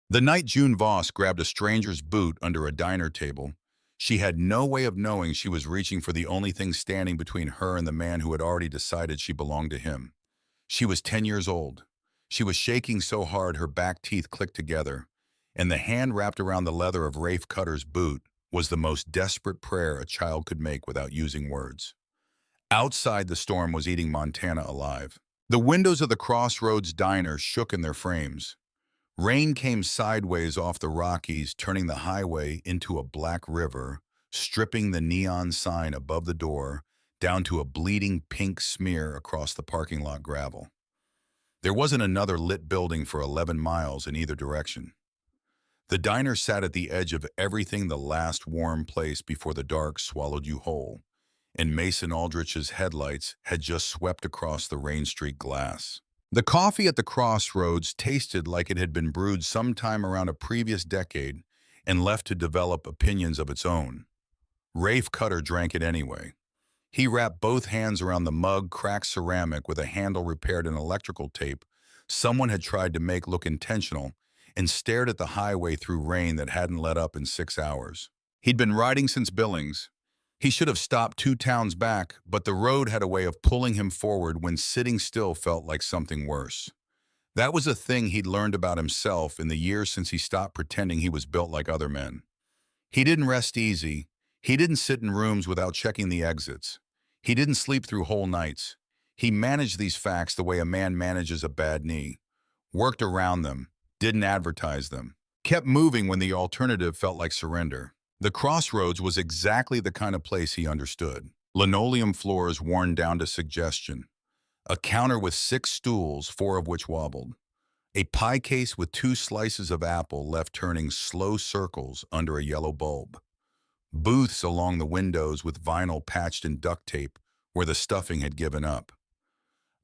The night June Voss grabbed a stranger's boot under a diner table, she had no way of knowing she was reaching for the only thing standing between her and the man who had already decided she belonged to him. She was 10 years old. She was shaking so hard her back teeth clicked together, and the hand wrapped around the leather of Rafe Cutter's boot was the most desperate prayer a child could make without using words. Outside, the storm was eating Montana alive. The windows of the Crossroads Diner shook in their frames. Rain came sideways off the Rockies, turning the highway into a black river, stripping the neon sign above the door down to a bleeding pink smear across the parking lot gravel. There wasn't another lit building for 11 miles in either direction. The diner sat at the edge of everything, the last warm place before the dark swallowed you whole, and Mason Aldrich's headlights had just swept across the rain-streaked glass. The coffee at the Crossroads tasted like it had been brewed sometime around a previous decade and left to develop opinions of its own. Rafe Cutter drank it anyway. He wrapped both hands around the mug, cracked ceramic with a handle repaired in electrical tape someone had tried to make look intentional, and stared at the highway through rain that hadn't let up in 6 hours. He'd been riding since Billings. He should have stopped 2 towns back, but the road had a way of pulling him forward when sitting still felt like something worse. That was a thing he'd learned about himself in the years since he stopped pretending he was built like other men. He didn't rest easy. He didn't sit in rooms without checking the exits. He didn't sleep through whole nights. He managed these facts the way a man manages a bad knee. Worked around them, didn't advertise them. Kept moving when the alternative felt like surrender. The Crossroads was exactly the kind of place he understood. Linoleum floors worn down to suggestion. A counter with 6 stools, 4 of which wobbled. A pie case with 2 slices of apple left turning slow circles under a yellow bulb. Booths along the windows with vinyl patched in duct tape where the stuffing had given up.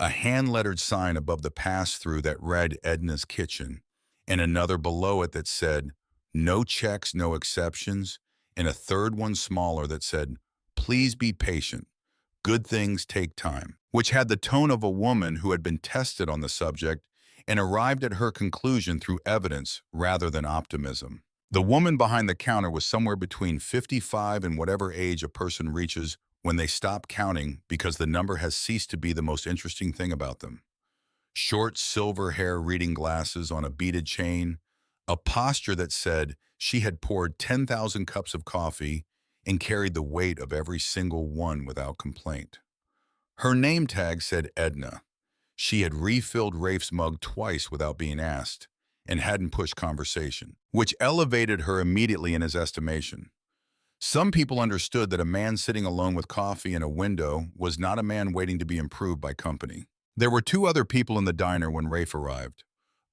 A hand-lettered sign above the pass-through that read Edna's Kitchen, and another below it that said, "No checks, no exceptions," and a third one smaller that said, "Please be patient. Good things take time," which had the tone of a woman who had been tested on the subject and arrived at her conclusion through evidence rather than optimism. The woman behind the counter was somewhere between 55 and whatever age a person reaches when they stop counting because the number has ceased to be the most interesting thing about them. Short silver hair, reading glasses on a beaded chain, a posture that said she had poured 10,000 cups of coffee and carried the weight of every single one without complaint. Her name tag said Edna. She had refilled Rafe's mug twice without being asked and hadn't pushed conversation, which elevated her immediately in his estimation. Some people understood that a man sitting alone with coffee in a window was not a man waiting to be improved by company. There were 2 other people in the diner when Rafe arrived.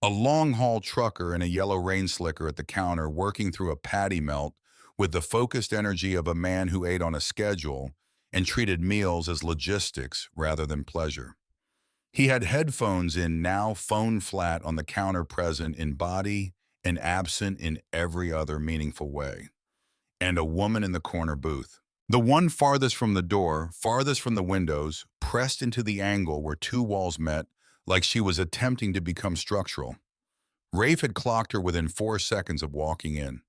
A long-haul trucker in a yellow rain slicker at the counter working through a patty melt with the focused energy of a man who ate on a schedule and treated meals as logistics rather than pleasure. He had headphones in, now phone flat on the counter, present in body and absent in every other meaningful way. And a woman in the corner booth. The one farthest from the door, farthest from the windows, pressed into the angle where 2 walls met, like she was attempting to become structural. Rafe had clocked her within 4 seconds of walking in.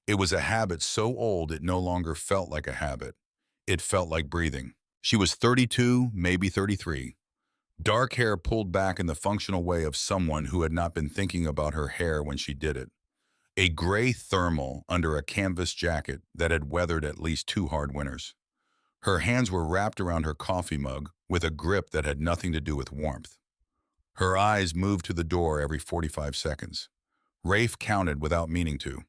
It was a habit so old it no longer felt like a habit. It felt like breathing. She was 32, maybe 33. Dark hair pulled back in the functional way of someone who had not been thinking about her hair when she did it. A gray thermal under a canvas jacket that had weathered at least 2 hard winters. Her hands were wrapped around her coffee mug with a grip that had nothing to do with warmth. Her eyes moved to the door every 45 seconds. Rafe counted without meaning to.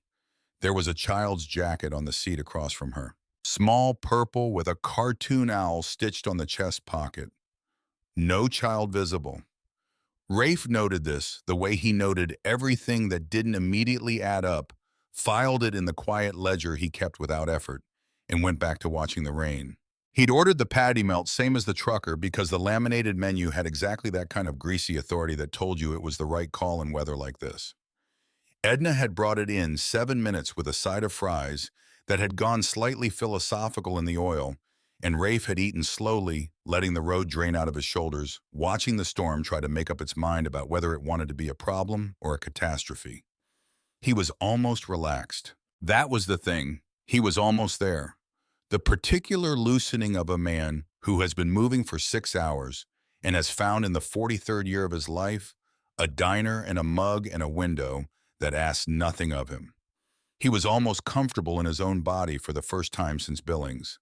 There was a child's jacket on the seat across from her. Small purple with a cartoon owl stitched on the chest pocket. No child visible. Rafe noted this the way he noted everything that didn't immediately add up, filed it in the quiet ledger he kept without effort, and went back to watching the rain. He'd ordered the patty melt same as the trucker because the laminated menu had exactly that kind of greasy authority that told you it was the right call in weather like this. Edna had brought it in 7 minutes with a side of fries that had gone slightly philosophical in the oil, and Rafe had eaten slowly, letting the road drain out of his shoulders, watching the storm try to make up its mind about whether it wanted to be a problem or a catastrophe. He was almost relaxed. That was the thing. He was almost there. The particular loosening of a man who has been moving for 6 hours and has found in the 43rd year of his life a diner and a mug and a window that asked nothing of him. He was almost comfortable in his own body for the first time since Billings.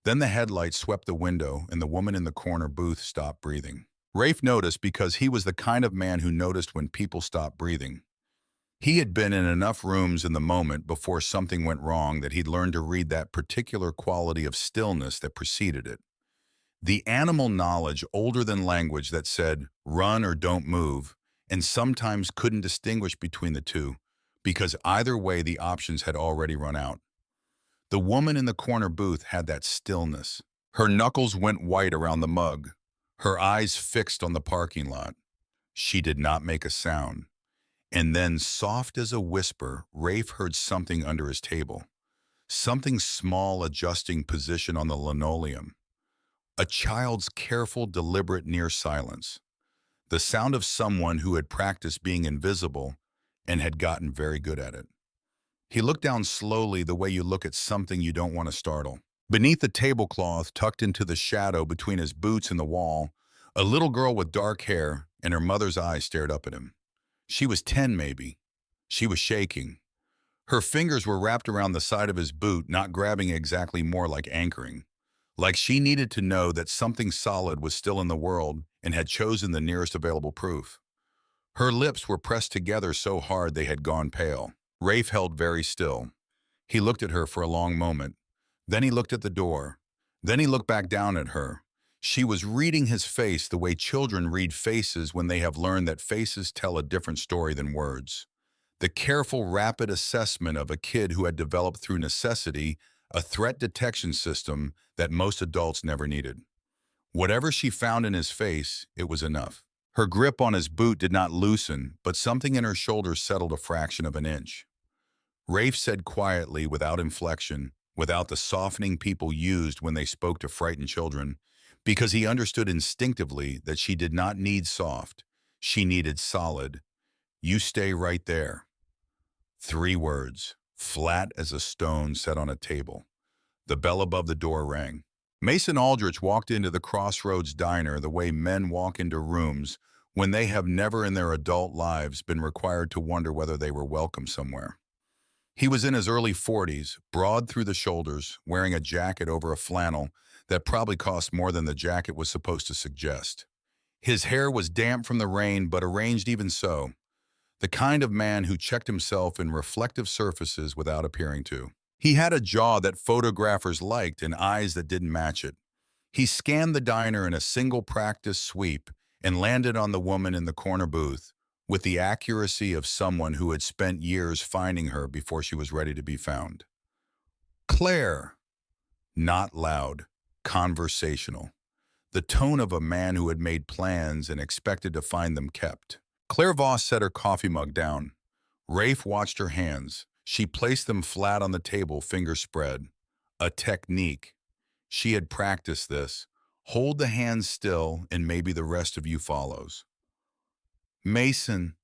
Then the headlights swept the window and the woman in the corner booth stopped breathing. Rafe noticed because he was the kind of man who noticed when people stopped breathing. He had been in enough rooms in the moment before something went wrong that he'd learned to read that particular quality of stillness that preceded it. The animal knowledge older than language that said, run or don't move, and sometimes couldn't distinguish between the two, because either way the options had already run out. The woman in the corner booth had that stillness. Her knuckles went white around the mug, her eyes fixed on the parking lot. She did not make a sound. And then, soft as a whisper, Rafe heard something under his table. Something small adjusting position on the linoleum. A child's careful, deliberate near silence. The sound of someone who had practiced being invisible and had gotten very good at it. He looked down slowly the way you look at something you don't want to startle. Beneath the tablecloth, tucked into the shadow between his boots and the wall, a little girl with dark hair and her mother's eyes stared up at him. She was 10 maybe. She was shaking. Her fingers were wrapped around the side of his boot, not grabbing exactly, more like anchoring. Like she needed to know that something solid was still in the world and had chosen the nearest available proof. Her lips were pressed together so hard they had gone pale. Rafe held very still. He looked at her for a long moment. Then he looked at the door. Then he looked back down at her. She was reading his face the way children read faces when they have learned that faces tell a different story than words. The careful, rapid assessment of a kid who had developed through necessity a threat detection system that most adults never needed. Whatever she found in his face, it was enough. Her grip on his boot did not loosen, but something in her shoulder settled a fraction of an inch. Rafe said quietly, without inflection, without the softening people used when they spoke to frightened children, because he understood instinctively that she did not need soft, she needed solid. You stay right there. 3 words, flat as a stone set on a table. The bell above the door rang. Mason Aldrich walked into the Crossroads Diner the way men walk into rooms when they have never in their adult lives been required to wonder whether they were welcome somewhere. He was in his early 40s, broad through the shoulders, wearing a jacket over a flannel that probably cost more than the jacket was supposed to suggest. His hair was damp from the rain, but arranged even so. The kind of man who checked himself in reflective surfaces without appearing to. He had a jaw that photographers liked and eyes that didn't match it. He scanned the diner in a single practice sweep and landed on the woman in the corner booth with the accuracy of someone who had spent years finding her before she was ready to be found. Claire. Not loud. Conversational. The tone of a man who had made plans and expected to find them kept. Claire Voss set her coffee mug down. Rafe watched her hands. She placed them flat on the table, fingers spread. A technique. She had practiced this. Hold the hands still, and maybe the rest of you follows. Mason.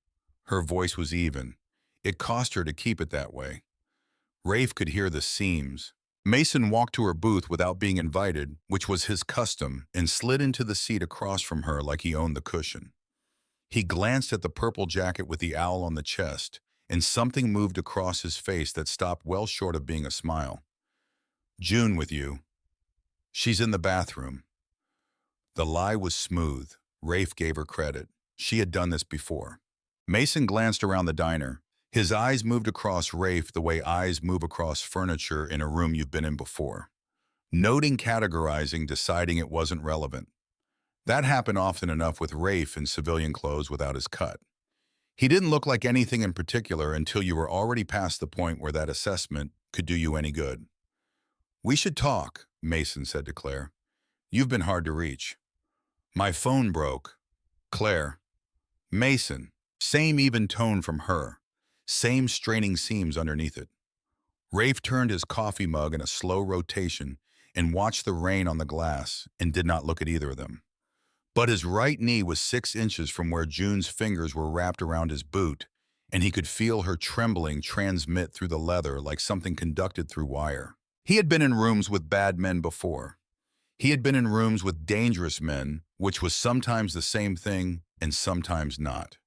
Her voice was even. It cost her to keep it that way. Rafe could hear the seams. Mason walked to her booth without being invited, which was his custom, and slid into the seat across from her like he owned the cushion. He glanced at the purple jacket with the owl on the chest, and something moved across his face that stopped well short of being a smile. June with you. She's in the bathroom. The lie was smooth. Rafe gave her credit. She had done this before. Mason glanced around the diner. His eyes moved across Rafe the way eyes move across furniture in a room you've been in before. Noting, categorizing, deciding it wasn't relevant. That happened often enough with Rafe in civilian clothes without his cut. He didn't look like anything in particular until you were already past the point where that assessment could do you any good. We should talk, Mason said to Claire. You've been hard to reach. My phone broke. Claire. Mason. Same even tone from her. Same straining seams underneath it. Rafe turned his coffee mug in a slow rotation and watched the rain on the glass and did not look at either of them. But his right knee was 6 inches from where June's fingers were wrapped around his boot, and he could feel her trembling transmit through the leather like something conducted through wire. He had been in rooms with bad men before. He had been in rooms with dangerous men, which was sometimes the same thing and sometimes not.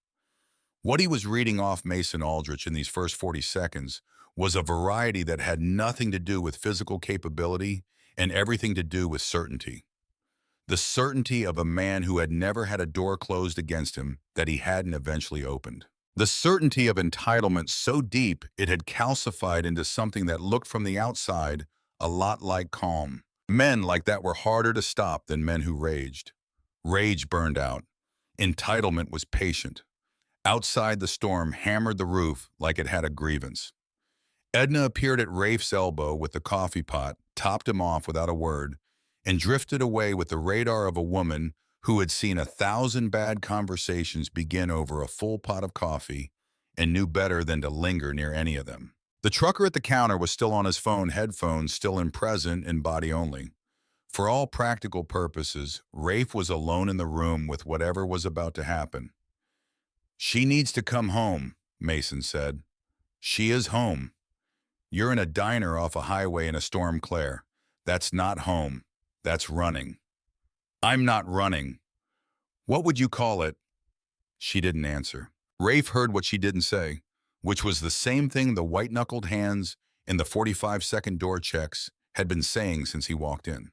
What he was reading off Mason Aldrich in these first 40 seconds was a variety that had nothing to do with physical capability and everything to do with certainty. The certainty of a man who had never had a door closed against him that he hadn't eventually opened. The certainty of entitlement so deep it had calcified into something that looked from the outside a lot like calm. Men like that were harder to stop than men who raged. Rage burned out. Entitlement was patient. Outside, the storm hammered the roof like it had a grievance. Edna appeared at Rafe's elbow with the coffee pot, topped him off without a word, and drifted away with the radar of a woman who had seen 1,000 bad conversations begin over a full pot of coffee and knew better than to linger near any of them. The trucker at the counter was still on his phone, headphones still in present and body only. For all practical purposes, Rafe was alone in the room with whatever was about to happen. "She needs to come home," Mason said. "She is home. You're in a diner off a highway in a storm, Claire. That's not home. That's running." "I'm not running." "What would you call it?" She didn't answer. Rafe heard what she didn't say, which was the same thing the white-knuckled hands in the 45-second door checks had been saying since he walked in.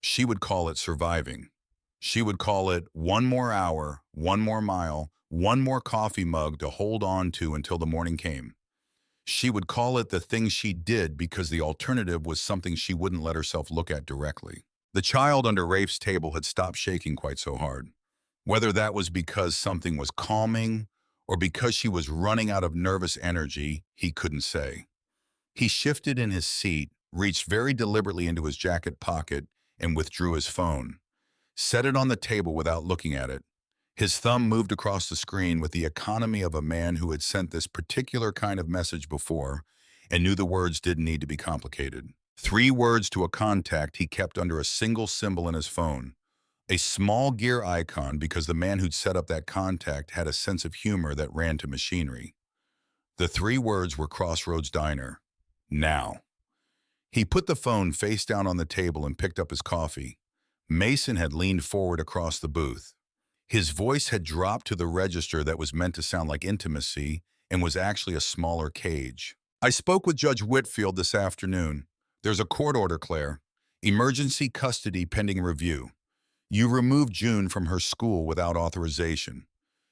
She would call it surviving. She would call it one more hour, one more mile, one more coffee mug to hold on to until the morning came. She would call it the thing she did because the alternative was something she wouldn't let herself look at directly. The child under Rafe's table had stopped shaking quite so hard. Whether that was because something was calming or because she was running out of nervous energy, he couldn't say. He shifted in his seat, reached very deliberately into his jacket pocket, and withdrew his phone. Set it on the table without looking at it. His thumb moved across the screen with the economy of a man who had sent this particular kind of message before and knew the words didn't need to be complicated. 3 words to a contact he kept under a single symbol in his phone. A small gear icon because the man who'd set up that contact had a sense of humor that ran to machinery. The 3 words were Crossroads Diner. Now. He put the phone face down on the table and picked up his coffee. Mason had leaned forward across the booth. His voice had dropped to the register that was meant to sound like intimacy and was actually a smaller cage. "I spoke with Judge Whitfield this afternoon. There's a court order, Claire. Emergency custody pending review. You removed June from her school without authorization.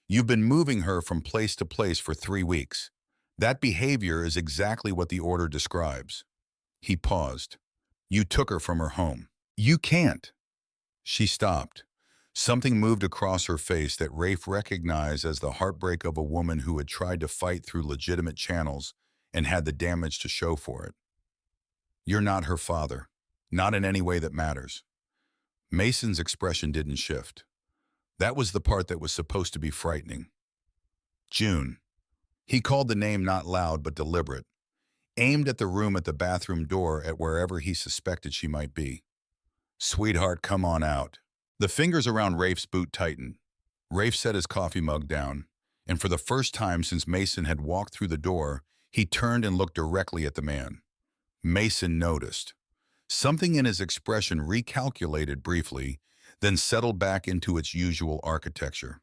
You've been moving her from place to place for 3 weeks. That behavior is exactly what the order describes." He paused. "You took her from her home. You can't." She stopped. Something moved across her face that Rafe recognized as the heartbreak of a woman who had tried to fight through legitimate channels and had the damage to show for it. "You're not her father. Not in any way that matters." Mason's expression didn't shift. That was the part that was supposed to be frightening. "June." He called the name not loud but deliberate, aimed at the room at the bathroom door at wherever he suspected she might be. "Sweetheart, come on out." The fingers around Rafe's boot tightened. Rafe set his coffee mug down, and for the first time since Mason had walked through the door, he turned and looked directly at the man. Mason noticed. Something in his expression recalculated briefly, then settled back into its usual architecture.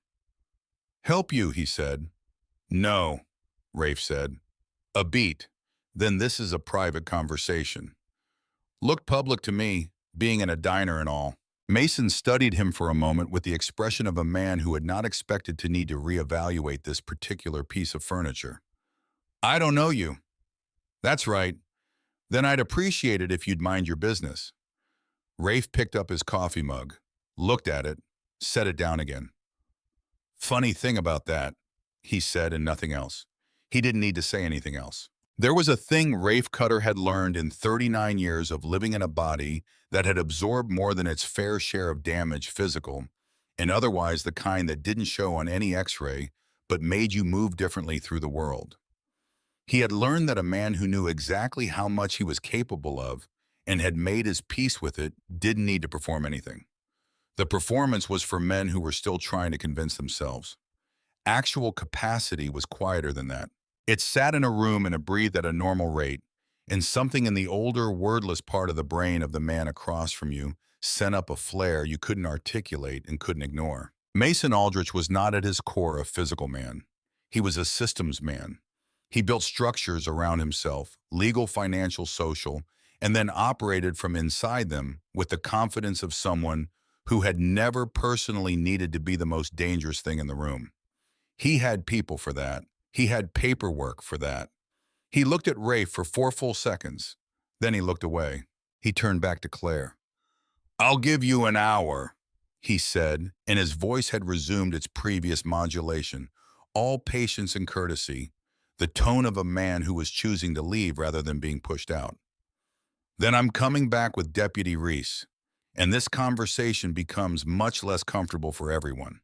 "Help you," he said. "No," Rafe said. "A beat. Then this is a private conversation." "Looked public to me, being in a diner and all." Mason studied him for a moment with the expression of a man who had not expected to need to reevaluate this particular piece of furniture. "I don't know you." "That's right. Then I'd appreciate it if you'd mind your business." Rafe picked up his coffee mug, looked at it, set it down again. "Funny thing about that," he said, and nothing else. He didn't need to say anything else. There was a thing Rafe Cutter had learned in 39 years of living in a body that had absorbed more than its fair share of damage, physical, and otherwise the kind that didn't show on any x-ray, but made you move differently through the world. He had learned that a man who knew exactly how much he was capable of and had made his peace with it didn't need to perform anything. The performance was for men who were still trying to convince themselves. Actual capacity was quieter than that. It sat in a room and it breathed at a normal rate, and something in the older, wordless part of the brain of the man across from you sent up a flare you couldn't articulate and couldn't ignore. Mason Aldrich was not at his core a physical man. He was a systems man. He built structures around himself, legal, financial, social, and then operated from inside them with the confidence of someone who had never personally needed to be the most dangerous thing in the room. He had people for that. He had paperwork for that. He looked at Rafe for 4 full seconds. Then he looked away. He turned back to Claire. "I'll give you an hour," he said, and his voice had resumed its previous modulation, all patience and courtesy, the tone of a man who was choosing to leave rather than being pushed out. "Then I'm coming back with Deputy Reese, and this conversation becomes much less comfortable for everyone."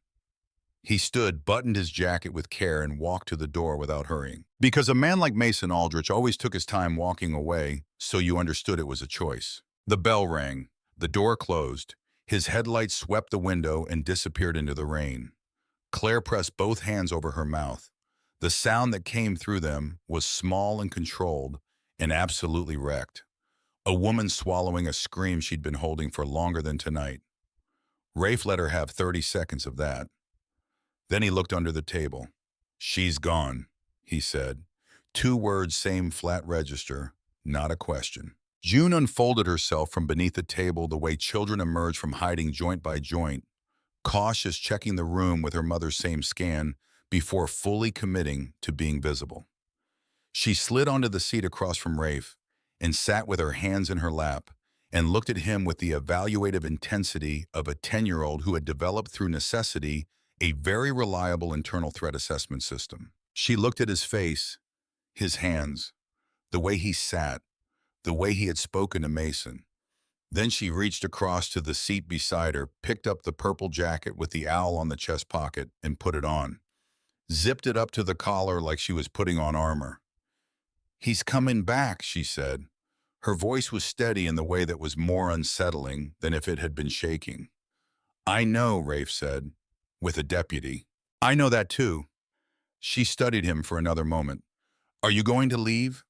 He stood, buttoned his jacket with care, and walked to the door without hurrying. Because a man like Mason Aldrich always took his time walking away, so you understood it was a choice. The bell rang. The door closed. His headlights swept the window and disappeared into the rain. Claire pressed both hands over her mouth. The sound that came through them was small and controlled and absolutely wrecked. A woman swallowing a scream she'd been holding for longer than tonight. Rafe let her have 30 seconds of that. Then he looked under the table. "She's gone," he said. 2 words, same flat register, not a question. June unfolded herself from beneath the table the way children emerge from hiding joint by joint, cautious, checking the room with her mother's same scan before fully committing to being visible. She slid onto the seat across from Rafe and sat with her hands in her lap and looked at him with the evaluative intensity of a 10-year-old who had developed through necessity a very reliable internal threat assessment system. She looked at his face, his hands, the way he sat, the way he had spoken to Mason. Then she reached across to the seat beside her, picked up the purple jacket with the owl on the chest pocket, and put it on. Zipped it up to the collar like she was putting on armor. "He's coming back," she said. Her voice was steady in the way that was more unsettling than if it had been shaking. "I know," Rafe said, "with a deputy." "I know that too." She studied him for another moment. "Are you going to leave?"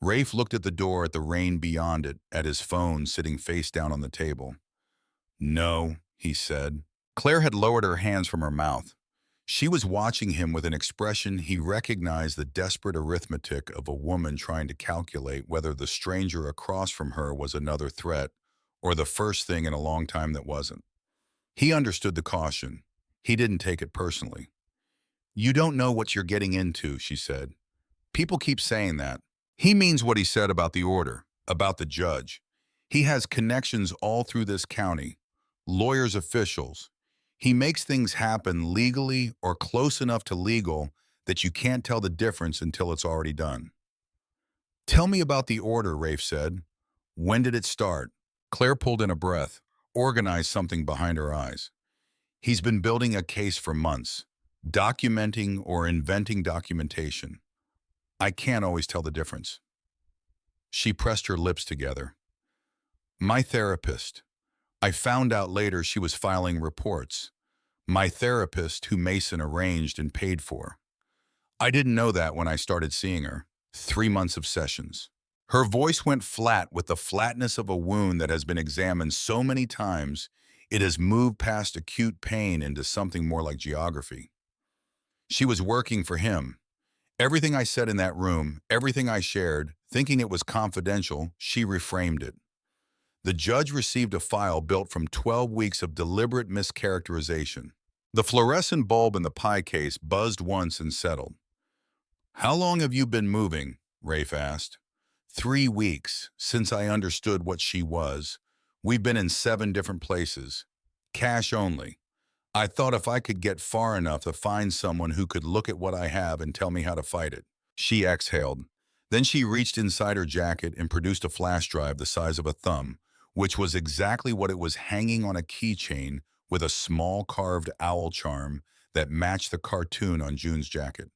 Rafe looked at the door, at the rain beyond it, at his phone sitting face down on the table. "No," he said. Claire had lowered her hands from her mouth. She was watching him with an expression he recognized, the desperate arithmetic of a woman trying to calculate whether the stranger across from her was another threat or the first thing in a long time that wasn't. He understood the caution. He didn't take it personally. "You don't know what you're getting into," she said. "People keep saying that. He means what he said about the order, about the judge. He has connections all through this county, lawyers, officials. He makes things happen legally or close enough to legal that you can't tell the difference until it's already done." "Tell me about the order," Rafe said. "When did it start?" Claire pulled in a breath, organized something behind her eyes. "He's been building a case for months, documenting or inventing documentation. I can't always tell the difference." She pressed her lips together. "My therapist. I found out later she was filing reports. My therapist, who Mason arranged and paid for. I didn't know that when I started seeing her. 3 months of sessions." Her voice went flat with the flatness of a wound that has been examined so many times it has moved past acute pain into something more like geography. She was working for him. Everything I said in that room, everything I shared, thinking it was confidential, she reframed it. The judge received a file built from 12 weeks of deliberate mischaracterization. The fluorescent bulb in the pie case buzzed once and settled. "How long have you been moving?" Rafe asked. 3 weeks, since I understood what she was. We've been in 7 different places. Cash only. I thought if I could get far enough to find someone who could look at what I have and tell me how to fight it." She exhaled. Then she reached inside her jacket and produced a flash drive the size of a thumb, which was exactly what it was, hanging on a keychain with a small carved owl charm that matched the cartoon on June's jacket.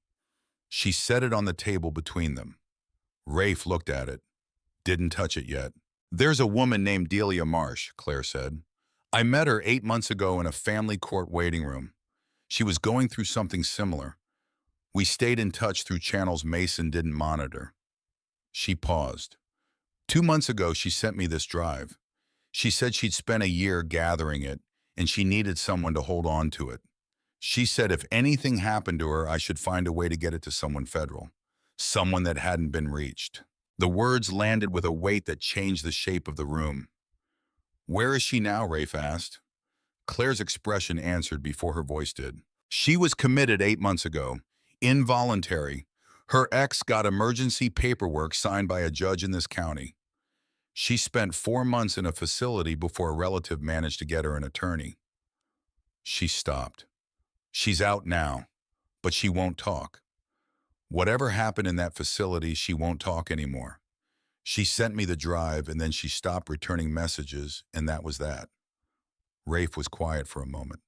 She set it on the table between them. Rafe looked at it. Didn't touch it yet. "There's a woman named Delia Marsh," Claire said. "I met her 8 months ago in a family court waiting room. She was going through something similar. We stayed in touch through channels Mason didn't monitor. She paused. 2 months ago, she sent me this drive. She said she'd spent a year gathering it, and she needed someone to hold on to it. She said if anything happened to her, I should find a way to get it to someone federal, someone that hadn't been reached. The words landed with a weight that changed the shape of the room. Where is she now? Rafe asked. Claire's expression answered before her voice did. She was committed 8 months ago. Involuntary. Her ex got emergency paperwork signed by a judge in this county. She spent 4 months in a facility before a relative managed to get her an attorney. She stopped. She's out now, but she won't talk. Whatever happened in that facility, she won't talk anymore. She sent me the drive, and then she stopped returning messages, and that was that. Rafe was quiet for a moment.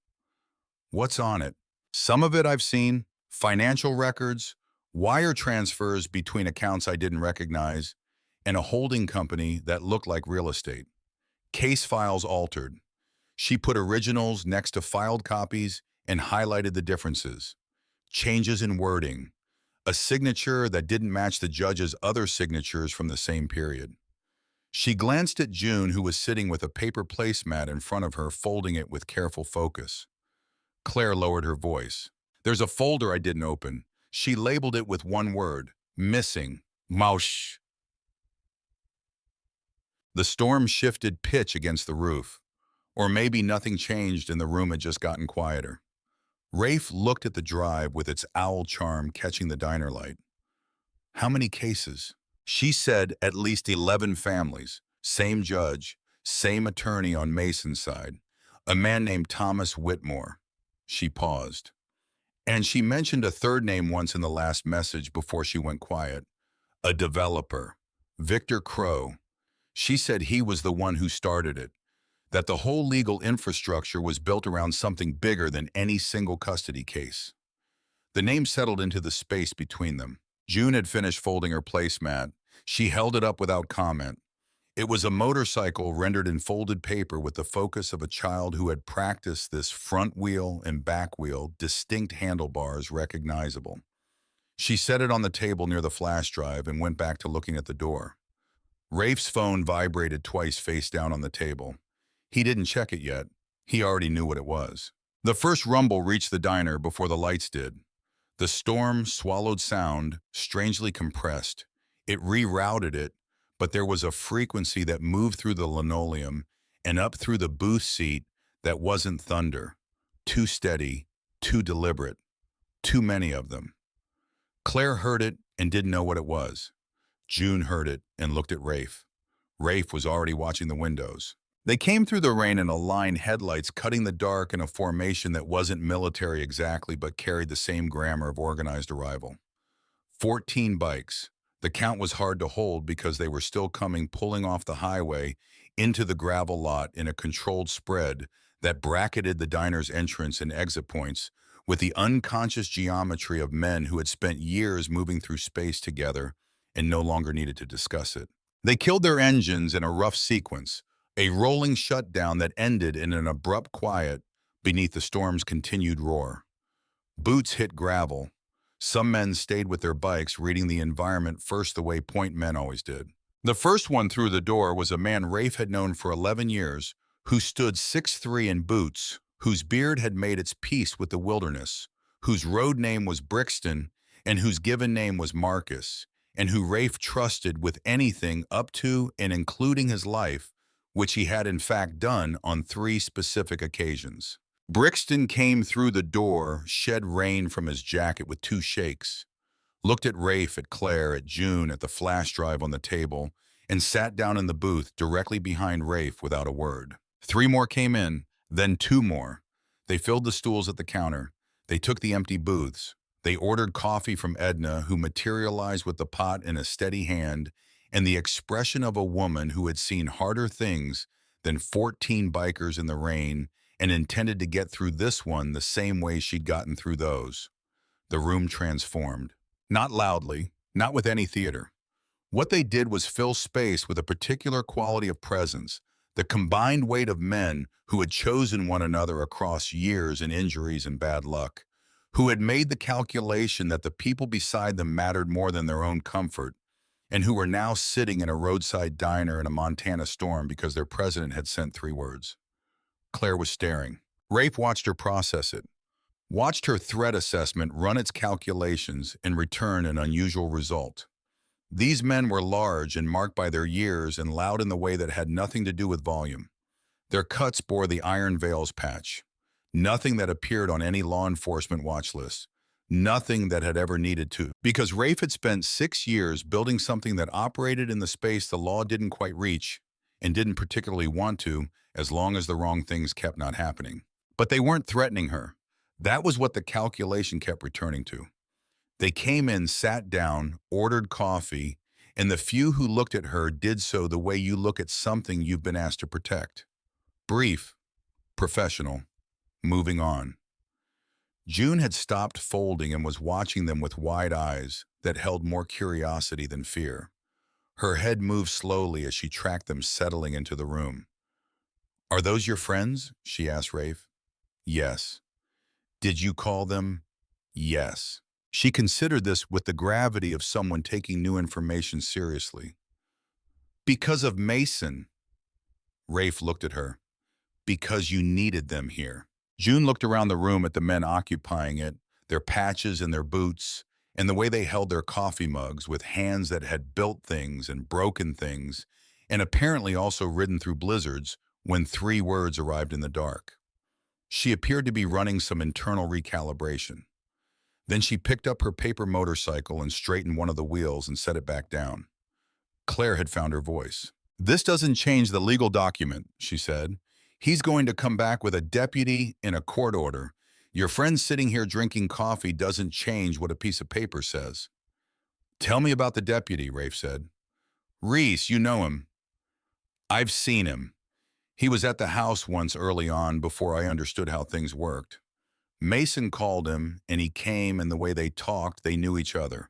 What's on it? Some of it I've seen. Financial records, wire transfers between accounts I didn't recognize, and a holding company that looked like real estate. Case files altered. She put originals next to filed copies and highlighted the differences. Changes in wording. A signature that didn't match the judge's other signatures from the same period. She glanced at June, who was sitting with a paper placemat in front of her, folding it with careful focus. Claire lowered her voice. There's a folder I didn't open. She labeled it with one word, missing. Mausch. The storm shifted pitch against the roof. Or maybe nothing changed and the room had just gotten quieter. Rafe looked at the drive with its owl charm catching the diner light. How many cases? She said at least 11 families. Same judge, same attorney on Mason's side. A man named Thomas Whitmore. She paused. And she mentioned a third name once in the last message before she went quiet. A developer. Victor Crow. She said he was the one who started it. That the whole legal infrastructure was built around something bigger than any single custody case. The name settled into the space between them. June had finished folding her placemat. She held it up without comment. It was a motorcycle rendered in folded paper with the focus of a child who had practiced this front wheel and back wheel, distinct handlebars recognizable. She set it on the table near the flash drive and went back to looking at the door. Rafe's phone vibrated twice face down on the table. He didn't check it yet. He already knew what it was. The first rumble reached the diner before the lights did. The storm swallowed sound, strangely compressed. It rerouted it, but there was a frequency that moved through the linoleum and up through the booth seat that wasn't thunder. Too steady, too deliberate, too many of them. Claire heard it and didn't know what it was. June heard it and looked at Rafe. Rafe was already watching the windows. They came through the rain in a line, headlights cutting the dark in a formation that wasn't military exactly but carried the same grammar of organized arrival. 14 bikes. The count was hard to hold because they were still coming, pulling off the highway into the gravel lot in a controlled spread that bracketed the diner's entrance and exit points with the unconscious geometry of men who had spent years moving through space together and no longer needed to discuss it. They killed their engines in a rough sequence, a rolling shutdown that ended in an abrupt quiet beneath the storm's continued roar. Boots hit gravel. Some men stayed with their bikes, reading the environment first the way point men always did. The first one through the door was a man Rafe had known for 11 years, who stood 6'3" in boots, whose beard had made its peace with the wilderness, whose road name was Brixton, and whose given name was Marcus, and who Rafe trusted with anything up to and including his life, which he had in fact done on 3 specific occasions. Brixton came through the door, shed rain from his jacket with 2 shakes, looked at Rafe, at Claire, at June, at the flash drive on the table, and sat down in the booth directly behind Rafe without a word. 3 more came in, then 2 more. They filled the stools at the counter. They took the empty booths. They ordered coffee from Edna, who materialized with the pot in a steady hand and the expression of a woman who had seen harder things than 14 bikers in the rain and intended to get through this one the same way she'd gotten through those. The room transformed. Not loudly, not with any theater. What they did was fill space with a particular quality of presence, The combined weight of men who had chosen one another across years and injuries and bad luck, who had made the calculation that the people beside them mattered more than their own comfort, and who were now sitting in a roadside diner in a Montana storm because their president had sent 3 words. Claire was staring. Rafe watched her process it, watched her threat assessment run its calculations and return an unusual result. These men were large and marked by their years and loud in the way that had nothing to do with volume. Their cuts bore the Iron Veils patch. Nothing that appeared on any law enforcement watch list. Nothing that had ever needed to. Because Rafe had spent 6 years building something that operated in the space the law didn't quite reach and didn't particularly want to, as long as the wrong things kept not happening. But they weren't threatening her. That was what the calculation kept returning to. They came in, sat down, ordered coffee, and the few who looked at her did so the way you look at something you've been asked to protect. Brief, professional, moving on. June had stopped folding and was watching them with wide eyes that held more curiosity than fear. Her head moved slowly as she tracked them settling into the room. "Are those your friends?" she asked Rafe. "Yes." "Did you call them?" "Yes." She considered this with the gravity of someone taking new information seriously. "Because of Mason." Rafe looked at her. "Because you needed them here." June looked around the room at the men occupying it, their patches and their boots, and the way they held their coffee mugs with hands that had built things and broken things, and apparently also ridden through blizzards when 3 words arrived in the dark. She appeared to be running some internal recalibration. Then she picked up her paper motorcycle and straightened one of the wheels and set it back down. Claire had found her voice. "This doesn't change the legal document," she said. "He's going to come back with a deputy and a court order. Your friend sitting here drinking coffee doesn't change what a piece of paper says." "Tell me about the deputy," Rafe said. "Reese, you know him." "I've seen him. He was at the house once early on before I understood how things worked. Mason called him, and he came, and the way they talked, they knew each other.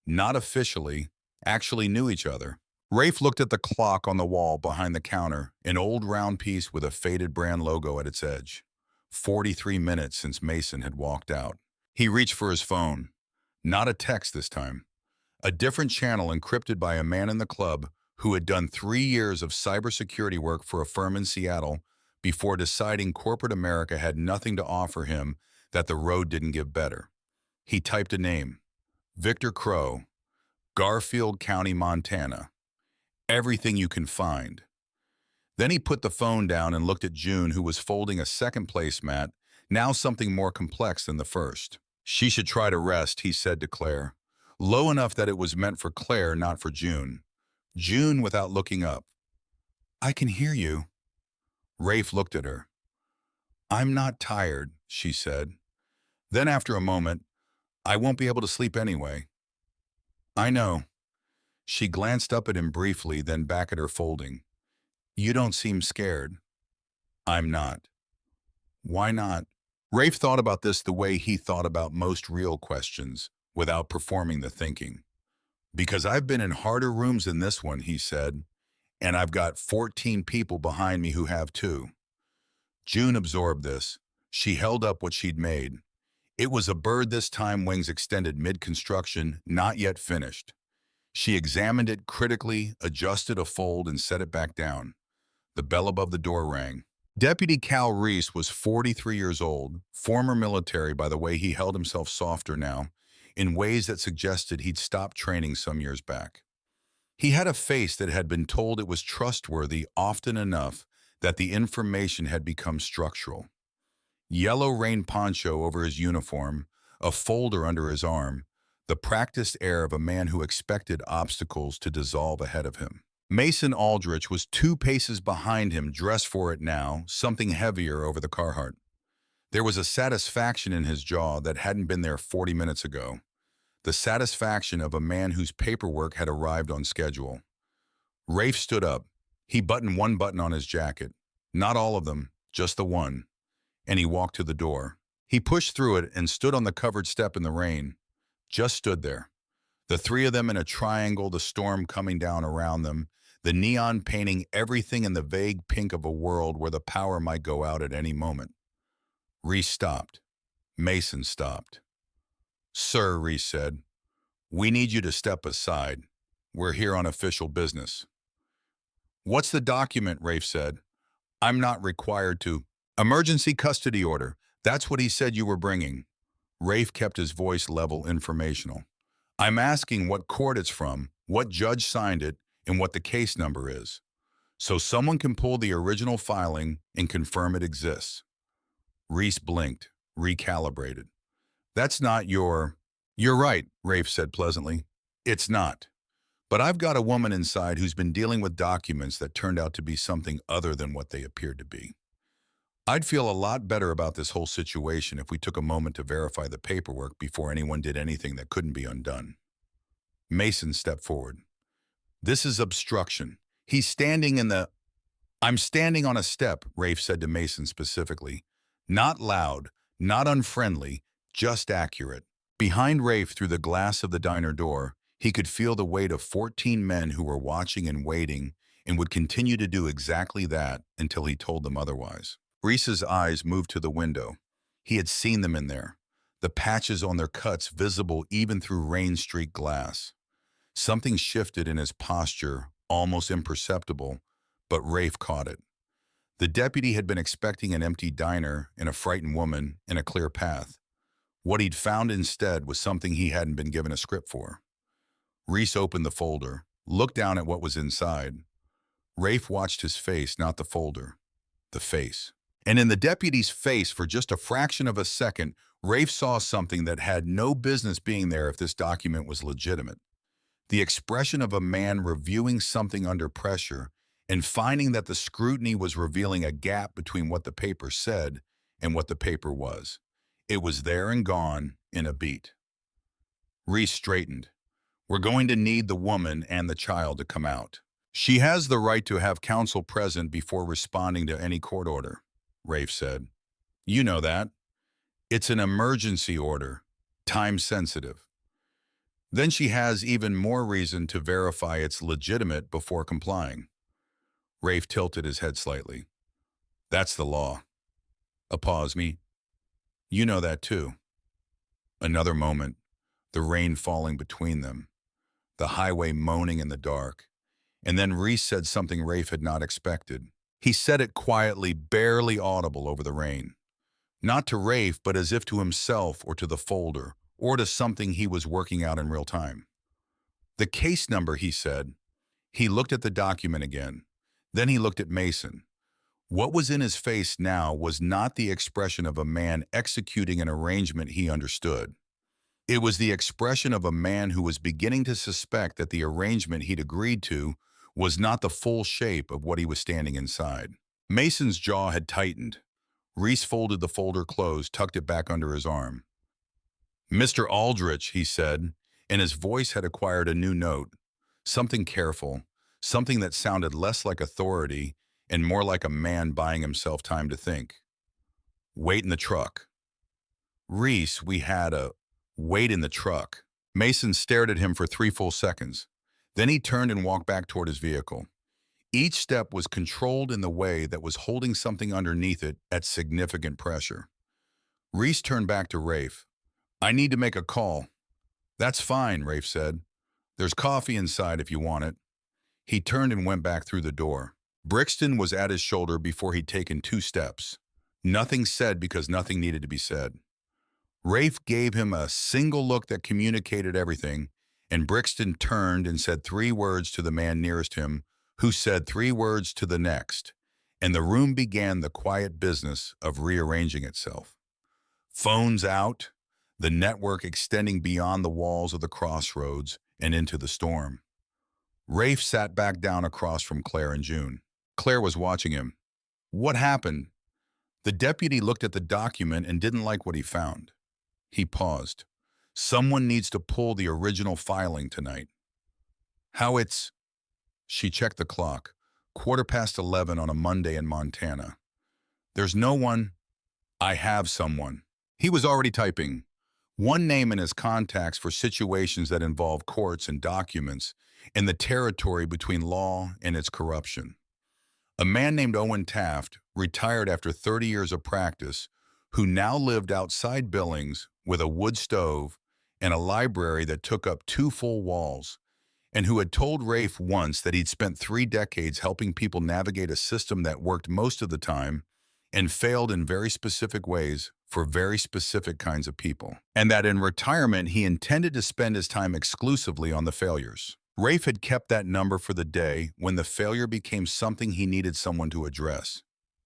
Not officially, actually knew each other." Rafe looked at the clock on the wall behind the counter, an old round piece with a faded brand logo at its edge. 43 minutes since Mason had walked out. He reached for his phone. Not a text this time. A different channel encrypted by a man in the club who had done 3 years of cybersecurity work for a firm in Seattle before deciding corporate America had nothing to offer him that the road didn't give better. He typed a name. Victor Crow, Garfield County, Montana. Everything you can find. Then he put the phone down and looked at June, who was folding a second placemat, now something more complex than the first. "She should try to rest," he said to Claire. Low enough that it was meant for Claire, not for June. June, without looking up. "I can hear you." Rafe looked at her. "I'm not tired," she said. Then after a moment, "I won't be able to sleep anyway." "I know." She glanced up at him briefly, then back at her folding. "You don't seem scared." "I'm not." "Why not?" Rafe thought about this the way he thought about most real questions, without performing the thinking. "Because I've been in harder rooms than this one," he said, "and I've got 14 people behind me who have too." June absorbed this. She held up what she'd made. It was a bird this time, wings extended mid-construction, not yet finished. She examined it critically, adjusted a fold, and set it back down. The bell above the door rang. Deputy Cal Reese was 43 years old, former military by the way he held himself softer now, in ways that suggested he'd stopped training some years back. He had a face that had been told it was trustworthy often enough that the information had become structural. Yellow rain poncho over his uniform, a folder under his arm, the practiced air of a man who expected obstacles to dissolve ahead of him. Mason Aldrich was 2 paces behind him, dressed for it now, something heavier over the Carhartt. There was a satisfaction in his jaw that hadn't been there 40 minutes ago. The satisfaction of a man whose paperwork had arrived on schedule. Rafe stood up. He buttoned one button on his jacket. Not all of them, just the one. And he walked to the door. He pushed through it and stood on the covered step in the rain. Just stood there. The 3 of them in a triangle, the storm coming down around them, the neon painting everything in the vague pink of a world where the power might go out at any moment. Reese stopped. Mason stopped. "Sir," Reese said, "we need you to step aside. We're here on official business." "What's the document?" Rafe said. "I'm not required to." "Emergency custody order. That's what he said you were bringing." Rafe kept his voice level, informational. "I'm asking what court it's from, what judge signed it, and what the case number is, so someone can pull the original filing and confirm it exists." Reese blinked, recalibrated. "That's not your—" "You're right," Rafe said pleasantly. "It's not. But I've got a woman inside who's been dealing with documents that turned out to be something other than what they appeared to be. I'd feel a lot better about this whole situation if we took a moment to verify the paperwork before anyone did anything that couldn't be undone." Mason stepped forward. "This is obstruction. He's standing in the—" "I'm standing on a step," Rafe said to Mason specifically. "Not loud, not unfriendly, just accurate." Behind Rafe, through the glass of the diner door, he could feel the weight of 14 men who were watching and waiting and would continue to do exactly that until he told them otherwise. Reese's eyes moved to the window. He had seen them in there, the patches on their cuts visible even through rain-streaked glass. Something shifted in his posture, almost imperceptible, but Rafe caught it. The deputy had been expecting an empty diner and a frightened woman and a clear path. What he'd found instead was something he hadn't been given a script for. Reese opened the folder, looked down at what was inside. Rafe watched his face, not the folder. The face. And in the deputy's face, for just a fraction of a second, Rafe saw something that had no business being there if this document was legitimate. The expression of a man reviewing something under pressure and finding that the scrutiny was revealing a gap between what the paper said and what the paper was. It was there and gone in a beat. Reese straightened. "We're going to need the woman and the child to come out. She has the right to have counsel present before responding to any court order," Rafe said. "You know that. It's an emergency order, time sensitive. Then she has even more reason to verify it's legitimate before complying." Rafe tilted his head slightly. "That's the law." A pause. "You know that too." Another moment, the rain falling between them, the highway moaning in the dark. And then Reese said something Rafe had not expected. He said it quietly, barely audible over the rain. Not to Rafe, but as if to himself or to the folder, or to something he was working out in real time. "The case number," he said. He looked at the document again. Then he looked at Mason. What was in his face now was not the expression of a man executing an arrangement he understood. It was the expression of a man who was beginning to suspect that the arrangement he'd agreed to was not the full shape of what he was standing inside. Mason's jaw had tightened. Reese folded the folder closed, tucked it back under his arm. "Mr. Aldrich," he said, and his voice had acquired a new note, something careful, something that sounded less like authority and more like a man buying himself time to think. "Wait in the truck." "Reese, we had a—" "Wait in the truck." Mason stared at him for 3 full seconds. Then he turned and walked back toward his vehicle. Each step was controlled in the way that was holding something underneath it at significant pressure. Reese turned back to Rafe. "I need to make a call." "That's fine," Rafe said. "There's coffee inside if you want it." He turned and went back through the door. Brixton was at his shoulder before he'd taken 2 steps. Nothing said because nothing needed to be said. Rafe gave him a single look that communicated everything, and Brixton turned and said 3 words to the man nearest him, who said 3 words to the next, and the room began the quiet business of rearranging itself. Phones out, the network extending beyond the walls of the crossroads and into the storm. Rafe sat back down across from Claire and June. Claire was watching him. "What happened?" The deputy looked at the document and didn't like what he found. He paused. "Someone needs to pull the original filing tonight." "How it's—" She checked the clock. 11:15 on a Monday in Montana. "There's no one—" "I have someone." He was already typing. One name in his contacts for situations that involve courts and documents and the territory between law and its corruption. A man named Owen Taft, retired after 30 years of practice, who now lived outside Billings with a wood stove and a library that took up 2 full walls, and who had told Rafe once that he'd spent 3 decades helping people navigate a system that worked most of the time and failed in very specific ways for very specific kinds of people, and that in retirement he intended to spend his time exclusively on the failures. Rafe had kept that number for the day when the failure became something he needed someone to address.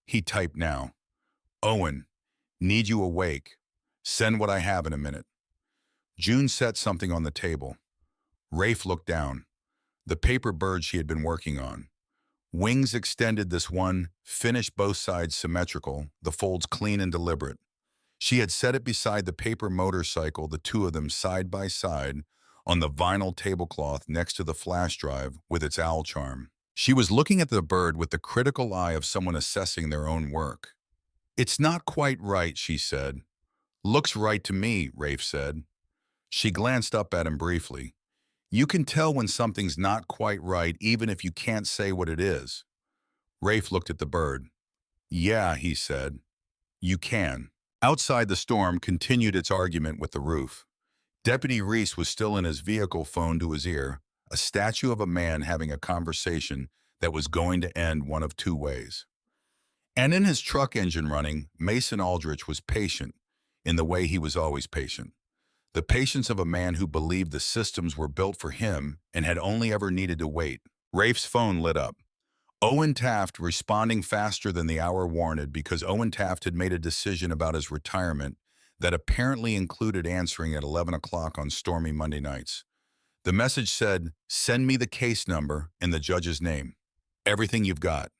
He typed now, "Owen, need you awake. Send what I have in a minute." June set something on the table. Rafe looked down. The paper bird she had been working on. Wings extended, this one, finished both sides symmetrical, the folds clean and deliberate. She had set it beside the paper motorcycle, the two of them side by side, on the vinyl tablecloth next to the flash drive with its owl charm. She was looking at the bird with the critical eye of someone assessing their own work. "It's not quite right," she said. "Looks right to me," Rafe said. She glanced up at him briefly. "You can tell when something's not quite right even if you can't say what it is." Rafe looked at the bird. "Yeah," he said. "You can." Outside, the storm continued its argument with the roof. Deputy Reese was still in his vehicle, phone to his ear, a statue of a man having a conversation that was going to end one of 2 ways. And in his truck engine running, Mason Aldrich was patient in the way he was always patient. The patience of a man who believed the systems were built for him and had only ever needed to wait. Rafe's phone lit up. Owen Taft, responding faster than the hour warranted because Owen Taft had made a decision about his retirement that apparently included answering at 11 o'clock on stormy Monday nights. The message said, "Send me the case number and the judge's name. Everything you've got."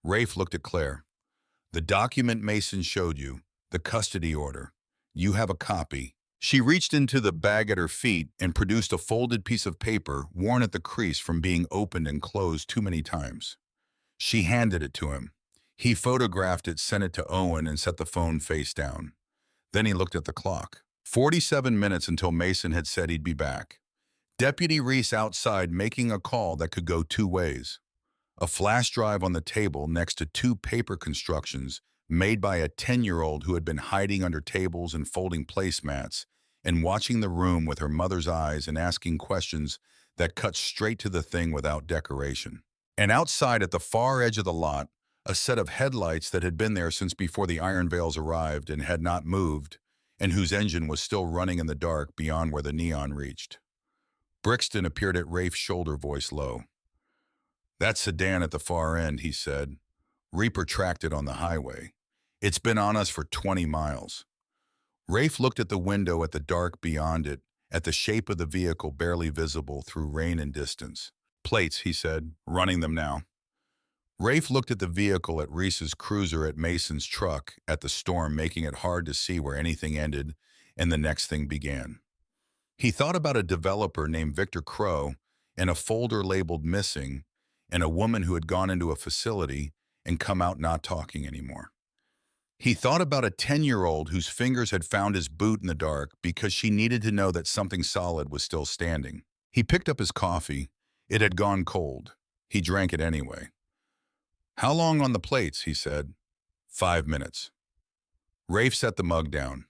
Rafe looked at Claire. "The document Mason showed you, the custody order. You have a copy." She reached into the bag at her feet and produced a folded piece of paper worn at the crease from being opened and closed too many times. She handed it to him. He photographed it, sent it to Owen, and set the phone face down. Then he looked at the clock. 47 minutes until Mason had said he'd be back. Deputy Reese outside making a call that could go 2 ways. A flash drive on the table next to 2 paper constructions made by a 10-year-old who had been hiding under tables and folding placemats and watching the room with her mother's eyes and asking questions that cut straight to the thing without decoration. And outside at the far edge of the lot, a set of headlights that had been there since before the Iron Veils arrived and had not moved, and whose engine was still running in the dark beyond where the neon reached. Brixton appeared at Rafe's shoulder, voice low. "That sedan at the far end," he said. "Reaper tracked it on the highway. It's been on us for 20 miles. Rafe looked at the window at the dark beyond it, at the shape of the vehicle barely visible through rain and distance. "Plates," he said, "running them now." Rafe looked at the vehicle, at Reese's cruiser, at Mason's truck, at the storm making it hard to see where anything ended and the next thing began. He thought about a developer named Victor Crow and a folder labeled missing and a woman who had gone into a facility and come out not talking anymore. He thought about a 10-year-old whose fingers had found his boot in the dark because she needed to know that something solid was still standing. He picked up his coffee. It had gone cold. He drank it anyway. "How long on the plates?" he said. 5 minutes. Rafe set the mug down,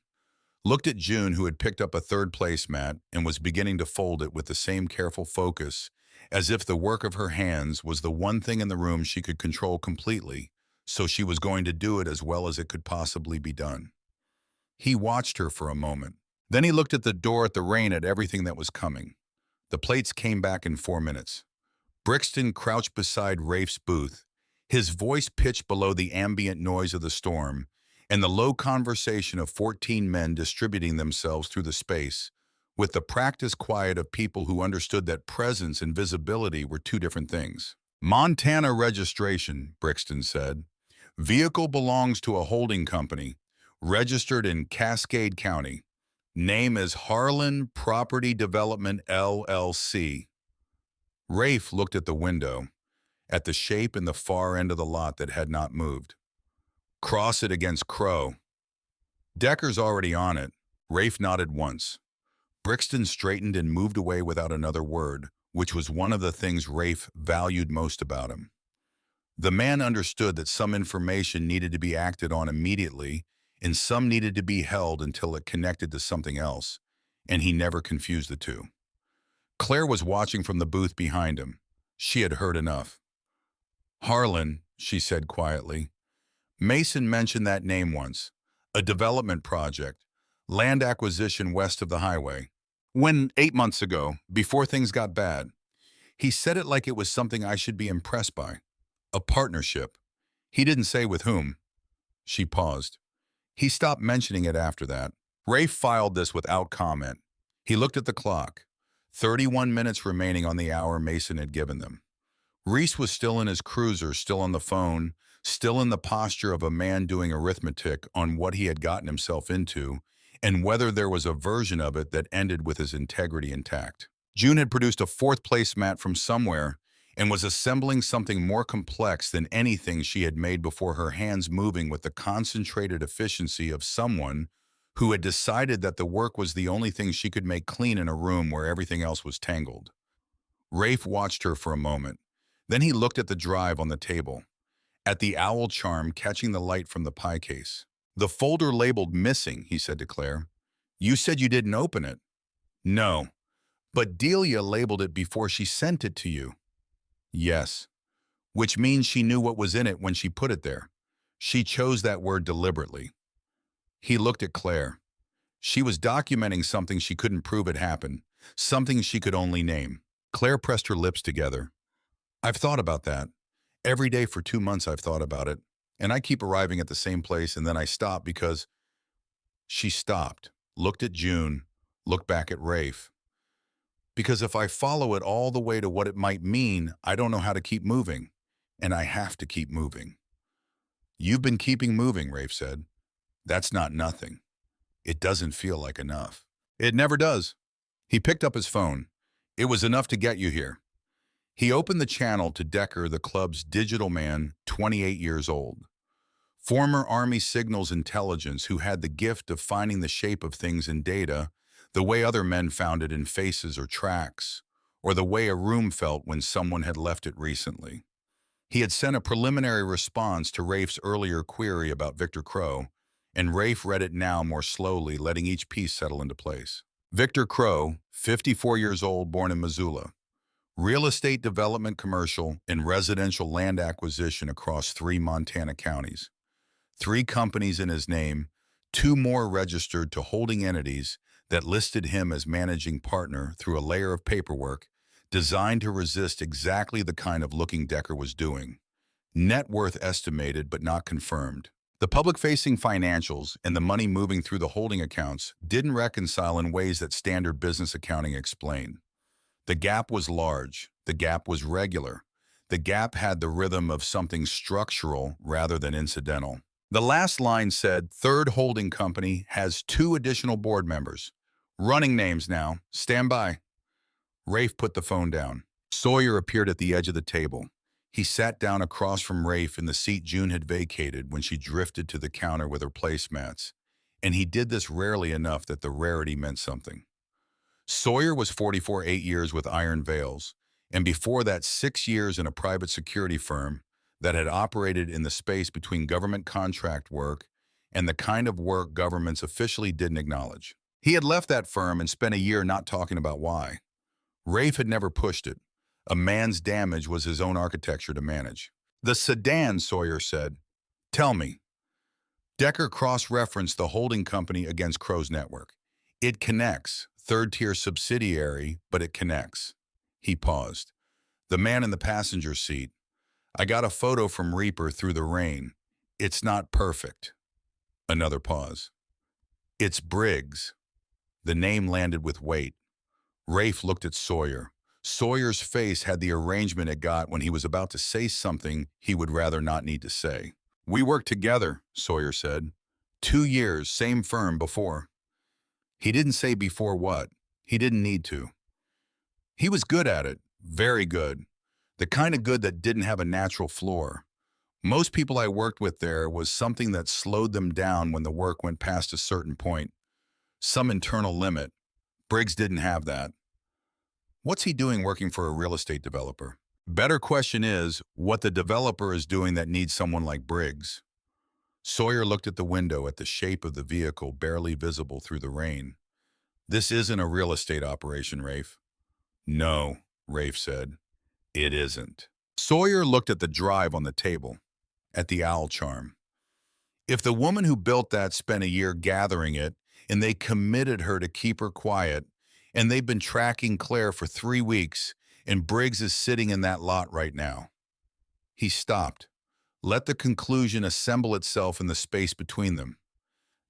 looked at June, who had picked up a third placemat and was beginning to fold it with the same careful focus, as if the work of her hands was the one thing in the room she could control completely, so she was going to do it as well as it could possibly be done. He watched her for a moment. Then he looked at the door, at the rain, at everything that was coming. The plates came back in 4 minutes. Brixton crouched beside Rafe's booth, his voice pitched below the ambient noise of the storm and the low conversation of 14 men distributing themselves through the space, with the practiced quiet of people who understood that presence and visibility were 2 different things. "Montana registration," Brixton said. "Vehicle belongs to a holding company, registered in Cascade County. Name is Harlan Property Development, LLC. Rafe looked at the window, at the shape in the far end of the lot that had not moved. "Cross it against Crow. Decker's already on it. Rafe nodded once. Brixton straightened and moved away without another word, which was one of the things Rafe valued most about him. The man understood that some information needed to be acted on immediately and some needed to be held until it connected to something else, and he never confused the two. Claire was watching from the booth behind him. She had heard enough. "Harlan," she said quietly. "Mason mentioned that name once. A development project. Land acquisition west of the highway. When 8 months ago, before things got bad, he said it like it was something I should be impressed by. A partnership. He didn't say with whom." She paused. He stopped mentioning it after that. Rafe filed this without comment. He looked at the clock. 31 minutes remaining on the hour Mason had given them. Reese was still in his cruiser, still on the phone, still in the posture of a man doing arithmetic on what he had gotten himself into, and whether there was a version of it that ended with his integrity intact. June had produced a fourth placemat from somewhere and was assembling something more complex than anything she had made before, her hands moving with the concentrated efficiency of someone who had decided that the work was the only thing she could make clean in a room where everything else was tangled. Rafe watched her for a moment. Then he looked at the drive on the table, at the owl charm catching the light from the pie case. "The folder labeled missing," he said to Claire. "You said you didn't open it." "No, but Delia labeled it before she sent it to you." "Yes, which means she knew what was in it when she put it there. She chose that word deliberately." He looked at Claire. She was documenting something she couldn't prove had happened, something she could only name. Claire pressed her lips together. "I've thought about that. Every day for 2 months I've thought about it. And I keep arriving at the same place and then I stop because—" She stopped, looked at June, looked back at Rafe. "Because if I follow it all the way to what it might mean, I don't know how to keep moving. And I have to keep moving." "You've been keeping moving," Rafe said. "That's not nothing. It doesn't feel like enough." "It never does." He picked up his phone. "It was enough to get you here." He opened the channel to Decker, the club's digital man, 28 years old. Former Army signals intelligence who had the gift of finding the shape of things in data, the way other men found it in faces or tracks, or the way a room felt when someone had left it recently. He had sent a preliminary response to Rafe's earlier query about Victor Crow, and Rafe read it now more slowly, letting each piece settle into place. Victor Crow, 54 years old, born in Missoula. Real estate development, commercial, and residential land acquisition across 3 Montana counties. 3 companies in his name, 2 more registered to holding entities that listed him as managing partner through a layer of paperwork designed to resist exactly the kind of looking Decker was doing. Net worth estimated but not confirmed. The public-facing financials and the money moving through the holding accounts didn't reconcile in ways that standard business accounting explained. The gap was large. The gap was regular. The gap had the rhythm of something structural rather than incidental. The last line said, "Third holding company has 2 additional board members. Running names now. Stand by." Rafe put the phone down. Sawyer appeared at the edge of the table. He sat down across from Rafe in the seat June had vacated when she drifted to the counter with her placemats, and he did this rarely enough that the rarity meant something. Sawyer was 44, 8 years with Iron Veils, and before that 6 years in a private security firm that had operated in the space between government contract work and the kind of work governments officially didn't acknowledge. He had left that firm and spent a year not talking about why. Rafe had never pushed it. A man's damage was his own architecture to manage. "The sedan," Sawyer said. "Tell me." Decker cross-referenced the holding company against Crow's network. "It connects. Third-tier subsidiary, but it connects." He paused. The man in the passenger seat. "I got a photo from Reaper through the rain. It's not perfect." Another pause. "It's Briggs." The name landed with weight. Rafe looked at Sawyer. Sawyer's face had the arrangement it got when he was about to say something he would rather not need to say. "We worked together," Sawyer said. 2 years, same firm before." He didn't say before what. He didn't need to. He was good at it, very good. The kind of good that didn't have a natural floor. Most people I worked with there was something that slowed them down when the work went past a certain point. Some internal limit. Briggs didn't have that. What's he doing working for a real estate developer? Better question is, what the developer is doing that needs someone like Briggs. Sawyer looked at the window at the shape of the vehicle barely visible through the rain. This isn't a real estate operation, Rafe. No, Rafe said. It isn't. Sawyer looked at the drive on the table, at the owl charm. If the woman who built that spent a year gathering it, and they committed her to keep her quiet, and they've been tracking Claire for 3 weeks, and Briggs is sitting in that lot right now. He stopped. Let the conclusion assemble itself in the space between them.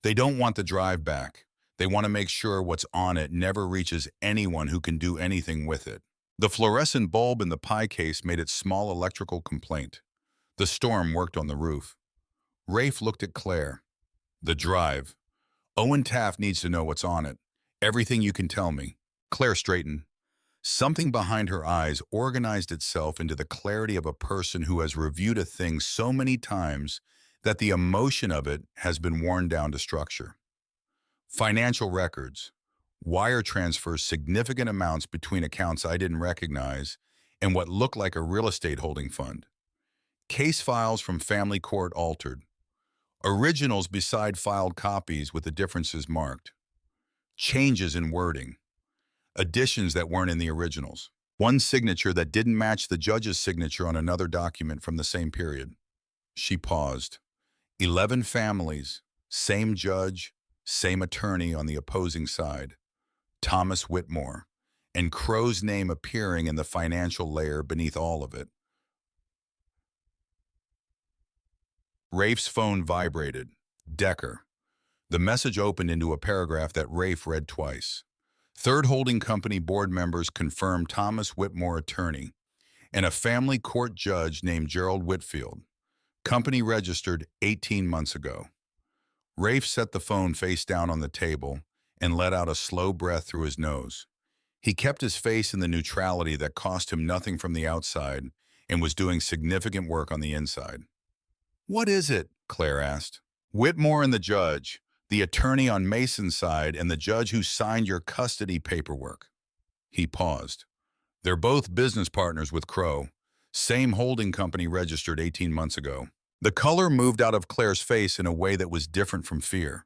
They don't want the drive back. They want to make sure what's on it never reaches anyone who can do anything with it. The fluorescent bulb in the pie case made its small electrical complaint. The storm worked on the roof. Rafe looked at Claire. The drive. Owen Taft needs to know what's on it. Everything you can tell me. Claire straightened. Something behind her eyes organized itself into the clarity of a person who has reviewed a thing so many times that the emotion of it has been worn down to structure. Financial records, wire transfers significant amounts between accounts I didn't recognize, and what looked like a real estate holding fund. Case files from family court altered. Originals beside filed copies with the differences marked. Changes in wording. Additions that weren't in the originals. One signature that didn't match the judge's signature on another document from the same period. She paused. 11 families, same judge, same attorney on the opposing side. Thomas Whitmore, and Crow's name appearing in the financial layer beneath all of it. Rafe's phone vibrated. Decker. The message opened into a paragraph that Rafe read twice. Third holding company board members confirmed Thomas Whitmore attorney and a family court judge named Gerald Whitfield. Company registered 18 months ago. Rafe set the phone face down on the table and let out a slow breath through his nose. He kept his face in the neutrality that cost him nothing from the outside and was doing significant work on the inside. What is it? Claire asked. Whitmore and the judge, the attorney on Mason's side and the judge who signed your custody paperwork. He paused. They're both business partners with Crow. Same holding company registered 18 months ago. The color moved out of Claire's face in a way that was different from fear.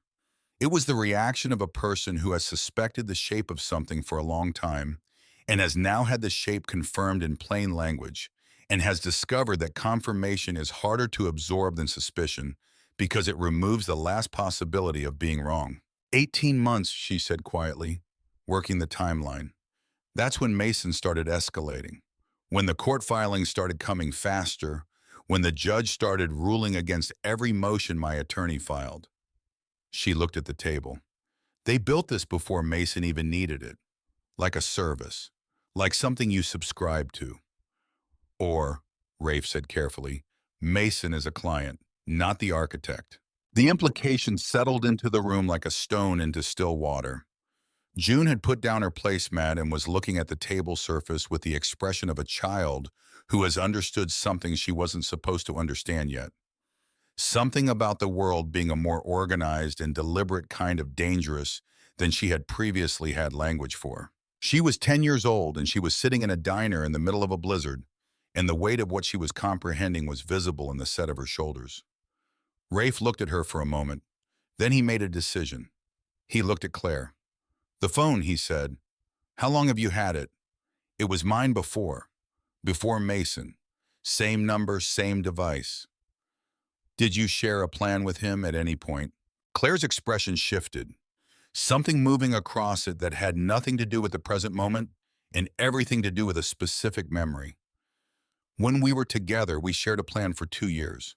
It was the reaction of a person who has suspected the shape of something for a long time and has now had the shape confirmed in plain language and has discovered that confirmation is harder to absorb than suspicion because it removes the last possibility of being wrong. 18 months, she said quietly, working the timeline. That's when Mason started escalating. When the court filings started coming faster, when the judge started ruling against every motion my attorney filed. She looked at the table. They built this before Mason even needed it. Like a service. Like something you subscribe to. Or, Rafe said carefully, Mason is a client, not the architect. The implication settled into the room like a stone into still water. June had put down her placemat and was looking at the table surface with the expression of a child who has understood something she wasn't supposed to understand yet. Something about the world being a more organized and deliberate kind of dangerous than she had previously had language for. She was 10 years old and she was sitting in a diner in the middle of a blizzard, and the weight of what she was comprehending was visible in the set of her shoulders. Rafe looked at her for a moment. Then he made a decision. He looked at Claire. The phone, he said. How long have you had it? It was mine before Mason. Same number, same device. Did you share a plan with him at any point? Claire's expression shifted. Something moving across it that had nothing to do with the present moment and everything to do with a specific memory. When we were together, we shared a plan for 2 years,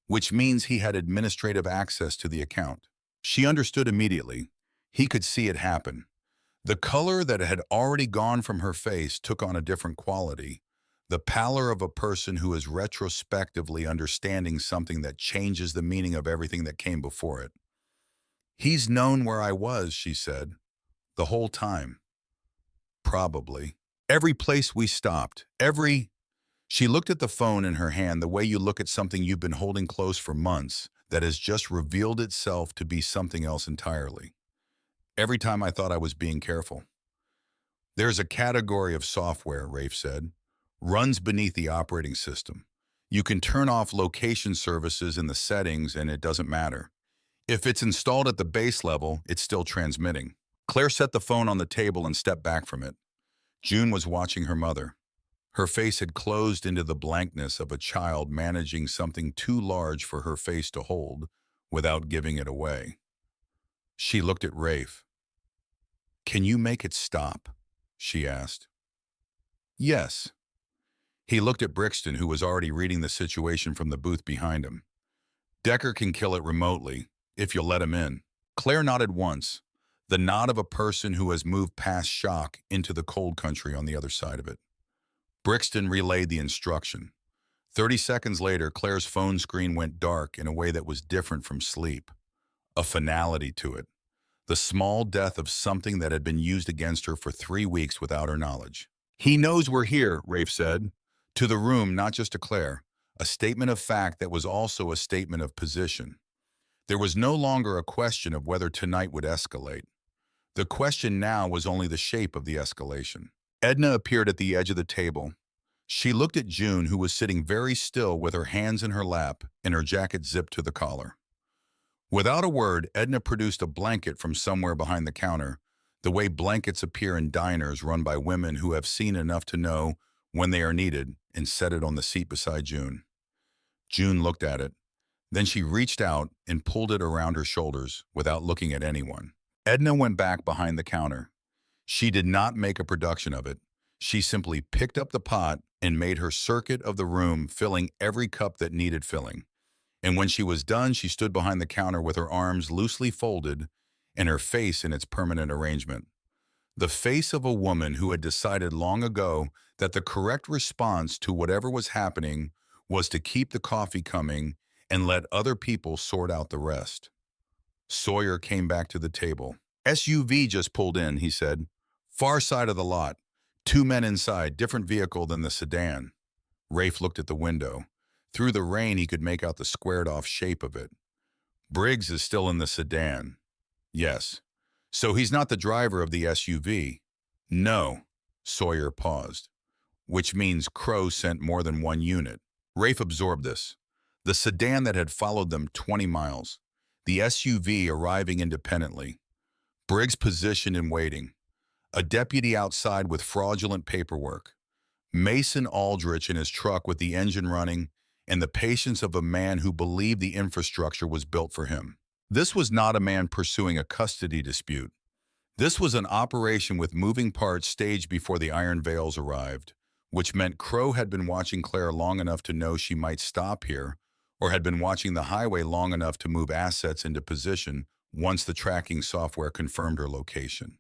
which means he had administrative access to the account. She understood immediately. He could see it happen. The color that had already gone from her face took on a different quality, the pallor of a person who is retrospectively understanding something that changes the meaning of everything that came before it. He's known where I was, she said, the whole time. Probably. Every place we stopped, She looked at the phone in her hand the way you look at something you've been holding close for months that has just revealed itself to be something else entirely. Every time I thought I was being careful. There's a category of software, Rafe said, runs beneath the operating system. You can turn off location services in the settings and it doesn't matter. If it's installed at the base level, it's still transmitting. Claire set the phone on the table and stepped back from it. June was watching her mother. Her face had closed into the blankness of a child managing something too large for her face to hold without giving it away. She looked at Rafe. "Can you make it stop?" she asked. "Yes." He looked at Brixton, who was already reading the situation from the booth behind him. "Decker can kill it remotely, if you'll let him in." Claire nodded once, the nod of a person who has moved past shock into the cold country on the other side of it. Brixton relayed the instruction. 30 seconds later, Claire's phone screen went dark in a way that was different from sleep. A finality to it. The small death of something that had been used against her for 3 weeks without her knowledge. "He knows we're here," Rafe said. To the room, not just to Claire. A statement of fact that was also a statement of position. There was no longer a question of whether tonight would escalate. The question now was only the shape of the escalation. Edna appeared at the edge of the table. She looked at June, who was sitting very still with her hands in her lap and her jacket zipped to the collar. Without a word, Edna produced a blanket from somewhere behind the counter, the way blankets appear in diners run by women who have seen enough to know when they are needed, and set it on the seat beside June. June looked at it. Then she reached out and pulled it around her shoulders without looking at anyone. Edna went back behind the counter. She did not make a production of it. She simply picked up the pot and made her circuit of the room, filling every cup that needed filling. And when she was done, she stood behind the counter with her arms loosely folded and her face in its permanent arrangement. The face of a woman who had decided long ago that the correct response to whatever was happening was to keep the coffee coming and let other people sort out the rest. Sawyer came back to the table. "SUV just pulled in," he said. "Far side of the lot. 2 men inside, different vehicle than the sedan." Rafe looked at the window. Through the rain, he could make out the squared-off shape of it. "Briggs is still in the sedan." "Yes." "So he's not the driver of the SUV?" "No." Sawyer paused. "Which means Crow sent more than one unit." Rafe absorbed this. The sedan that had followed them 20 miles. The SUV arriving independently. Briggs positioned and waiting. A deputy outside with fraudulent paperwork. Mason Aldrich in his truck with the engine running, and the patience of a man who believed the infrastructure was built for him. This was not a man pursuing a custody dispute. This was an operation with moving parts staged before the iron veils arrived, which meant Crow had been watching Claire long enough to know she might stop here, or had been watching the highway long enough to move assets into position once the tracking software confirmed her location.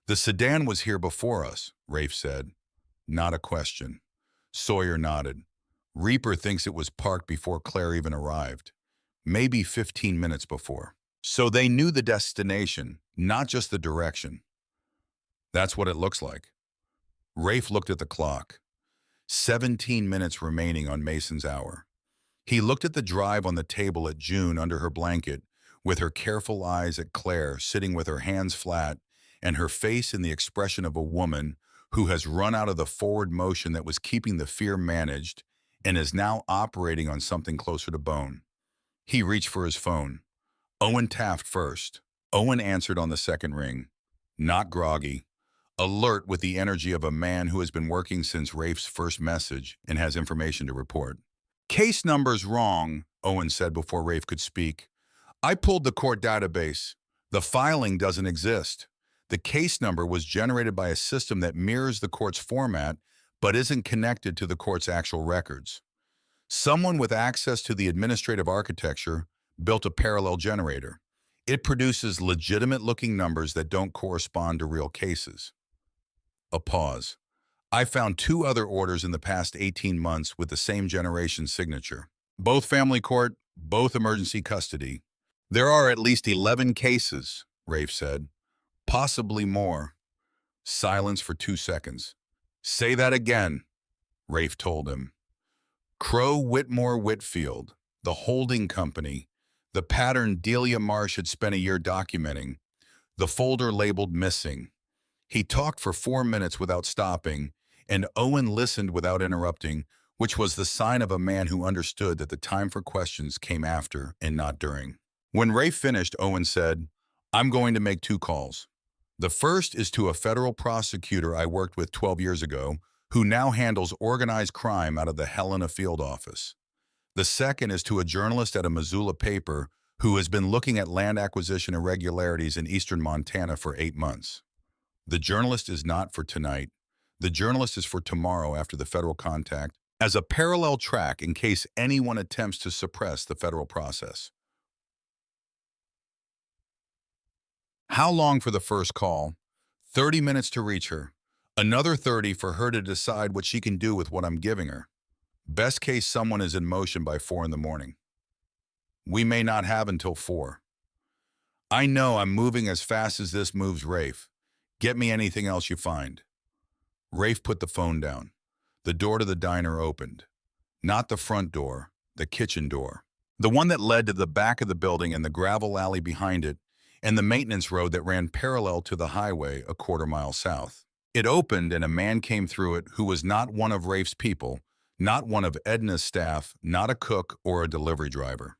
"The sedan was here before us," Rafe said. Not a question. Sawyer nodded. "Reaper thinks it was parked before Claire even arrived. Maybe 15 minutes before. So they knew the destination, not just the direction." "That's what it looks like." Rafe looked at the clock. 17 minutes remaining on Mason's hour. He looked at the drive on the table at June under her blanket, with her careful eyes at Claire sitting with her hands flat and her face in the expression of a woman who has run out of the forward motion that was keeping the fear managed and is now operating on something closer to bone. He reached for his phone. Owen Taft first. Owen answered on the second ring. Not groggy. Alert with the energy of a man who has been working since Rafe's first message and has information to report. "Case number's wrong," Owen said before Rafe could speak. "I pulled the court database. The filing doesn't exist. The case number was generated by a system that mirrors the court's format but isn't connected to the court's actual records. Someone with access to the administrative architecture built a parallel generator. It produces legitimate-looking numbers that don't correspond to real cases." A pause. "I found 2 other orders in the past 18 months with the same generation signature. Both family court, both emergency custody. There are at least 11 cases," Rafe said. "Possibly more." Silence for 2 seconds. "Say that again," Rafe told him. Crow Whitmore Whitfield, the holding company, the pattern Delia Marsh had spent a year documenting, the folder labeled missing. He talked for 4 minutes without stopping, and Owen listened without interrupting, which was the sign of a man who understood that the time for questions came after and not during. When Rafe finished, Owen said, "I'm going to make 2 calls. The first is to a federal prosecutor I worked with 12 years ago, who now handles organized crime out of the Helena field office. The second is to a journalist at a Missoula paper who has been looking at land acquisition irregularities in eastern Montana for 8 months. The journalist is not for tonight. The journalist is for tomorrow after the federal contact, as a parallel track in case anyone attempts to suppress the federal process." How long for the first call? 30 minutes to reach her. Another 30 for her to decide what she can do with what I'm giving her. Best case, someone is in motion by 4 in the morning. We may not have until 4. I know I'm moving as fast as this moves, Rafe. Get me anything else you find. Rafe put the phone down. The door to the diner opened. Not the front door, the kitchen door. The one that led to the back of the building and the gravel alley behind it, and the maintenance road that ran parallel to the highway a quarter-mile south. It opened and a man came through it who was not one of Rafe's people, not one of Edna's staff, not a cook or a delivery driver.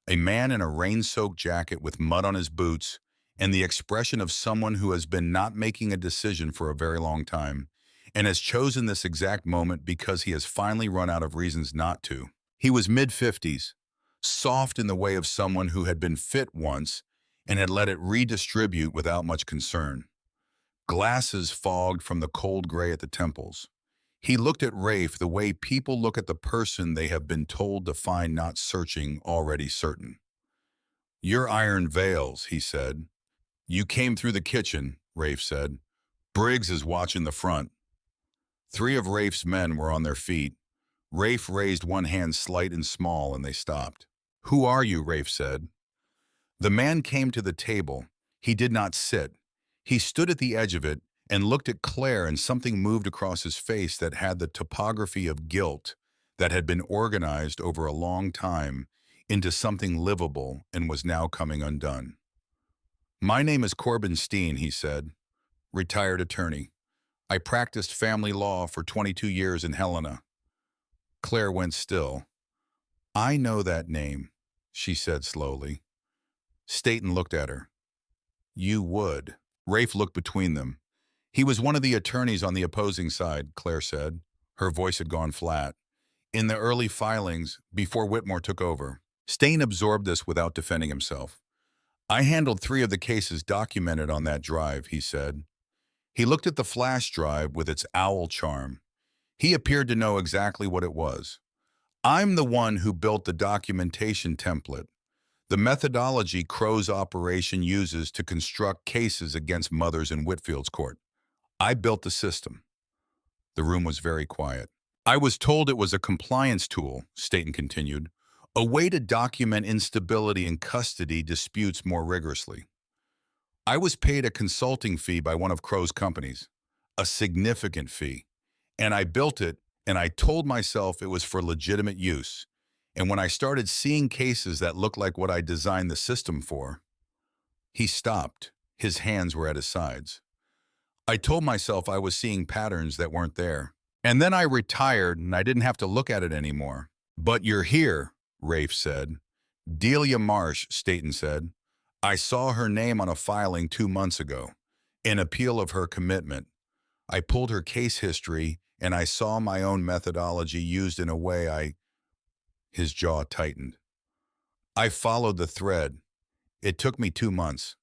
A man in a rain-soaked jacket with mud on his boots and the expression of someone who has been not making a decision for a very long time and has chosen this exact moment because he has finally run out of reasons not to. He was mid-50s, soft in the way of someone who had been fit once and had let it redistribute without much concern. Glasses fogged from the cold gray at the temples. He looked at Rafe the way people look at the person they have been told to find not searching already certain. "You're Iron Veils," he said. "You came through the kitchen," Rafe said. "Briggs is watching the front." 3 of Rafe's men were on their feet. Rafe raised one hand slight and small, and they stopped. "Who are you?" Rafe said. The man came to the table. He did not sit. He stood at the edge of it and looked at Claire, and something moved across his face that had the topography of guilt that had been organized over a long time into something livable and was now coming undone. "My name is Corbin Steen," he said. "Retired attorney. I practiced family law for 22 years in Helena." Claire went still. "I know that name," she said slowly. Staten looked at her. "You would." Rafe looked between them. "He was one of the attorneys on the opposing side," Claire said. Her voice had gone flat. "In the early filings, before Whitmore took over." Staten absorbed this without defending himself. "I handled 3 of the cases documented on that drive," he said. He looked at the flash drive with its owl charm. He appeared to know exactly what it was. "I'm the one who built the documentation template, the methodology Crow's operation uses to construct cases against mothers in Whitfield's court. I built the system." The room was very quiet. "I was told it was a compliance tool," Staten continued, "a way to document instability in custody disputes more rigorously. I was paid a consulting fee by one of Crow's companies, a significant fee, and I built it, and I told myself it was for legitimate use. And when I started seeing cases that looked like what I designed the system for..." He stopped. His hands were at his sides. "I told myself I was seeing patterns that weren't there. And then I retired and I didn't have to look at it anymore." "But you're here," Rafe said. "Delia Marsh," Staten said. "I saw her name on a filing 2 months ago, an appeal of her commitment. I pulled her case history and I saw my own methodology used in a way." His jaw tightened. "I followed the thread. It took me 2 months.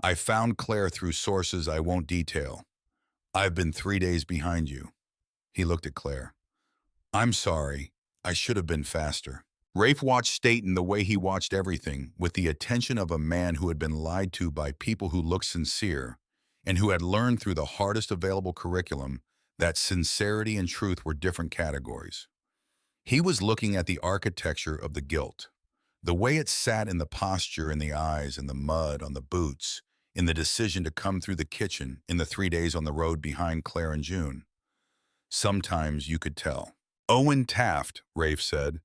I found Claire through sources I won't detail. I've been 3 days behind you." He looked at Claire. "I'm sorry. I should have been faster." Rafe watched Staten the way he watched everything, with the attention of a man who had been lied to by people who looked sincere and who had learned through the hardest available curriculum that sincerity and truth were different categories. He was looking at the architecture of the guilt, the way it sat in the posture in the eyes and the mud on the boots, in the decision to come through the kitchen in the 3 days on the road behind Claire and June. Sometimes you could tell. "Owen Taft," Rafe said.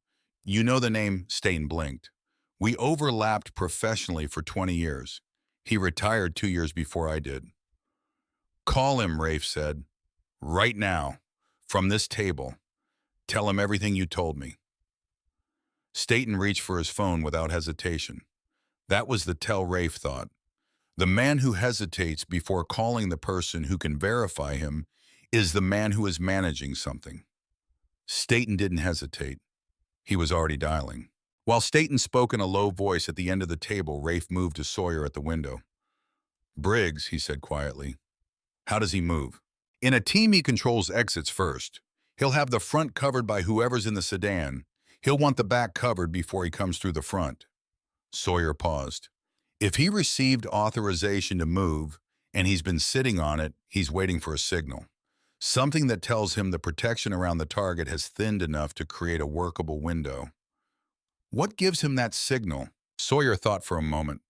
"You know the name?" Staten blinked. "We overlapped professionally for 20 years. He retired 2 years before I did. Call him, Rafe said. Right now. From this table. Tell him everything you told me. Staten reached for his phone without hesitation. That was the tell Rafe thought. The man who hesitates before calling the person who can verify him is the man who is managing something. Staten didn't hesitate. He was already dialing. While Staten spoke in a low voice at the end of the table, Rafe moved to Sawyer at the window. Briggs, he said quietly. How does he move? In a team, he controls exits first. He'll have the front covered by whoever's in the sedan. He'll want the back covered before he comes through the front. Sawyer paused. If he received authorization to move, and he's been sitting on it, he's waiting for a signal. Something that tells him the protection around the target has thinned enough to create a workable window. What gives him that signal? Sawyer thought for a moment.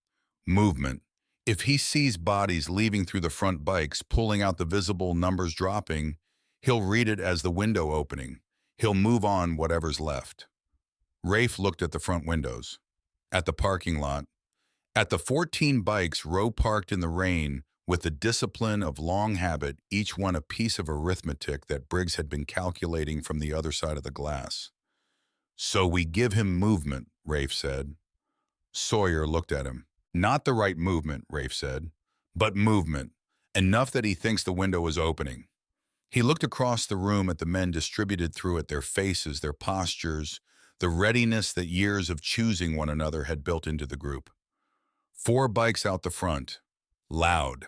Movement. If he sees bodies leaving through the front bikes, pulling out the visible numbers dropping, he'll read it as the window opening. He'll move on whatever's left. Rafe looked at the front windows, at the parking lot, at the 14 bikes row parked in the rain with the discipline of long habit, each one a piece of arithmetic that Briggs had been calculating from the other side of the glass. So we give him movement, Rafe said. Sawyer looked at him. Not the right movement, Rafe said, but movement, enough that he thinks the window is opening. He looked across the room at the men distributed through it, their faces, their postures, the readiness that years of choosing one another had built into the group. 4 bikes out the front. Loud.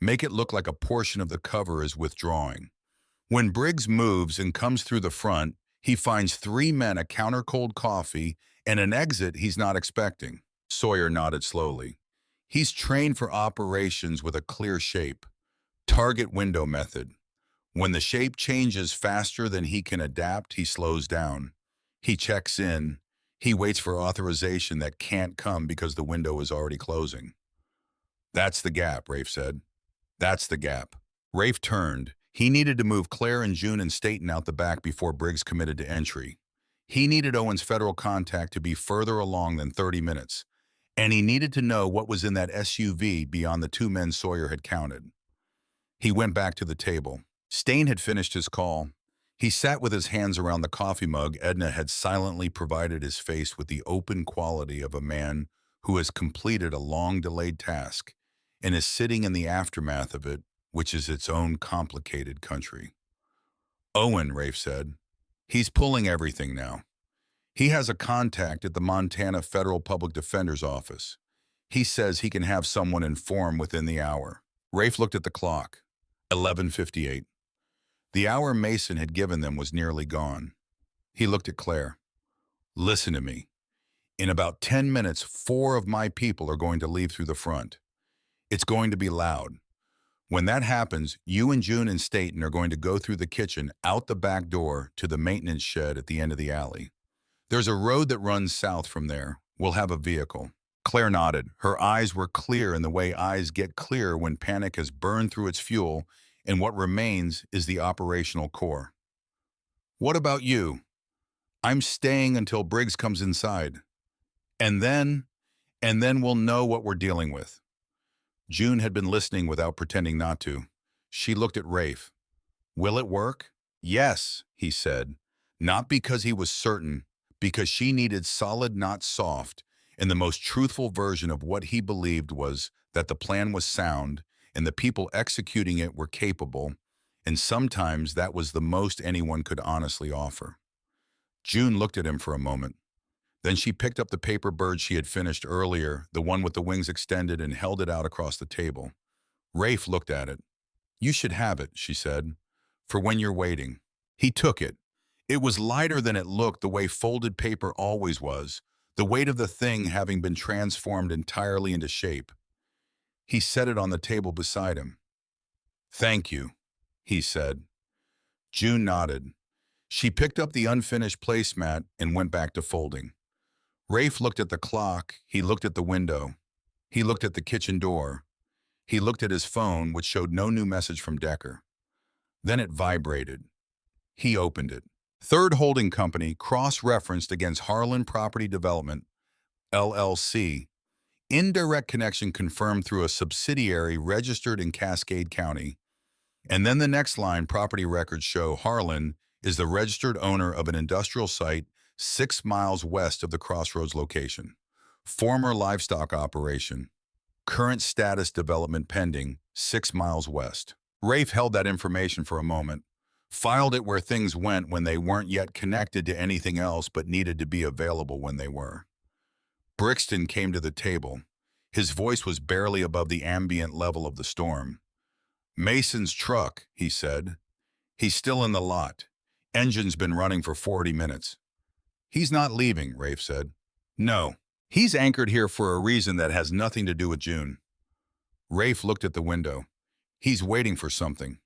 Make it look like a portion of the cover is withdrawing. When Briggs moves and comes through the front, he finds 3 men, a counter-cold coffee, and an exit he's not expecting. Sawyer nodded slowly. He's trained for operations with a clear shape. Target window method. When the shape changes faster than he can adapt, he slows down. He checks in. He waits for authorization that can't come because the window is already closing. That's the gap, Rafe said. That's the gap. Rafe turned. He needed to move Claire and June and Staten out the back before Briggs committed to entry. He needed Owen's federal contact to be further along than 30 minutes. And he needed to know what was in that SUV beyond the 2 men Sawyer had counted. He went back to the table. Staten had finished his call. He sat with his hands around the coffee mug Edna had silently provided his face with the open quality of a man who has completed a long-delayed task and is sitting in the aftermath of it, which is its own complicated country. Owen, Rafe said. He's pulling everything now. He has a contact at the Montana Federal Public Defender's office. He says he can have someone informed within the hour. Rafe looked at the clock. 11:58. The hour Mason had given them was nearly gone. He looked at Claire. Listen to me. In about 10 minutes, 4 of my people are going to leave through the front. It's going to be loud. When that happens, you and June and Staten are going to go through the kitchen, out the back door, to the maintenance shed at the end of the alley. There's a road that runs south from there. We'll have a vehicle. Claire nodded. Her eyes were clear in the way eyes get clear when panic has burned through its fuel, and what remains is the operational core. What about you? I'm staying until Briggs comes inside. And then we'll know what we're dealing with. June had been listening without pretending not to. She looked at Rafe. Will it work? Yes, he said. Not because he was certain, because she needed solid, not soft, and the most truthful version of what he believed was that the plan was sound and the people executing it were capable, and sometimes that was the most anyone could honestly offer. June looked at him for a moment. Then she picked up the paper bird she had finished earlier, the one with the wings extended, and held it out across the table. Rafe looked at it. You should have it, she said, for when you're waiting. He took it. It was lighter than it looked, the way folded paper always was, the weight of the thing having been transformed entirely into shape. He set it on the table beside him. Thank you, he said. June nodded. She picked up the unfinished placemat and went back to folding. Rafe looked at the clock. He looked at the window. He looked at the kitchen door. He looked at his phone, which showed no new message from Decker. Then it vibrated. He opened it. Third Holding Company, cross-referenced against Harlan Property Development, LLC, Indirect connection confirmed through a subsidiary registered in Cascade County. And then the next line, property records show Harlan is the registered owner of an industrial site 6 miles west of the Crossroads location. Former livestock operation. Current status development pending, 6 miles west. Rafe held that information for a moment, filed it where things went when they weren't yet connected to anything else but needed to be available when they were. Brixton came to the table. His voice was barely above the ambient level of the storm. "Mason's truck," he said. "He's still in the lot. Engine's been running for 40 minutes. "He's not leaving," Rafe said. "No. He's anchored here for a reason that has nothing to do with June." Rafe looked at the window. "He's waiting for something."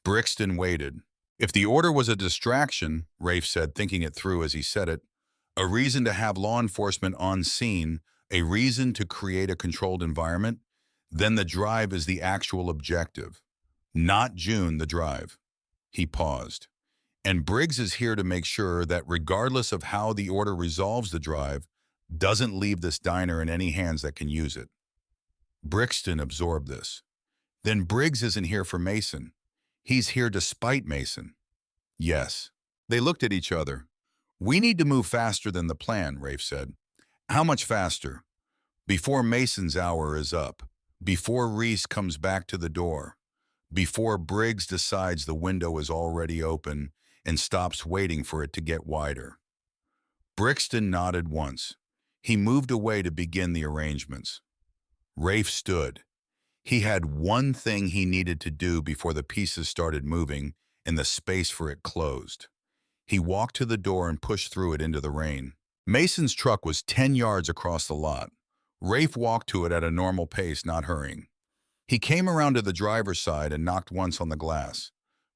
Brixton waited. If the order was a distraction, Rafe said, thinking it through as he said it, a reason to have law enforcement on scene, a reason to create a controlled environment, then the drive is the actual objective. Not June, the drive. He paused. And Briggs is here to make sure that regardless of how the order resolves the drive, doesn't leave this diner in any hands that can use it. Brixton absorbed this. Then Briggs isn't here for Mason. He's here to spite Mason. Yes. They looked at each other. "We need to move faster than the plan," Rafe said. "How much faster?" "Before Mason's hour is up. Before Reese comes back to the door. Before Briggs decides the window is already open and stops waiting for it to get wider." Brixton nodded once. He moved away to begin the arrangements. Rafe stood. He had one thing he needed to do before the pieces started moving and the space for it closed. He walked to the door and pushed through it into the rain. Mason's truck was 10 yards across the lot. Rafe walked to it at a normal pace, not hurrying. He came around to the driver's side and knocked once on the glass.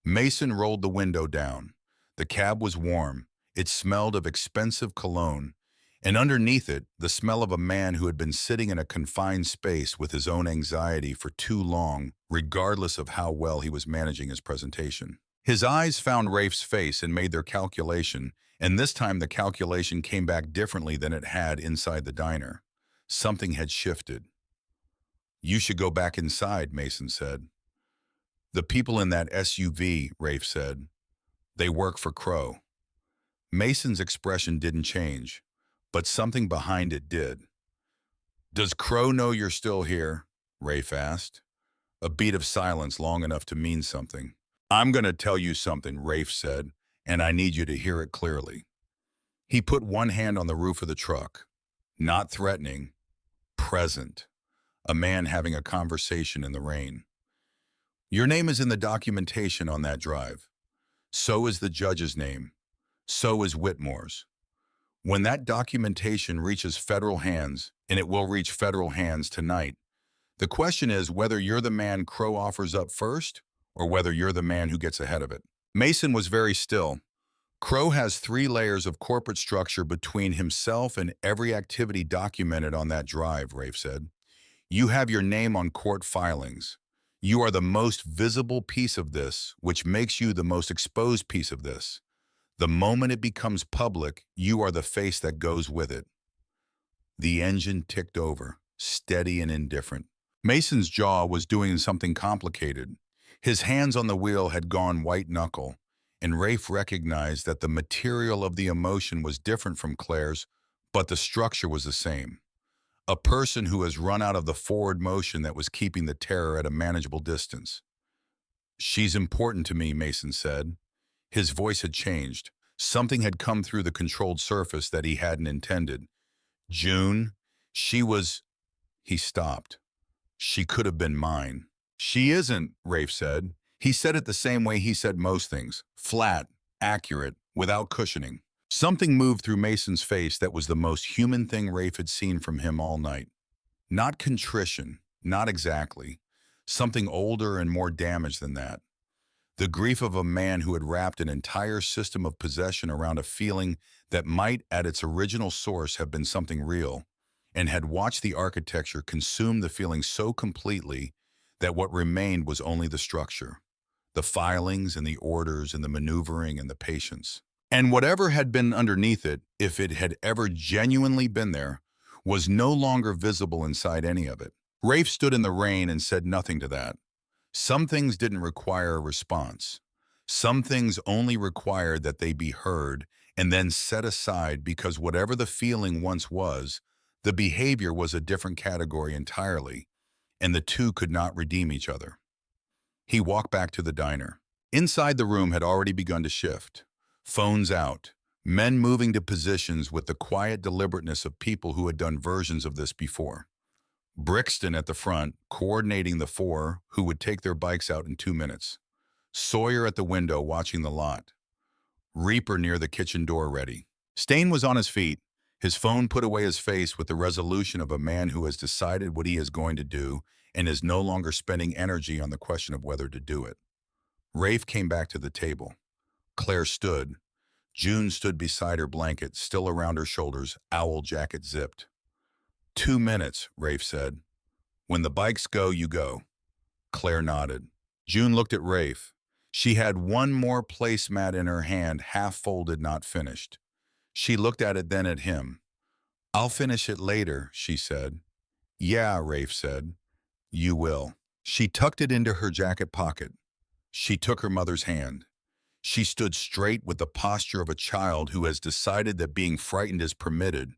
Mason rolled the window down. The cab was warm. It smelled of expensive cologne. And underneath it, the smell of a man who had been sitting in a confined space with his own anxiety for too long, regardless of how well he was managing his presentation. His eyes found Rafe's face and made their calculation, and this time the calculation came back differently than it had inside the diner. Something had shifted. "You should go back inside," Mason said. "The people in that SUV," Rafe said. "They work for Crow." Mason's expression didn't change, but something behind it did. "Does Crow know you're still here?" Rafe asked. A beat of silence long enough to mean something. "I'm going to tell you something," Rafe said, "and I need you to hear it clearly." He put one hand on the roof of the truck. Not threatening, present. A man having a conversation in the rain. "Your name is in the documentation on that drive. So is the judge's name. So is Whitmore's. When that documentation reaches federal hands, and it will reach federal hands tonight, the question is whether you're the man Crow offers up first or whether you're the man who gets ahead of it." Mason was very still. Crow has 3 layers of corporate structure between himself and every activity documented on that drive, Rafe said. "You have your name on court filings. You are the most visible piece of this, which makes you the most exposed piece of this. The moment it becomes public, you are the face that goes with it." The engine ticked over, steady and indifferent. Mason's jaw was doing something complicated. His hands on the wheel had gone white-knuckle, and Rafe recognized that the material of the emotion was different from Claire's, but the structure was the same. A person who has run out of the forward motion that was keeping the terror at a manageable distance. "She's important to me," Mason said. His voice had changed. Something had come through the controlled surface that he hadn't intended. "June, she was—" He stopped. "She could have been mine." "She isn't," Rafe said. He said it the same way he said most things, flat, accurate, without cushioning. Something moved through Mason's face that was the most human thing Rafe had seen from him all night. Not contrition, not exactly. Something older and more damaged than that. The grief of a man who had wrapped an entire system of possession around a feeling that might at its original source have been something real, and had watched the architecture consume the feeling so completely that what remained was only the structure. The filings and the orders and the maneuvering and the patience. And whatever had been underneath it, if it had ever genuinely been there, was no longer visible inside any of it. Rafe stood in the rain and said nothing to that. Some things didn't require a response. Some things only required that they be heard and then set aside because whatever the feeling once was, the behavior was a different category entirely, and the two could not redeem each other. He walked back to the diner. Inside the room had already begun to shift. Phones out, men moving to positions with the quiet deliberateness of people who had done versions of this before. Brixton at the front, coordinating the four who would take their bikes out in 2 minutes. Sawyer at the window watching the lot. Reaper near the kitchen door ready. Stain was on his feet, his phone put away his face with the resolution of a man who has decided what he is going to do and is no longer spending energy on the question of whether to do it. Rafe came back to the table. Claire stood. June stood beside her blanket, still around her shoulders, owl jacket zipped. 2 minutes, Rafe said. When the bikes go, you go. Claire nodded. June looked at Rafe. She had one more placemat in her hand, half folded, not finished. She looked at it, then at him. I'll finish it later, she said. Yeah, Rafe said. You will. She tucked it into her jacket pocket. She took her mother's hand. She stood straight with the posture of a child who has decided that being frightened is permitted,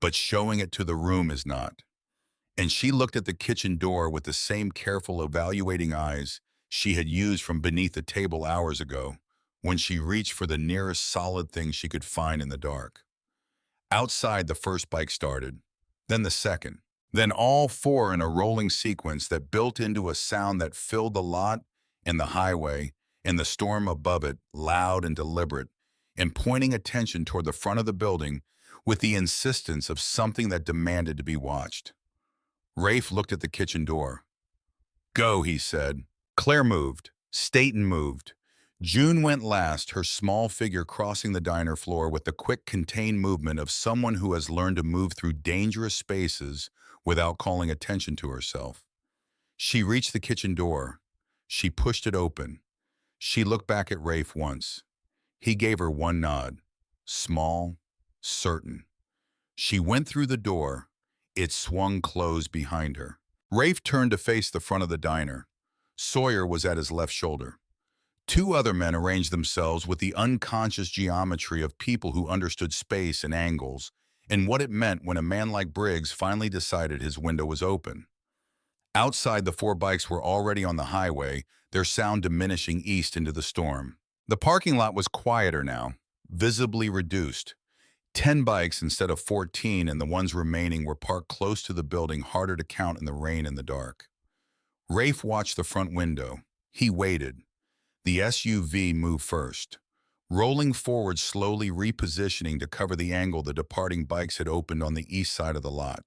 but showing it to the room is not. And she looked at the kitchen door with the same careful, evaluating eyes she had used from beneath the table hours ago, when she reached for the nearest solid thing she could find in the dark. Outside, the first bike started, then the second, then all four in a rolling sequence that built into a sound that filled the lot and the highway and the storm above it, loud and deliberate, and pointing attention toward the front of the building with the insistence of something that demanded to be watched. Rafe looked at the kitchen door. Go, he said. Claire moved. Staten moved. June went last, her small figure crossing the diner floor with the quick, contained movement of someone who has learned to move through dangerous spaces without calling attention to herself. She reached the kitchen door. She pushed it open. She looked back at Rafe once. He gave her one nod. Small, certain. She went through the door. It swung closed behind her. Rafe turned to face the front of the diner. Sawyer was at his left shoulder. Two other men arranged themselves with the unconscious geometry of people who understood space and angles, and what it meant when a man like Briggs finally decided his window was open. Outside, the four bikes were already on the highway, their sound diminishing east into the storm. The parking lot was quieter now, visibly reduced. 10 bikes instead of 14, and the ones remaining were parked close to the building, harder to count in the rain and the dark. Rafe watched the front window. He waited. The SUV moved first, rolling forward slowly, repositioning to cover the angle the departing bikes had opened on the east side of the lot.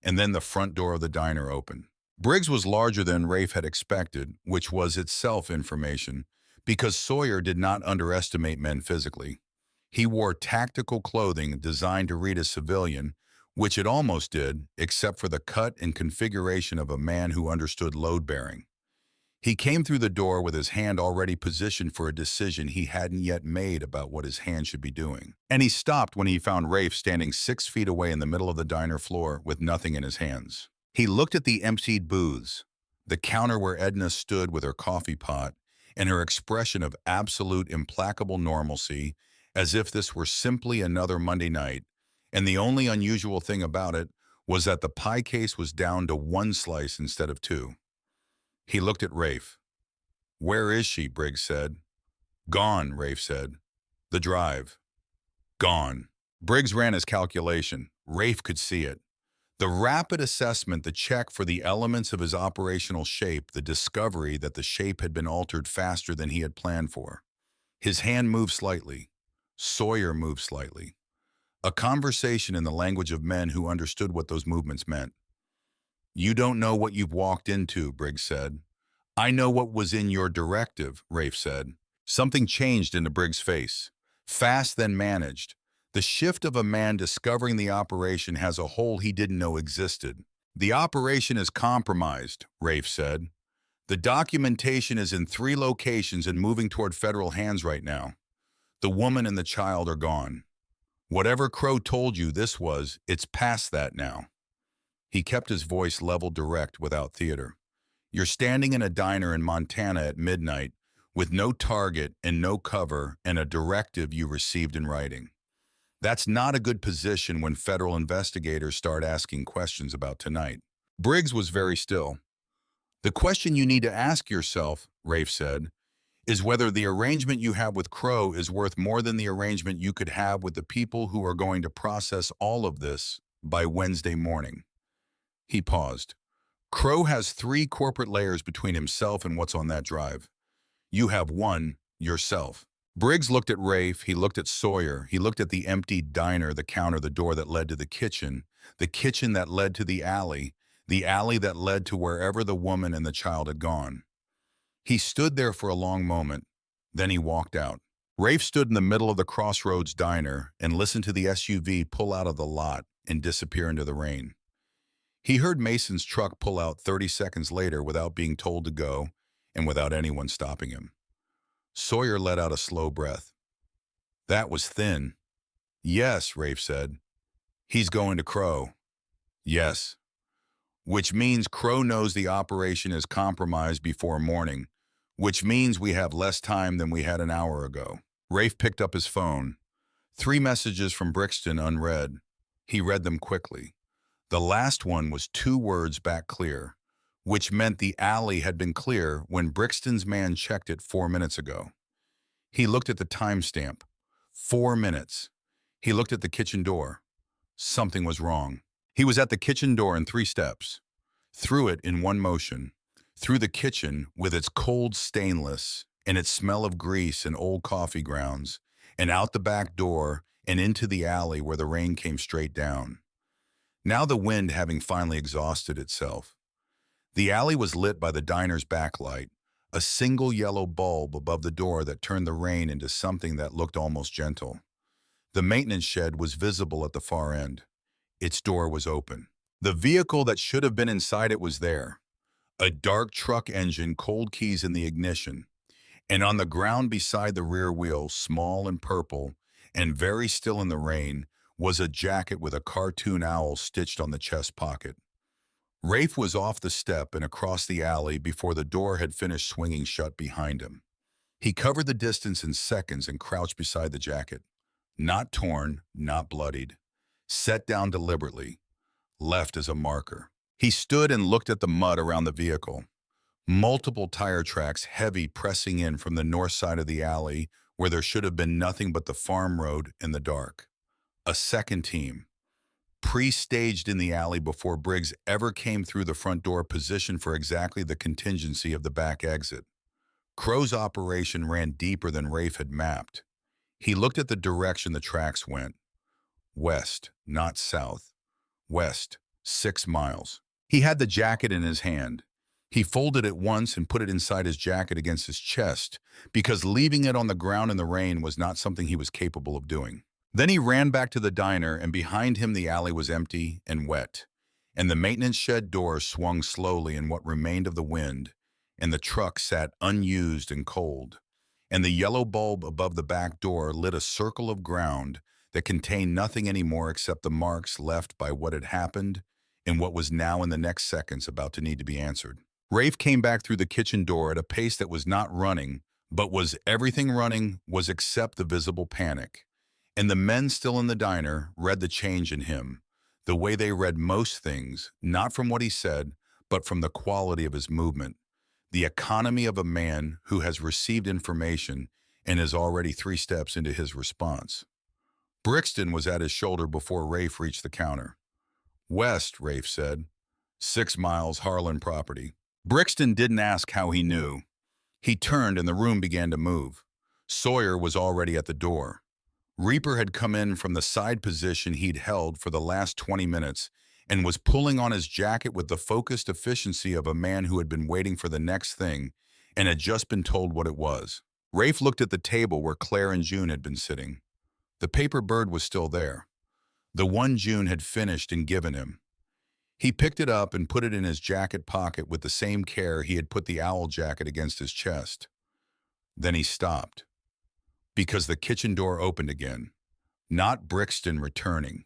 And then the front door of the diner opened. Briggs was larger than Rafe had expected, which was itself information, because Sawyer did not underestimate men physically. He wore tactical clothing designed to read as civilian, which it almost did, except for the cut and configuration of a man who understood load-bearing. He came through the door with his hand already positioned for a decision he hadn't yet made about what his hand should be doing. And he stopped when he found Rafe standing 6 feet away in the middle of the diner floor with nothing in his hands. He looked at the emptied booths, the counter where Edna stood with her coffee pot, and her expression of absolute implacable normalcy, as if this were simply another Monday night, and the only unusual thing about it was that the pie case was down to 1 slice instead of 2. He looked at Rafe. Where is she? Briggs said. Gone, Rafe said. The drive. Gone. Briggs ran his calculation. Rafe could see it. The rapid assessment, the check for the elements of his operational shape, the discovery that the shape had been altered faster than he had planned for. His hand moved slightly. Sawyer moved slightly. A conversation in the language of men who understood what those movements meant. You don't know what you've walked into, Briggs said. I know what was in your directive, Rafe said. Something changed into Briggs' face. Fast, then managed. The shift of a man discovering the operation has a hole he didn't know existed. The operation is compromised, Rafe said. The documentation is in 3 locations and moving toward federal hands right now. The woman and the child are gone. Whatever Crow told you this was, it's past that now. He kept his voice level direct without theater. You're standing in a diner in Montana at midnight with no target and no cover and a directive you received in writing. That's not a good position when federal investigators start asking questions about tonight. Briggs was very still. The question you need to ask yourself, Rafe said, is whether the arrangement you have with Crow is worth more than the arrangement you could have with the people who are going to process all of this by Wednesday morning. He paused. Crow has 3 corporate layers between himself and what's on that drive. You have one, yourself. Briggs looked at Rafe, he looked at Sawyer, he looked at the empty diner, the counter, the door that led to the kitchen that led to the alley that led to wherever the woman and the child had gone. He stood there for a long moment, then he walked out. Rafe stood in the middle of the Crossroads diner and listened to the SUV pull out of the lot and disappear into the rain. He heard Mason's truck pull out 30 seconds later without being told to go and without anyone stopping him. Sawyer let out a slow breath. That was thin. Yes, Rafe said. He's going to Crow. Yes. Which means Crow knows the operation is compromised before morning, which means we have less time than we had an hour ago. Rafe picked up his phone. 3 messages from Brixton unread. He read them quickly. The last one was 2 words back clear, which meant the alley had been clear when Brixton's man checked it 4 minutes ago. He looked at the timestamp. 4 minutes. He looked at the kitchen door. Something was wrong. He was at the kitchen door in 3 steps. Through it in one motion. Through the kitchen with its cold stainless and its smell of grease and old coffee grounds, and out the back door and into the alley where the rain came straight down. Now the wind having finally exhausted itself. The alley was lit by the diner's backlight, a single yellow bulb above the door that turned the rain into something that looked almost gentle. The maintenance shed was visible at the far end. Its door was open. The vehicle that should have been inside it was there. A dark truck engine, cold keys in the ignition. And on the ground beside the rear wheel, small and purple, and very still in the rain, was a jacket with a cartoon owl stitched on the chest pocket. Rafe was off the step and across the alley before the door had finished swinging shut behind him. He covered the distance in seconds and crouched beside the jacket. Not torn, not bloodied. Set down deliberately. Left as a marker. He stood and looked at the mud around the vehicle. Multiple tire tracks heavy pressing in from the north side of the alley where there should have been nothing but the farm road in the dark. A second team. Pre-staged in the alley before Briggs ever came through the front door, positioned for exactly the contingency of the back exit. Crow's operation ran deeper than Rafe had mapped. He looked at the direction the tracks went. West, not south. West, 6 miles. He had the jacket in his hand. He folded it once and put it inside his jacket against his chest because leaving it on the ground in the rain was not something he was capable of doing. Then he ran back to the diner, and behind him the alley was empty and wet, and the maintenance shed door swung slowly in what remained of the wind, and the truck sat unused and cold, and the yellow bulb above the back door lit a circle of ground that contained nothing anymore except the marks left by what had happened and what was now in the next seconds about to need to be answered. Rafe came back through the kitchen door at a pace that was not running, but was everything running was except the visible panic. And the men still in the diner read the change in him, the way they read most things, not from what he said, but from the quality of his movement, the economy of a man who has received information and is already 3 steps into his response. Brixton was at his shoulder before Rafe reached the counter. West, Rafe said. 6 miles, Harlan property. Brixton didn't ask how he knew. He turned and the room began to move. Sawyer was already at the door. Reaper had come in from the side position he'd held for the last 20 minutes and was pulling on his jacket with the focused efficiency of a man who had been waiting for the next thing and had just been told what it was. Rafe looked at the table where Claire and June had been sitting. The paper bird was still there, the one June had finished and given him. He picked it up and put it in his jacket pocket with the same care he had put the owl jacket against his chest. Then he stopped, because the kitchen door opened again. Not Brixton returning,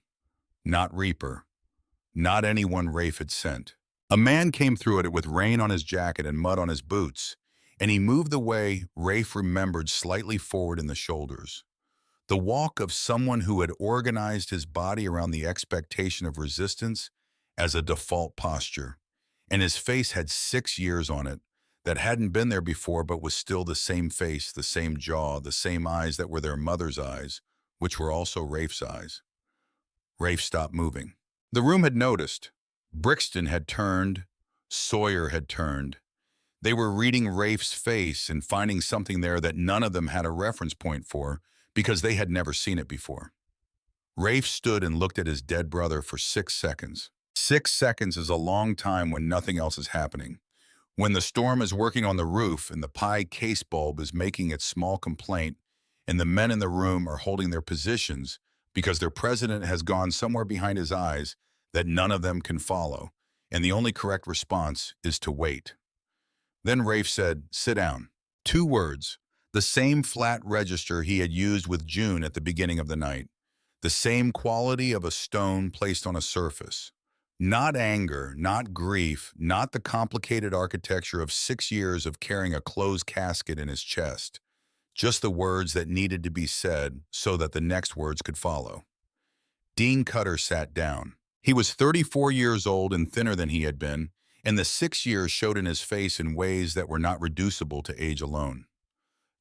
not Reaper, not anyone Rafe had sent. A man came through it with rain on his jacket and mud on his boots, and he moved the way Rafe remembered slightly forward in the shoulders. The walk of someone who had organized his body around the expectation of resistance as a default posture. And his face had 6 years on it that hadn't been there before but was still the same face, the same jaw, the same eyes that were their mother's eyes, which were also Rafe's eyes. Rafe stopped moving. The room had noticed. Brixton had turned. Sawyer had turned. They were reading Rafe's face and finding something there that none of them had a reference point for because they had never seen it before. Rafe stood and looked at his dead brother for 6 seconds. 6 seconds is a long time when nothing else is happening. When the storm is working on the roof and the pie case bulb is making its small complaint and the men in the room are holding their positions because their president has gone somewhere behind his eyes that none of them can follow, and the only correct response is to wait. Then Rafe said, "Sit down." 2 words, the same flat register he had used with June at the beginning of the night, the same quality of a stone placed on a surface. Not anger, not grief, not the complicated architecture of 6 years of carrying a closed casket in his chest, just the words that needed to be said so that the next words could follow. Dean Cutter sat down. He was 34 years old and thinner than he had been, and the 6 years showed in his face in ways that were not reducible to age alone.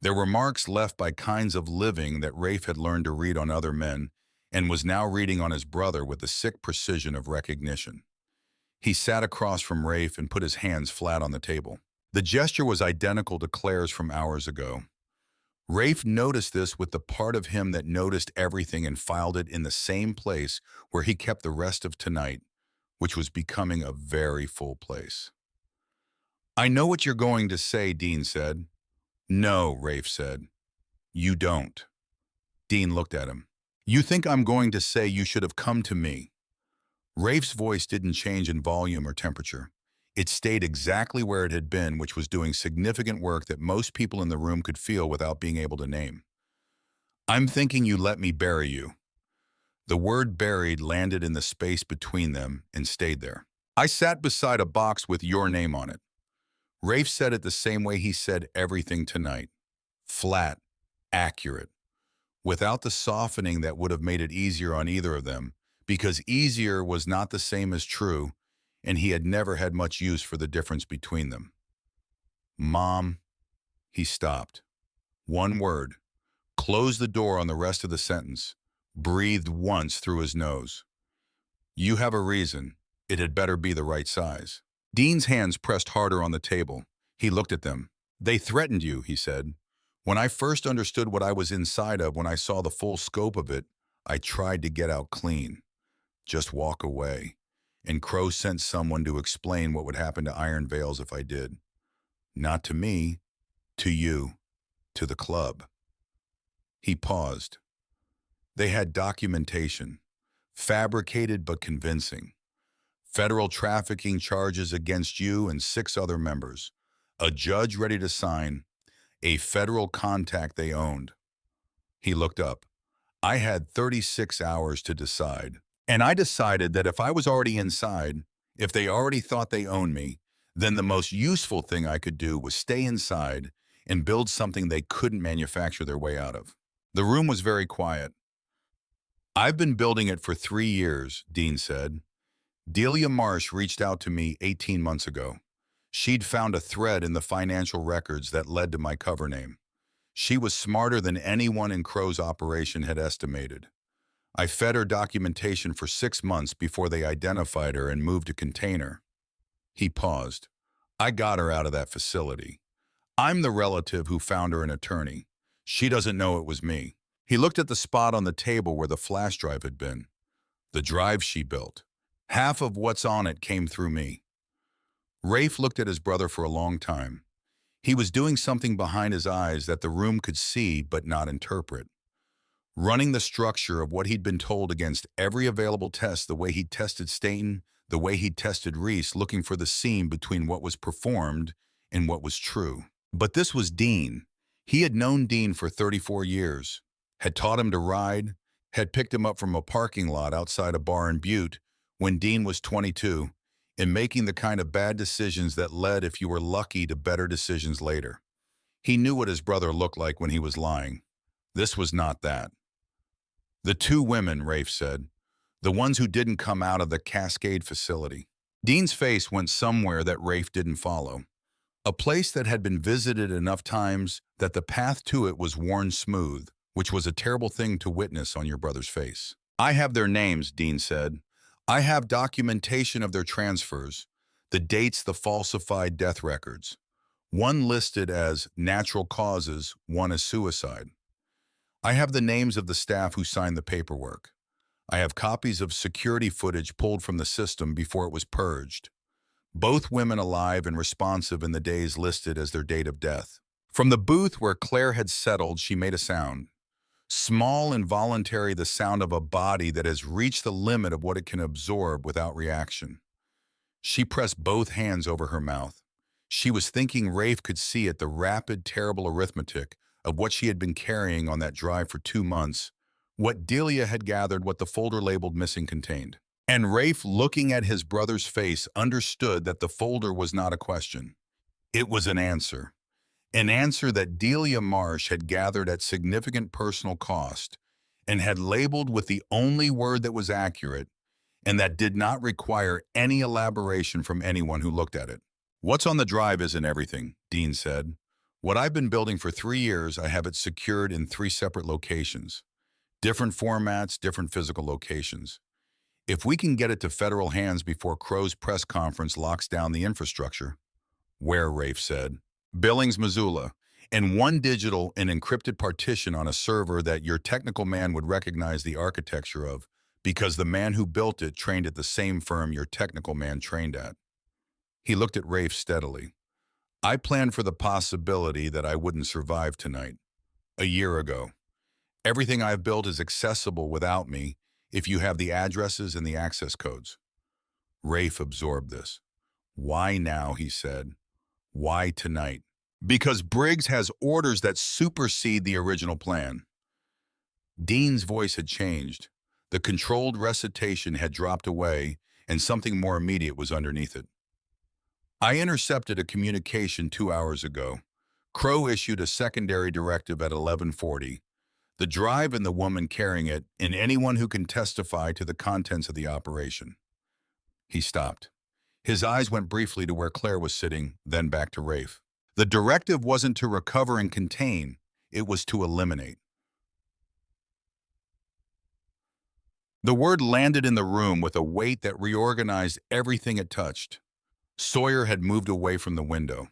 There were marks left by kinds of living that Rafe had learned to read on other men and was now reading on his brother with the sick precision of recognition. He sat across from Rafe and put his hands flat on the table. The gesture was identical to Claire's from hours ago. Rafe noticed this with the part of him that noticed everything and filed it in the same place where he kept the rest of tonight, which was becoming a very full place. "I know what you're going to say," Dean said. "No," Rafe said. "You don't." Dean looked at him. "You think I'm going to say you should have come to me." Rafe's voice didn't change in volume or temperature. It stayed exactly where it had been, which was doing significant work that most people in the room could feel without being able to name. "I'm thinking you let me bury you." The word buried landed in the space between them and stayed there. "I sat beside a box with your name on it." Rafe said it the same way he said everything tonight. Flat, accurate, without the softening that would have made it easier on either of them, because easier was not the same as true, and he had never had much use for the difference between them. "Mom," he stopped. One word. Closed the door on the rest of the sentence. Breathed once through his nose. "You have a reason. It had better be the right size." Dean's hands pressed harder on the table. He looked at them. "They threatened you," he said. "When I first understood what I was inside of, when I saw the full scope of it, I tried to get out clean. Just walk away. And Crow sent someone to explain what would happen to Iron Veils if I did. Not to me, to you, to the club." He paused. "They had documentation, fabricated but convincing. Federal trafficking charges against you and 6 other members, a judge ready to sign, a federal contact they owned." He looked up. "I had 36 hours to decide. And I decided that if I was already inside, if they already thought they owned me, then the most useful thing I could do was stay inside and build something they couldn't manufacture their way out of." The room was very quiet. "I've been building it for 3 years," Dean said. "Delia Marsh reached out to me 18 months ago. She'd found a thread in the financial records that led to my cover name. She was smarter than anyone in Crow's operation had estimated. I fed her documentation for 6 months before they identified her and moved a container." He paused. "I got her out of that facility. I'm the relative who found her an attorney. She doesn't know it was me." He looked at the spot on the table where the flash drive had been. "The drive she built. Half of what's on it came through me." Rafe looked at his brother for a long time. He was doing something behind his eyes that the room could see but not interpret. Running the structure of what he'd been told against every available test, the way he'd tested Staten, the way he'd tested Reese, looking for the seam between what was performed and what was true. But this was Dean. He had known Dean for 34 years, had taught him to ride, had picked him up from a parking lot outside a bar in Butte when Dean was 22 and making the kind of bad decisions that led, if you were lucky, to better decisions later. He knew what his brother looked like when he was lying. This was not that. The two women, Rafe said, the ones who didn't come out of the Cascade facility. Dean's face went somewhere that Rafe didn't follow. A place that had been visited enough times that the path to it was worn smooth, which was a terrible thing to witness on your brother's face. I have their names, Dean said. I have documentation of their transfers, the dates, the falsified death records. One listed as natural causes, one as suicide. I have the names of the staff who signed the paperwork. I have copies of security footage pulled from the system before it was purged. Both women alive and responsive in the days listed as their date of death. From the booth where Claire had settled, she made a sound. Small and voluntary, the sound of a body that has reached the limit of what it can absorb without reaction. She pressed both hands over her mouth. She was thinking Rafe could see it, the rapid, terrible arithmetic of what she had been carrying on that drive for 2 months, what Delia had gathered, what the folder labeled missing contained. And Rafe, looking at his brother's face, understood that the folder was not a question. It was an answer. An answer that Delia Marsh had gathered at significant personal cost and had labeled with the only word that was accurate and that did not require any elaboration from anyone who looked at it. What's on the drive isn't everything, Dean said. What I've been building for 3 years, I have it secured in 3 separate locations. Different formats, different physical locations. If we can get it to federal hands before Crow's press conference locks down the infrastructure. Where, Rafe said. Billings, Missoula, and one digital and encrypted partition on a server that your technical man would recognize the architecture of because the man who built it trained at the same firm your technical man trained at. He looked at Rafe steadily. I planned for the possibility that I wouldn't survive tonight. A year ago. Everything I've built is accessible without me if you have the addresses and the access codes. Rafe absorbed this. Why now, he said. Why tonight? Because Briggs has orders that supersede the original plan. Dean's voice had changed. The controlled recitation had dropped away, and something more immediate was underneath it. I intercepted a communication 2 hours ago. Crow issued a secondary directive at 11:40. The drive and the woman carrying it, and anyone who can testify to the contents of the operation. He stopped. His eyes went briefly to where Claire was sitting, then back to Rafe. The directive wasn't to recover and contain, it was to eliminate. The word landed in the room with a weight that reorganized everything it touched. Sawyer had moved away from the window.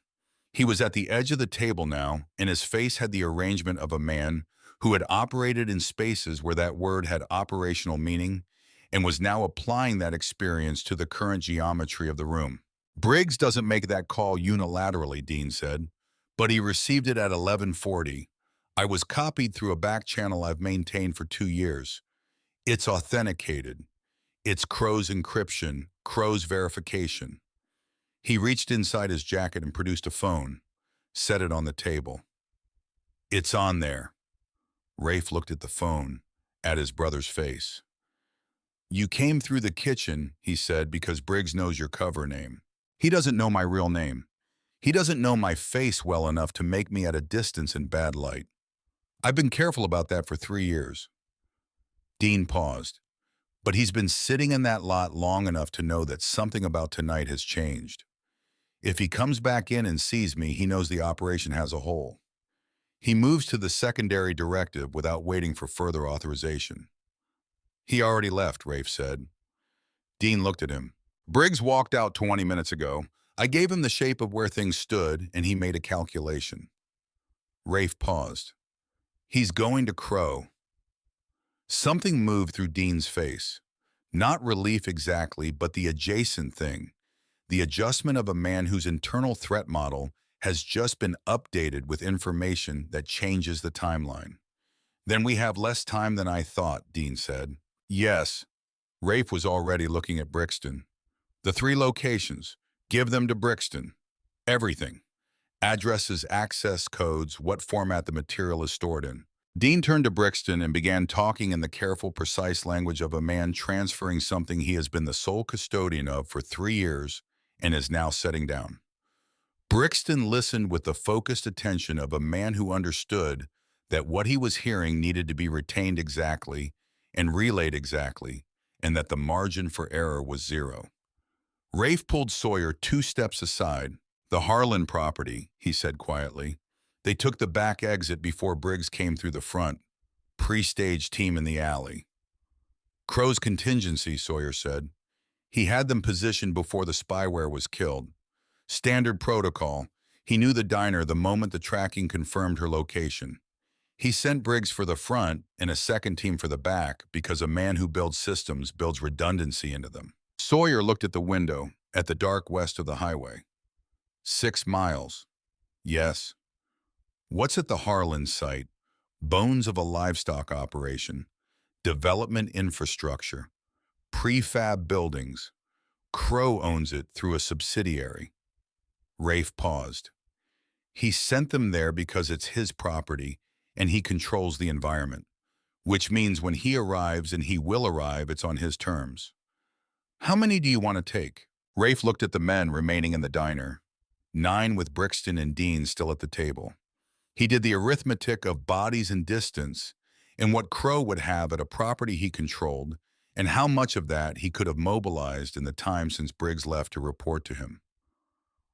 He was at the edge of the table now, and his face had the arrangement of a man who had operated in spaces where that word had operational meaning and was now applying that experience to the current geometry of the room. Briggs doesn't make that call unilaterally, Dean said, but he received it at 11:40. I was copied through a back channel I've maintained for 2 years. It's authenticated. It's Crow's encryption, Crow's verification. He reached inside his jacket and produced a phone, set it on the table. It's on there. Rafe looked at the phone, at his brother's face. You came through the kitchen, he said, because Briggs knows your cover name. He doesn't know my real name. He doesn't know my face well enough to make me at a distance in bad light. I've been careful about that for 3 years. Dean paused, but he's been sitting in that lot long enough to know that something about tonight has changed. If he comes back in and sees me, he knows the operation has a hole. He moves to the secondary directive without waiting for further authorization. He already left, Rafe said. Dean looked at him. Briggs walked out 20 minutes ago. I gave him the shape of where things stood, and he made a calculation. Rafe paused. He's going to Crow. Something moved through Dean's face. Not relief exactly, but the adjacent thing. The adjustment of a man whose internal threat model has just been updated with information that changes the timeline. Then we have less time than I thought, Dean said. Yes. Rafe was already looking at Brixton. The 3 locations. Give them to Brixton. Everything. Addresses, access codes, what format the material is stored in. Dean turned to Brixton and began talking in the careful, precise language of a man transferring something he has been the sole custodian of for 3 years and is now setting down. Brixton listened with the focused attention of a man who understood that what he was hearing needed to be retained exactly and relayed exactly, and that the margin for error was zero. Rafe pulled Sawyer 2 steps aside. "The Harlan property," he said quietly. "They took the back exit before Briggs came through the front. Pre-stage team in the alley." "Crow's contingency," Sawyer said. "He had them positioned before the spyware was killed. Standard protocol. He knew the diner the moment the tracking confirmed her location. He sent Briggs for the front and a second team for the back because a man who builds systems builds redundancy into them." Sawyer looked at the window, at the dark west of the highway. 6 miles. Yes. What's at the Harlan site? Bones of a livestock operation, development infrastructure, prefab buildings. Crow owns it through a subsidiary. Rafe paused. He sent them there because it's his property and he controls the environment, which means when he arrives, and he will arrive, it's on his terms. "How many do you want to take?" Rafe looked at the men remaining in the diner. 9 with Brixton and Dean still at the table. He did the arithmetic of bodies and distance and what Crow would have at a property he controlled and how much of that he could have mobilized in the time since Briggs left to report to him.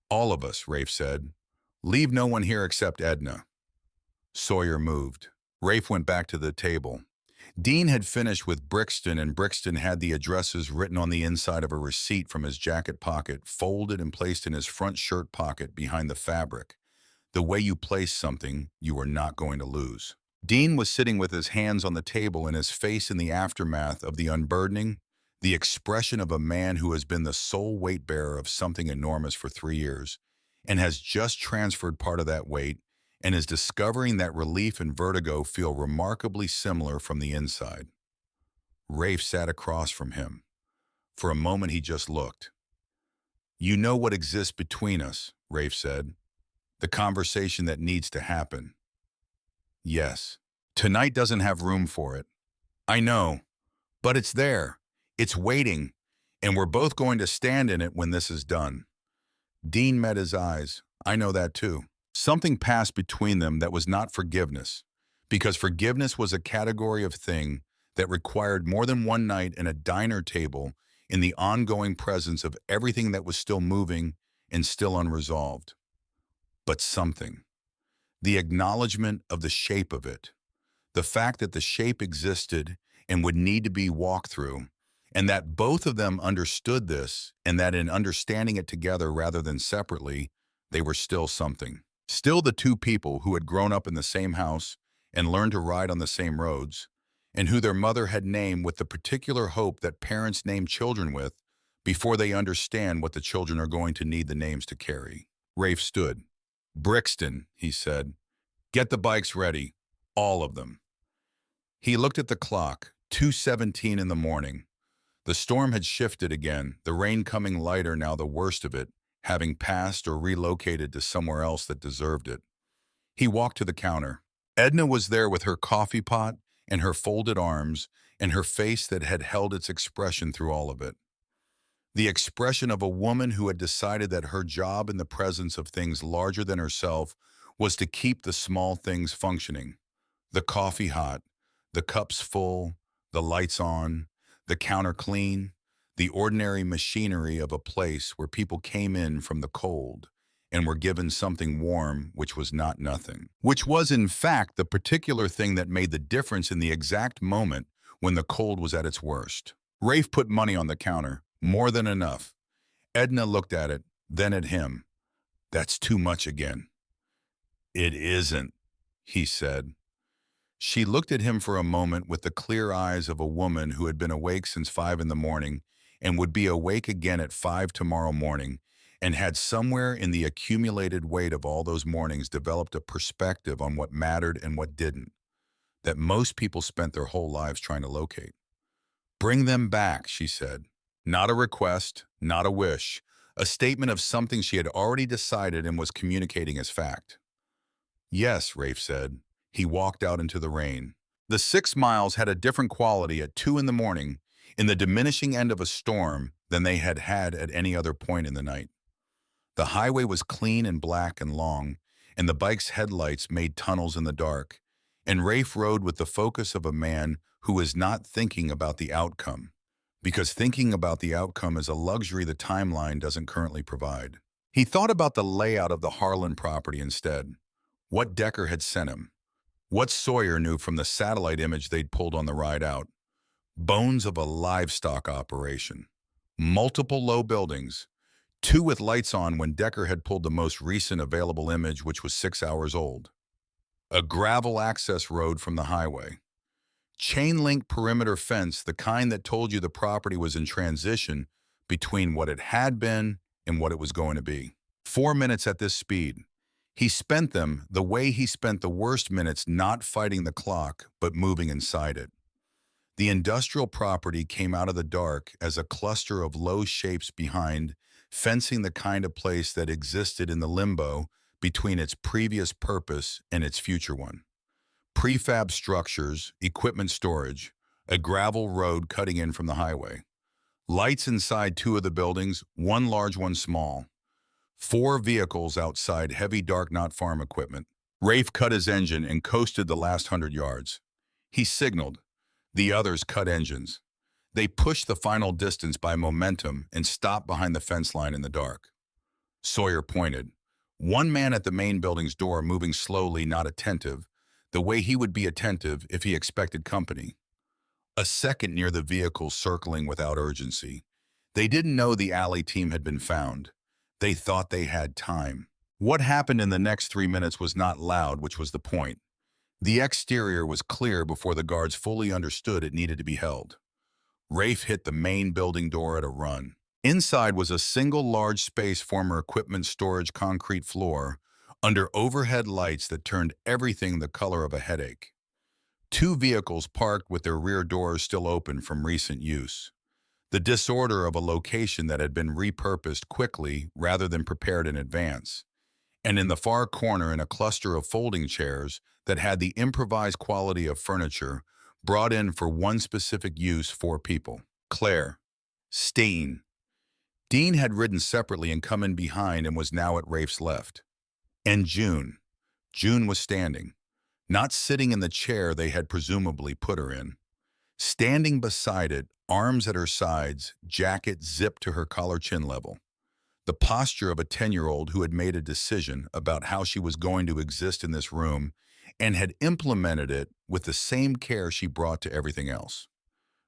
"All of us," Rafe said. "Leave no one here except Edna." Sawyer moved. Rafe went back to the table. Dean had finished with Brixton, and Brixton had the addresses written on the inside of a receipt from his jacket pocket, folded and placed in his front shirt pocket behind the fabric. The way you place something, you are not going to lose. Dean was sitting with his hands on the table and his face in the aftermath of the unburdening, the expression of a man who has been the sole weight bearer of something enormous for 3 years and has just transferred part of that weight and is discovering that relief and vertigo feel remarkably similar from the inside. Rafe sat across from him. For a moment he just looked. "You know what exists between us," Rafe said. "The conversation that needs to happen." "Yes. Tonight doesn't have room for it." "I know. But it's there. It's waiting. And we're both going to stand in it when this is done." Dean met his eyes. "I know that too." Something passed between them that was not forgiveness, because forgiveness was a category of thing that required more than one night and a diner table in the ongoing presence of everything that was still moving and still unresolved. But something. The acknowledgement of the shape of it. The fact that the shape existed and would need to be walked through, and that both of them understood this, and that in understanding it together rather than separately, they were still something. Still the two people who had grown up in the same house and learned to ride on the same roads, and who their mother had named with the particular hope that parents name children with before they understand what the children are going to need the names to carry. Rafe stood. "Brixton," he said, "get the bikes ready. All of them." He looked at the clock, 2:17 in the morning. The storm had shifted again, the rain coming lighter now, the worst of it, having passed or relocated to somewhere else that deserved it. He walked to the counter. Edna was there with her coffee pot and her folded arms and her face that had held its expression through all of it. The expression of a woman who had decided that her job in the presence of things larger than herself was to keep the small things functioning. The coffee hot, the cups full, the lights on, the counter clean, the ordinary machinery of a place where people came in from the cold and were given something warm, which was not nothing, which was in fact the particular thing that made the difference in the exact moment when the cold was at its worst. Rafe put money on the counter, more than enough. Edna looked at it, then at him. "That's too much again." "It isn't," he said. She looked at him for a moment with the clear eyes of a woman who had been awake since 5 in the morning and would be awake again at 5 tomorrow morning, and had somewhere in the accumulated weight of all those mornings developed a perspective on what mattered and what didn't, that most people spent their whole lives trying to locate. "Bring them back," she said. Not a request, not a wish, a statement of something she had already decided and was communicating as fact. "Yes," Rafe said. He walked out into the rain. The 6 miles had a different quality at 2 in the morning, in the diminishing end of a storm, than they had had at any other point in the night. The highway was clean and black and long, and the bike's headlights made tunnels in the dark, and Rafe rode with the focus of a man who is not thinking about the outcome, because thinking about the outcome is a luxury the timeline doesn't currently provide. He thought about the layout of the Harlan property instead, what Decker had sent him, what Sawyer knew from the satellite image they'd pulled on the ride out. Bones of a livestock operation. Multiple low buildings, two with lights on when Decker had pulled the most recent available image, which was 6 hours old. A gravel access road from the highway. Chain link perimeter fence, the kind that told you the property was in transition between what it had been and what it was going to be. 4 minutes at this speed. He spent them the way he spent the worst minutes, not fighting the clock, but moving inside it. The industrial property came out of the dark as a cluster of low shapes behind, fencing the kind of place that existed in the limbo between its previous purpose and its future one. Prefab structures, equipment storage, a gravel road cutting in from the highway. Lights inside two of the buildings, one large, one small. 4 vehicles outside, heavy dark not farm equipment. Rafe cut his engine and coasted the last 100 yards. He signaled. The others cut engines. They pushed the final distance by momentum and stopped behind the fence line in the dark. Sawyer pointed. One man at the main building's door, moving slowly, not attentive, the way he would be attentive if he expected company. A second near the vehicle, circling without urgency. They didn't know the alley team had been found. They thought they had time. What happened in the next 3 minutes was not loud, which was the point. The exterior was clear before the guards fully understood it needed to be held. Rafe hit the main building door at a run. Inside was a single large space, former equipment storage, concrete floor, under overhead lights that turned everything the color of a headache. 2 vehicles parked with their rear doors still open from recent use. The disorder of a location that had been repurposed quickly rather than prepared in advance. And in the far corner, in a cluster of folding chairs that had the improvised quality of furniture brought in for one specific use, 4 people. Claire. Steen. Dean had ridden separately and come in behind and was now at Rafe's left. And June. June was standing, not sitting in the chair they had presumably put her in. Standing beside it, arms at her sides, jacket zipped to her collar chin level. The posture of a 10-year-old who had made a decision about how she was going to exist in this room and had implemented it with the same care she brought to everything else.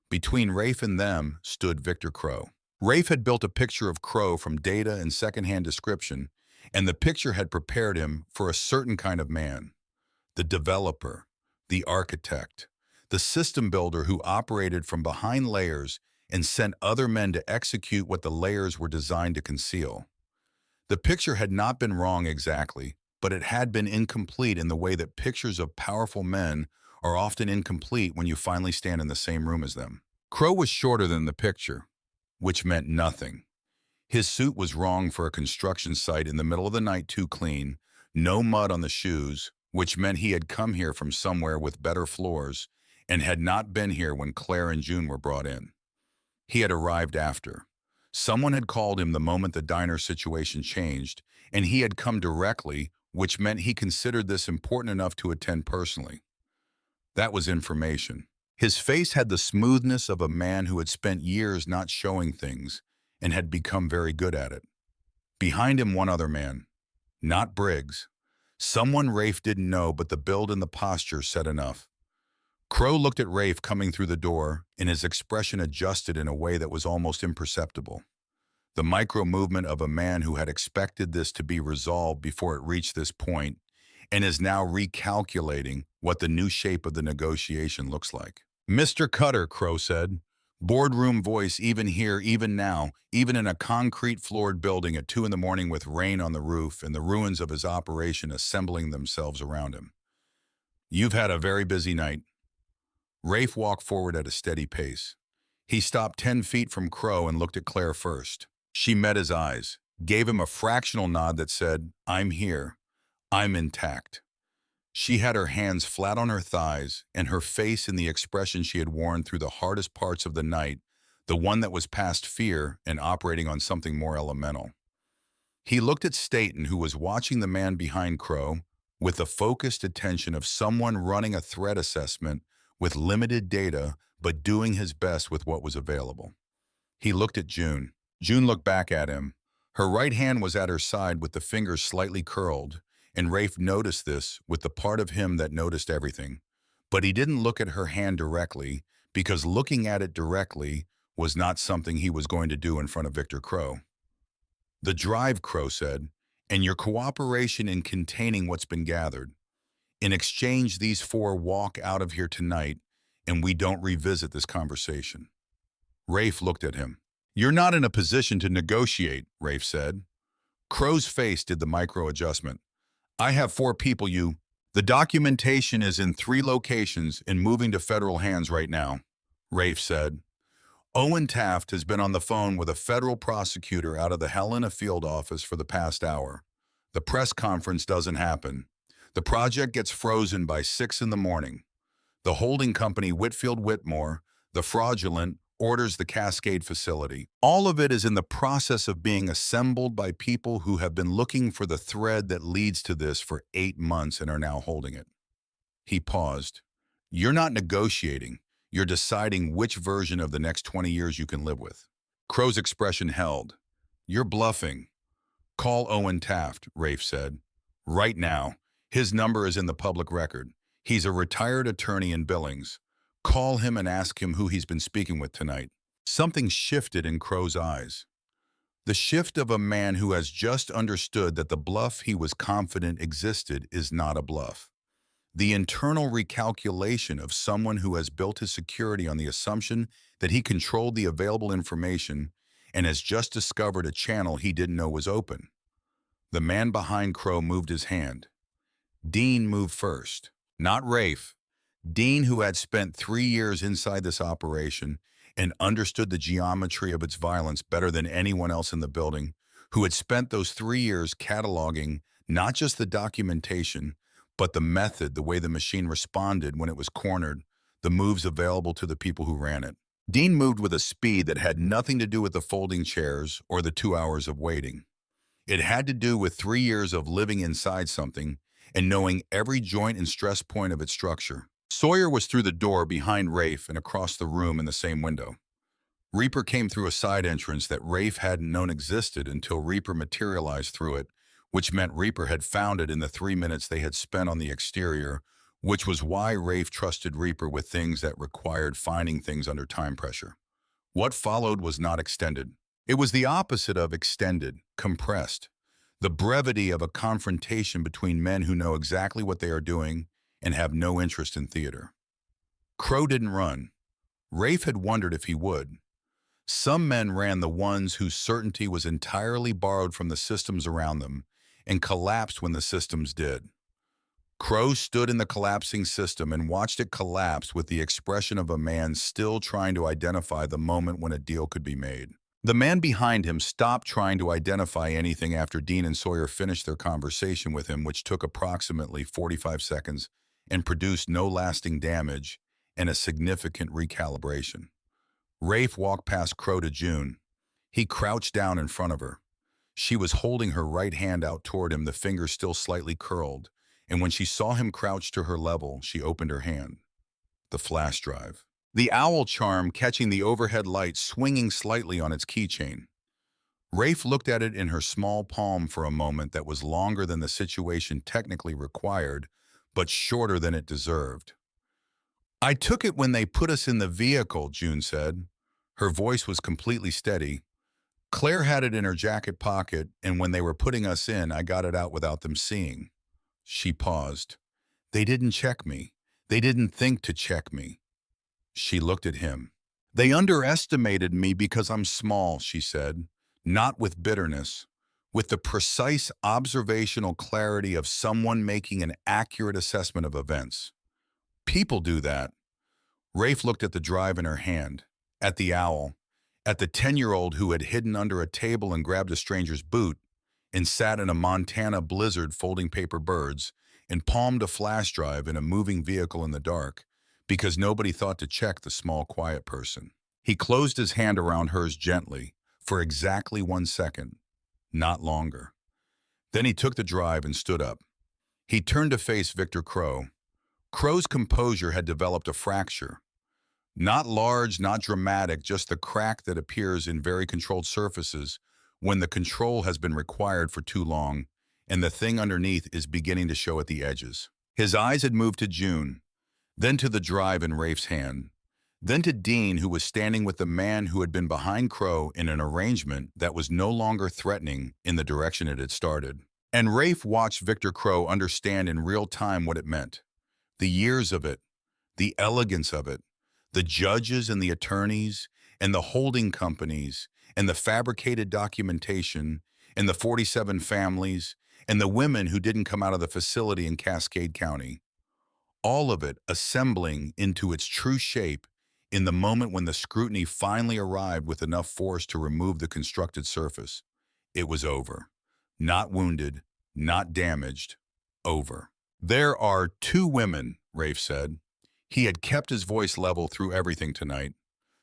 Between Rafe and them stood Victor Crow. Rafe had built a picture of Crow from data and secondhand description, and the picture had prepared him for a certain kind of man. The developer, the architect, the system builder who operated from behind layers and sent other men to execute what the layers were designed to conceal. The picture had not been wrong exactly, but it had been incomplete in the way that pictures of powerful men are often incomplete when you finally stand in the same room as them. Crow was shorter than the picture, which meant nothing. His suit was wrong for a construction site in the middle of the night, too clean, no mud on the shoes, which meant he had come here from somewhere with better floors and had not been here when Claire and June were brought in. He had arrived after. Someone had called him the moment the diner situation changed, and he had come directly, which meant he considered this important enough to attend personally. That was information. His face had the smoothness of a man who had spent years not showing things and had become very good at it. Behind him, one other man. Not Briggs. Someone Rafe didn't know, but the build and the posture said enough. Crow looked at Rafe coming through the door, and his expression adjusted in a way that was almost imperceptible. The micro-movement of a man who had expected this to be resolved before it reached this point, and is now recalculating what the new shape of the negotiation looks like. "Mr. Cutter," Crow said. Boardroom voice, even here, even now, even in a concrete-floored building at 2 in the morning with rain on the roof and the ruins of his operation assembling themselves around him. "You've had a very busy night." Rafe walked forward at a steady pace. He stopped 10 feet from Crow and looked at Claire first. She met his eyes, gave him a fractional nod that said, "I'm here. I'm intact." She had her hands flat on her thighs and her face in the expression she had worn through the hardest parts of the night, the one that was past fear and operating on something more elemental. He looked at Staten, who was watching the man behind Crow with the focused attention of someone running a threat assessment with limited data but doing his best with what was available. He looked at June. June looked back at him. Her right hand was at her side with the fingers slightly curled, and Rafe noticed this with the part of him that noticed everything. But he didn't look at her hand directly, because looking at it directly was not something he was going to do in front of Victor Crow. "The drive," Crow said, "and your cooperation in containing what's been gathered. In exchange, these four walk out of here tonight, and we don't revisit this conversation." Rafe looked at him. "You're not in a position to negotiate," Rafe said. Crow's face did the micro-adjustment. "I have four people The documentation is in 3 locations and moving to federal hands right now," Rafe said. "Owen Taft has been on the phone with a federal prosecutor out of the Helena field office for the past hour. The press conference doesn't happen. The project gets frozen by 6 in the morning. The holding company Whitfield Whitmore, the fraudulent, orders the Cascade facility. All of it is in the process of being assembled by people who have been looking for the thread that leads to this for 8 months and are now holding it." He paused. "You're not negotiating. You're deciding which version of the next 20 years you can live with." Crow's expression held. "You're bluffing." "Call Owen Taft," Rafe said. "Right now. His number is in the public record. He's a retired attorney in Billings. Call him and ask him who he's been speaking with tonight." Something shifted in Crow's eyes. The shift of a man who has just understood that the bluff he was confident existed is not a bluff. The internal recalculation of someone who has built his security on the assumption that he controlled the available information and has just discovered a channel he didn't know was open. The man behind Crow moved his hand. Dean moved first, not Rafe. Dean, who had spent 3 years inside this operation and understood the geometry of its violence better than anyone else in the building, who had spent those 3 years cataloging not just the documentation, but the method, the way the machine responded when it was cornered, the moves available to the people who ran it. Dean moved with a speed that had nothing to do with the folding chairs or the 2 hours of waiting. It had to do with 3 years of living inside something and knowing every joint and stress point of its structure. Sawyer was through the door behind Rafe and across the room in the same window. Reaper came through a side entrance that Rafe hadn't known existed until Reaper materialized through it, which meant Reaper had found it in the 3 minutes they had spent on the exterior, which was why Rafe trusted Reaper with things that required finding things under time pressure. What followed was not extended. It was the opposite of extended, compressed. The brevity of a confrontation between men who know exactly what they are doing and have no interest in theater. Crow didn't run. Rafe had wondered if he would. Some men ran, the ones whose certainty was entirely borrowed from the systems around them, and collapsed when the systems did. Crow stood in the collapsing system and watched it collapse with the expression of a man still trying to identify the moment when a deal could be made. The man behind him stopped trying to identify anything after Dean and Sawyer finished their conversation with him, which took approximately 45 seconds and produced no lasting damage and a significant recalibration. Rafe walked past Crow to June. He crouched down in front of her. She was holding her right hand out toward him, the fingers still slightly curled, and when she saw him crouch to her level, she opened her hand. The flash drive. The owl charm catching the overhead light swinging slightly on its keychain. Rafe looked at it in her small palm for a moment that was longer than the situation technically required, but shorter than it deserved. "I took it when they put us in the vehicle," June said. Her voice was completely steady. "Claire had it in her jacket pocket, and when they were putting us in, I got it out without them seeing." She paused. "They didn't check me. They didn't think to check me." She looked at him. "They underestimated me because I'm small," she said, not with bitterness, with the precise observational clarity of someone making an accurate assessment of events. "People do that." Rafe looked at the drive in her hand, at the owl, at the 10-year-old who had hidden under a table and grabbed a stranger's boot and sat in a Montana blizzard folding paper birds, and palmed a flash drive in a moving vehicle in the dark because nobody thought to check the small, quiet person. He closed his hand around hers gently for exactly 1 second, not longer. Then he took the drive and stood up. He turned to face Victor Crow. Crow's composure had developed a fracture. Not large, not dramatic, just the crack that appears in very controlled surfaces when the control has been required for too long and the thing underneath is beginning to show at the edges. His eyes had moved to June, then to the drive in Rafe's hand, then to Dean, who was standing with the man who had been behind Crow in an arrangement that was no longer threatening in the direction it had started. And Rafe watched Victor Crow understand in real time what it meant. The years of it, the elegance of it, the judges and the attorneys and the holding companies and the fabricated documentation and the 47 families and the women who didn't come out of the facility in Cascade County. All of it assembling into its true shape in the moment when the scrutiny finally arrived with enough force to remove the constructed surface. It was over. Not wounded, not damaged, over. There are 2 women, Rafe said. He had kept his voice level through everything tonight.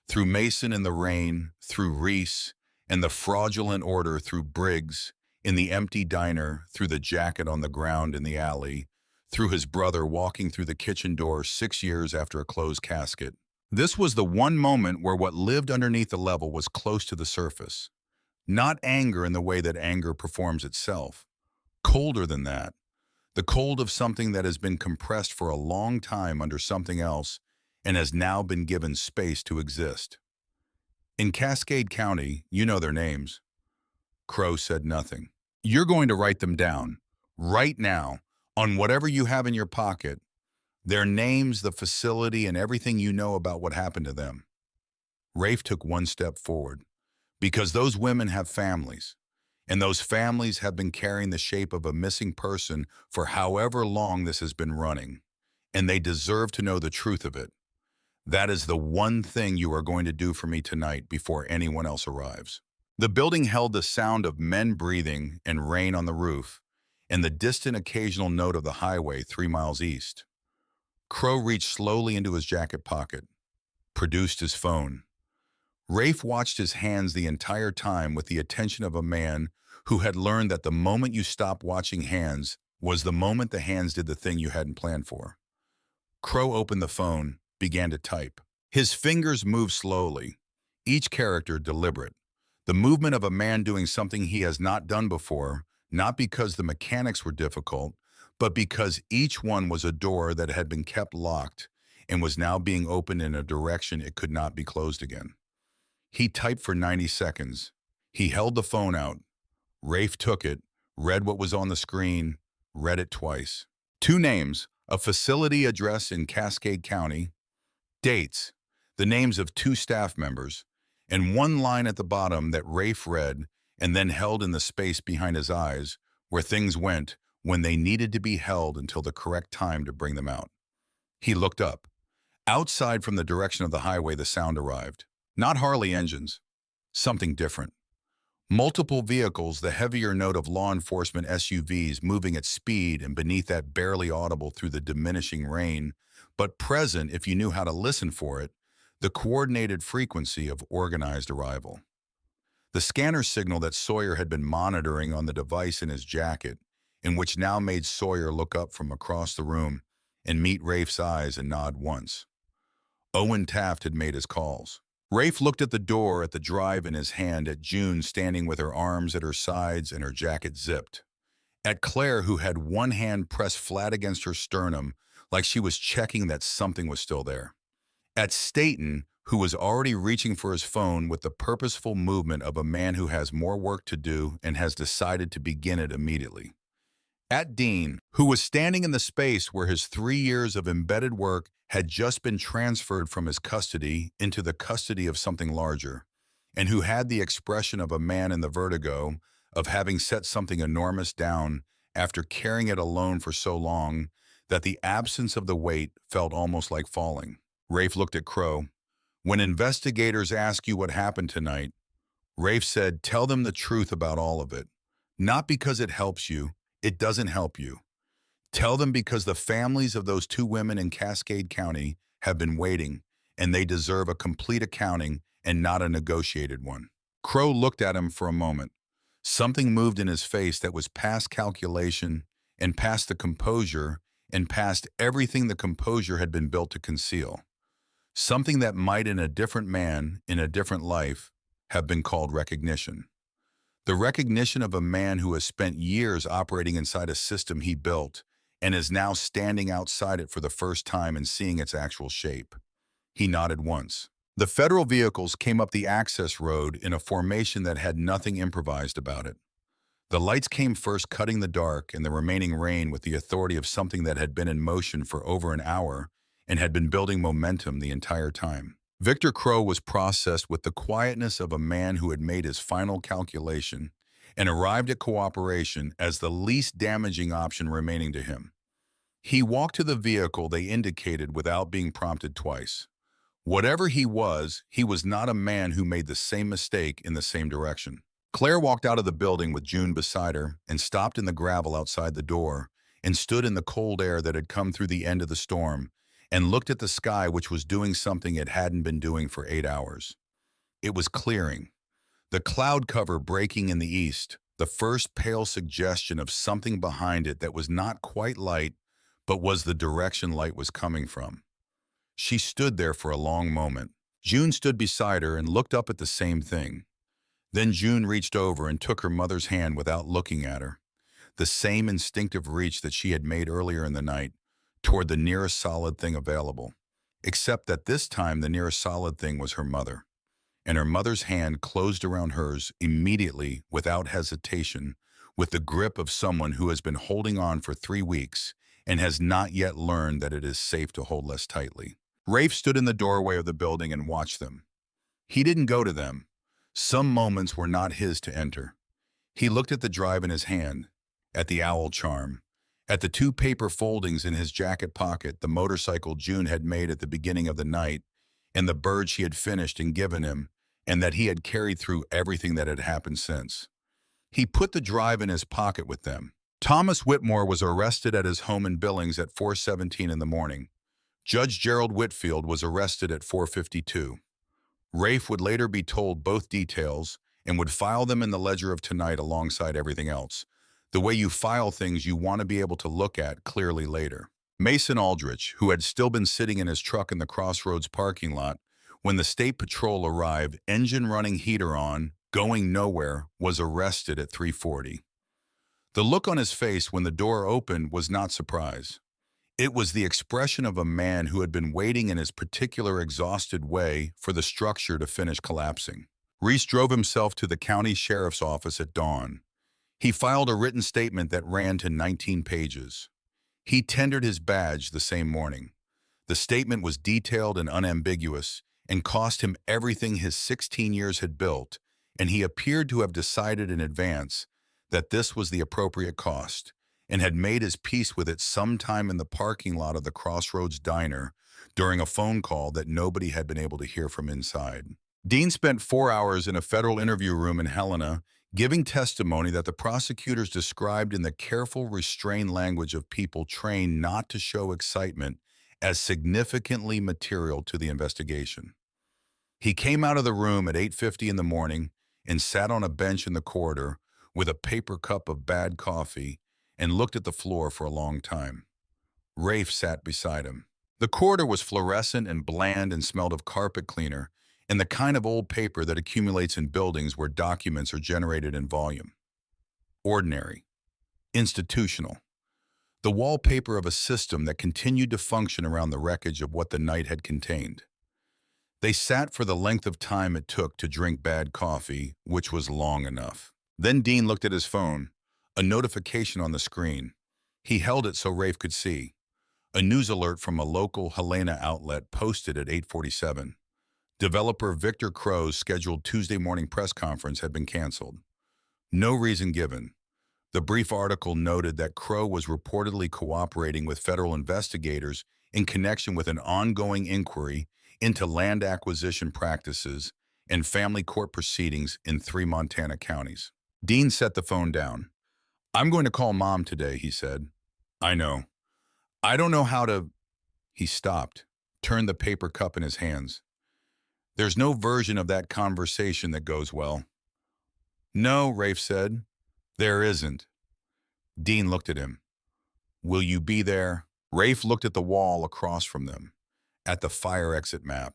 Through Mason in the rain, through Reese, and the fraudulent order through Briggs, in the empty diner, through the jacket on the ground in the alley, through his brother walking through the kitchen door 6 years after a closed casket. This was the one moment where what lived underneath the level was close to the surface. Not anger in the way that anger performs itself. Colder than that. The cold of something that has been compressed for a long time under something else and has now been given space to exist. In Cascade County, you know their names. Crow said nothing. You're going to write them down, right now, on whatever you have in your pocket, their names, the facility, and everything you know about what happened to them. Rafe took one step forward. Because those women have families, and those families have been carrying the shape of a missing person for however long this has been running, and they deserve to know the truth of it. That is the one thing you are going to do for me tonight before anyone else arrives. The building held the sound of men breathing and rain on the roof, and the distant occasional note of the highway 3 miles east. Crow reached slowly into his jacket pocket, produced his phone. Rafe watched his hands the entire time with the attention of a man who had learned that the moment you stopped watching hands was the moment the hands did the thing you hadn't planned for. Crow opened the phone, began to type. His fingers moved slowly, each character deliberate. The movement of a man doing something he has not done before, not because the mechanics were difficult, but because each one was a door that had been kept locked and was now being opened in a direction it could not be closed again. He typed for 90 seconds. He held the phone out. Rafe took it, read what was on the screen, read it twice. 2 names, a facility address in Cascade County, dates, the names of 2 staff members, and 1 line at the bottom that Rafe read and then held in the space behind his eyes where things went when they needed to be held until the correct time to bring them out. He looked up. Outside from the direction of the highway, the sound arrived. Not Harley engines. Something different. Multiple vehicles, the heavier note of law enforcement SUVs moving at speed and beneath that barely audible through the diminishing rain, but present if you knew how to listen for it, the coordinated frequency of organized arrival. The scanner signal that Sawyer had been monitoring on the device in his jacket, and which now made Sawyer look up from across the room and meet Rafe's eyes and nod once. Owen Taft had made his calls. Rafe looked at the door at the drive in his hand, at June standing with her arms at her sides and her jacket zipped. At Claire, who had one hand pressed flat against her sternum, like she was checking that something was still there. At Staten, who was already reaching for his phone with the purposeful movement of a man who has more work to do and has decided to begin it immediately. At Dean, who was standing in the space where his 3 years of embedded work had just been transferred from his custody into the custody of something larger, and who had the expression of a man in the vertigo of having set something enormous down after carrying it alone for so long that the absence of the weight felt almost like falling. Rafe looked at Crow. When investigators ask you what happened tonight, Rafe said, tell them the truth about all of it. Not because it helps you, it doesn't help you. Tell them because the families of those two women in Cascade County have been waiting, and they deserve a complete accounting and not a negotiated one." Crow looked at him for a moment. Something moved in his face that was past calculation and past the composure and past everything the composure had been built to conceal. Something that might in a different man, in a different life, have been called recognition. The recognition of a man who has spent years operating inside a system he built and is now standing outside it for the first time and seeing its actual shape. He nodded once. The federal vehicles came up the access road in a formation that had nothing improvised about it. The lights came first, cutting the dark and the remaining rain with the authority of something that had been in motion for over an hour and had been building momentum the entire time. Victor Crow was processed with the quietness of a man who had made his final calculation and arrived at cooperation as the least damaging option remaining to him. He walked to the vehicle they indicated without being prompted twice. Whatever he was not a man who made the same mistake in the same direction. Claire walked out of the building with June beside her and stopped in the gravel outside the door and stood in the cold air that had come through the end of the storm and looked at the sky, which was doing something it hadn't been doing for 8 hours. It was clearing. The cloud cover breaking in the east, the first pale suggestion of something behind it that was not quite light, but was the direction light was coming from. She stood there for a long moment. June stood beside her and looked up at the same thing. Then June reached over and took her mother's hand without looking at her. The same instinctive reach that she had made earlier in the night, toward the nearest solid thing available, except that this time the nearest solid thing was her mother, and her mother's hand closed around hers immediately, without hesitation, with the grip of someone who has been holding on for 3 weeks and has not yet learned that it is safe to hold less tightly. Rafe stood in the doorway of the building and watched them. He didn't go to them. Some moments were not his to enter. He looked at the drive in his hand, at the owl charm, at the 2 paper foldings in his jacket pocket, the motorcycle June had made at the beginning of the night, and the bird she had finished and given him, and that he had carried through everything that had happened since. He put the drive in his pocket with them. Thomas Whitmore was arrested at his home in Billings at 4:17 in the morning. Judge Gerald Whitfield was arrested at 4:52. Rafe would later be told both details and would file them in the ledger of tonight alongside everything else. The way you file things you want to be able to look at clearly later. Mason Aldrich, who had still been sitting in his truck in the Crossroads parking lot when the state patrol arrived, engine running, heater on, going nowhere, was arrested at 3:40. The look on his face when the door opened was not surprise. It was the expression of a man who had been waiting in his particular exhausted way for the structure to finish collapsing. Reese drove himself to the county sheriff's office at dawn. He filed a written statement that ran to 19 pages. He tendered his badge the same morning. The statement was detailed and unambiguous and cost him everything his 16 years had built, and he appeared to have decided in advance that this was the appropriate cost and had made his peace with it sometime in the parking lot of the Crossroads Diner during a phone call that nobody had been able to hear from inside. Dean spent 4 hours in a federal interview room in Helena, giving testimony that the prosecutors described in the careful, restrained language of people trained not to show excitement as significantly material to the investigation. He came out of the room at 8:50 in the morning and sat on a bench in the corridor with a paper cup of bad coffee and looked at the floor for a long time. Rafe sat beside him. The corridor was fluorescent and bland and smelled of carpet cleaner and the kind of old paper that accumulates in buildings where documents are generated in volume. Ordinary. Institutional. The wallpaper of a system that continued to function around the wreckage of what the night had contained. They sat for the length of time it took to drink bad coffee, which was long enough. Then Dean looked at his phone. A notification on the screen. He held it so Rafe could see. A news alert from a local Helena outlet posted at 8:47. Developer Victor Crow's scheduled Tuesday morning press conference had been canceled. No reason given. The brief article noted that Crow was reportedly cooperating with federal investigators in connection with an ongoing inquiry into land acquisition practices and family court proceedings in 3 Montana counties. Dean set the phone down. "I'm going to call Mom today," he said. I know. I don't know how to... He stopped, turned the paper cup in his hands. There's no version of that conversation that goes well. No, Rafe said. There isn't. Dean looked at him. Will you be there? Rafe looked at the wall across from them, at the fire exit map,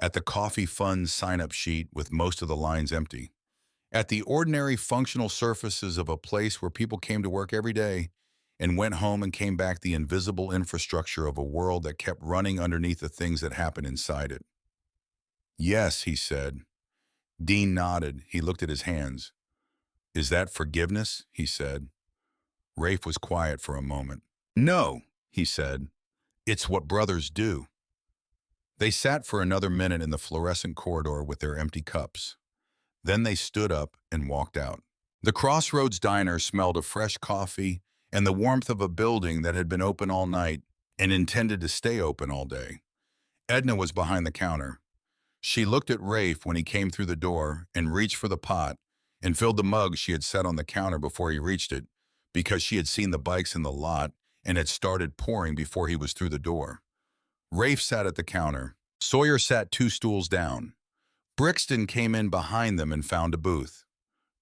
at the coffee fund sign-up sheet with most of the lines empty, at the ordinary functional surfaces of a place where people came to work every day and went home and came back, the invisible infrastructure of a world that kept running underneath the things that happened inside it. Yes, he said. Dean nodded. He looked at his hands. Is that forgiveness? He said. Rafe was quiet for a moment. No, he said. It's what brothers do. They sat for another minute in the fluorescent corridor with their empty cups. Then they stood up and walked out. The Crossroads Diner smelled of fresh coffee and the warmth of a building that had been open all night and intended to stay open all day. Edna was behind the counter. She looked at Rafe when he came through the door and reached for the pot and filled the mug she had set on the counter before he reached it, because she had seen the bikes in the lot and had started pouring before he was through the door. Rafe sat at the counter. Sawyer sat 2 stools down. Brixton came in behind them and found a booth.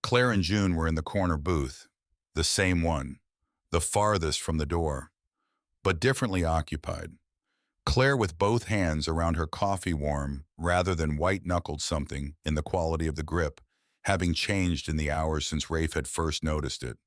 Claire and June were in the corner booth, the same one, the farthest from the door, but differently occupied. Claire with both hands around her coffee warm rather than white-knuckled, something in the quality of the grip, having changed in the hours since Rafe had first noticed it.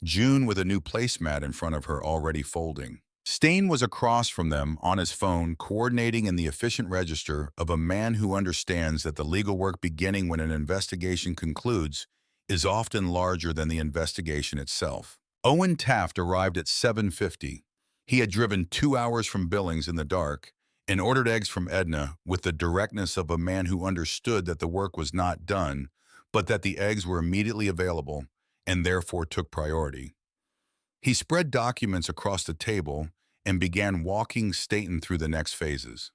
June with a new placemat in front of her already folding. Stain was across from them on his phone, coordinating in the efficient register of a man who understands that the legal work beginning when an investigation concludes is often larger than the investigation itself. Owen Taft arrived at 7:50. He had driven 2 hours from Billings in the dark and ordered eggs from Edna with the directness of a man who understood that the work was not done, but that the eggs were immediately available and therefore took priority. He spread documents across the table and began walking Staten through the next phases.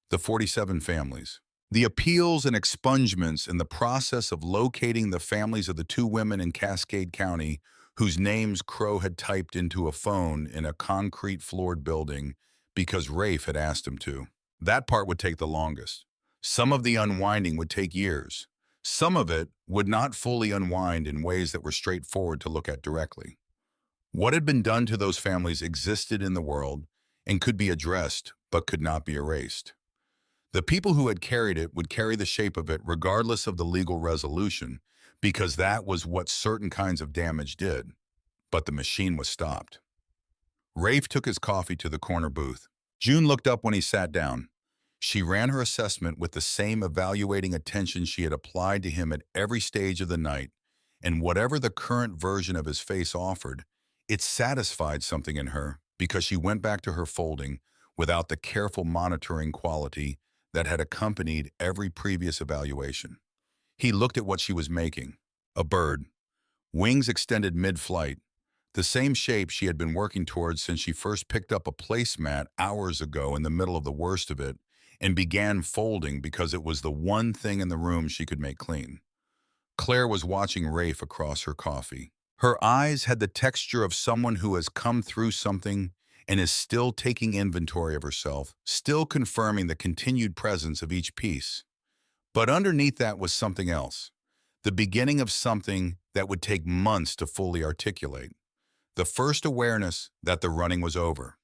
The 47 families. The appeals and expungements in the process of locating the families of the 2 women in Cascade County whose names Crow had typed into a phone in a concrete-floored building because Rafe had asked him to. That part would take the longest. Some of the unwinding would take years. Some of it would not fully unwind in ways that were straightforward to look at directly. What had been done to those families existed in the world and could be addressed, but could not be erased. The people who had carried it would carry the shape of it regardless of the legal resolution, because that was what certain kinds of damage did. But the machine was stopped. Rafe took his coffee to the corner booth. June looked up when he sat down. She ran her assessment with the same evaluating attention she had applied to him at every stage of the night, and whatever the current version of his face offered, it satisfied something in her because she went back to her folding without the careful monitoring quality that had accompanied every previous evaluation. He looked at what she was making. A bird. Wings extended mid-flight. The same shape she had been working towards since she first picked up a placemat hours ago in the middle of the worst of it and began folding because it was the one thing in the room she could make clean. Claire was watching Rafe across her coffee. Her eyes had the texture of someone who has come through something and is still taking inventory of herself, still confirming the continued presence of each piece. But underneath that was something else, the beginning of something that would take months to fully articulate. The first awareness that the running was over,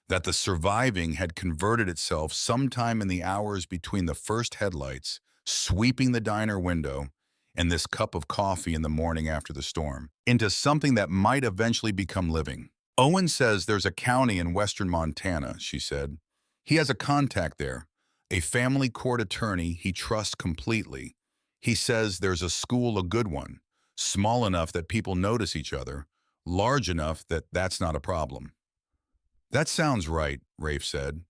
that the surviving had converted itself sometime in the hours between the first headlights, sweeping the diner window, and this cup of coffee in the morning after the storm, into something that might eventually become living. Owen says there's a county in western Montana, she said. He has a contact there, a family court attorney he trusts completely. He says there's a school, a good one, small enough that people notice each other, large enough that that's not a problem. That sounds right, Rafe said.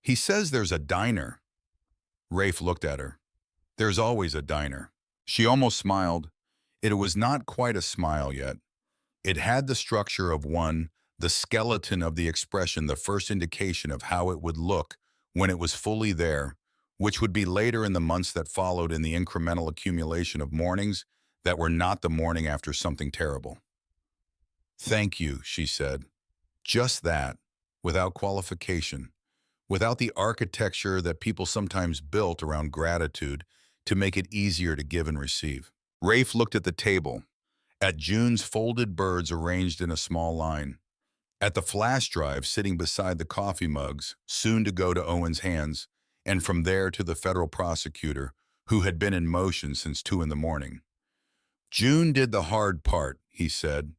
He says there's a diner. Rafe looked at her. There's always a diner. She almost smiled. It was not quite a smile yet. It had the structure of one, the skeleton of the expression, the first indication of how it would look when it was fully there, which would be later in the months that followed in the incremental accumulation of mornings that were not the morning after something terrible. Thank you, she said. Just that, without qualification, without the architecture that people sometimes built around gratitude to make it easier to give and receive. Rafe looked at the table, at June's folded birds arranged in a small line, at the flash drive sitting beside the coffee mugs, soon to go to Owen's hands, and from there to the federal prosecutor, who had been in motion since 2 in the morning. June did the hard part, he said.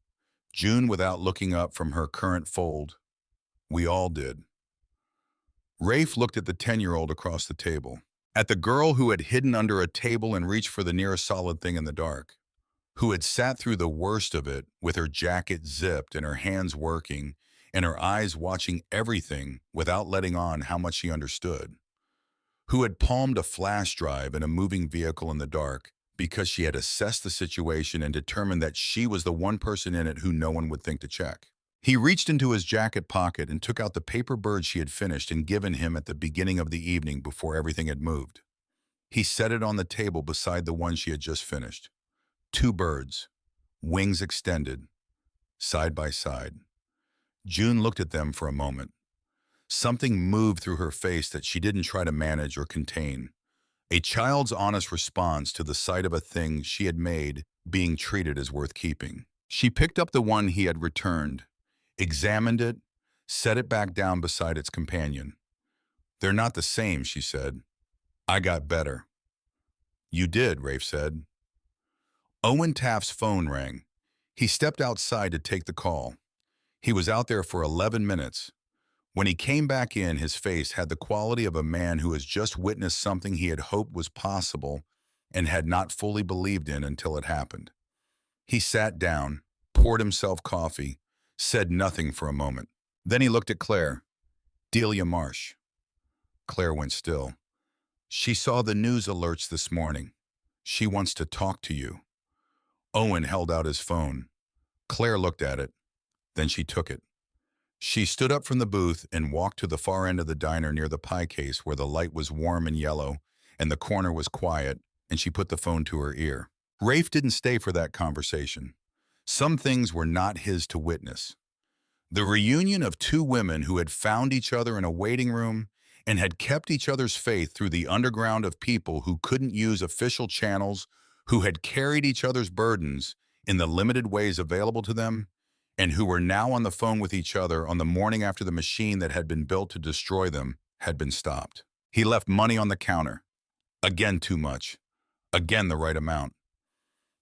June without looking up from her current fold. We all did. Rafe looked at the 10-year-old across the table, at the girl who had hidden under a table and reached for the nearest solid thing in the dark, who had sat through the worst of it with her jacket zipped and her hands working and her eyes watching everything without letting on how much she understood, who had palmed a flash drive in a moving vehicle in the dark because she had assessed the situation and determined that she was the one person in it who no one would think to check. He reached into his jacket pocket and took out the paper bird she had finished and given him at the beginning of the evening before everything had moved. He set it on the table beside the one she had just finished. 2 birds, wings extended, side by side. June looked at them for a moment. Something moved through her face that she didn't try to manage or contain. A child's honest response to the sight of a thing she had made being treated as worth keeping. She picked up the one he had returned, examined it, set it back down beside its companion. They're not the same, she said. I got better. You did, Rafe said. Owen Taft's phone rang. He stepped outside to take the call. He was out there for 11 minutes. When he came back in, his face had the quality of a man who has just witnessed something he had hoped was possible and had not fully believed in until it happened. He sat down, poured himself coffee, said nothing for a moment. Then he looked at Claire. Delia Marsh. Claire went still. She saw the news alerts this morning. She wants to talk to you. Owen held out his phone. Claire looked at it. Then she took it. She stood up from the booth and walked to the far end of the diner near the pie case where the light was warm and yellow and the corner was quiet, and she put the phone to her ear. Rafe didn't stay for that conversation. Some things were not his to witness. The reunion of 2 women who had found each other in a waiting room and had kept each other's faith through the underground of people who couldn't use official channels, who had carried each other's burdens in the limited ways available to them, and who were now on the phone with each other on the morning after the machine that had been built to destroy them had been stopped. He left money on the counter. Again too much. Again the right amount.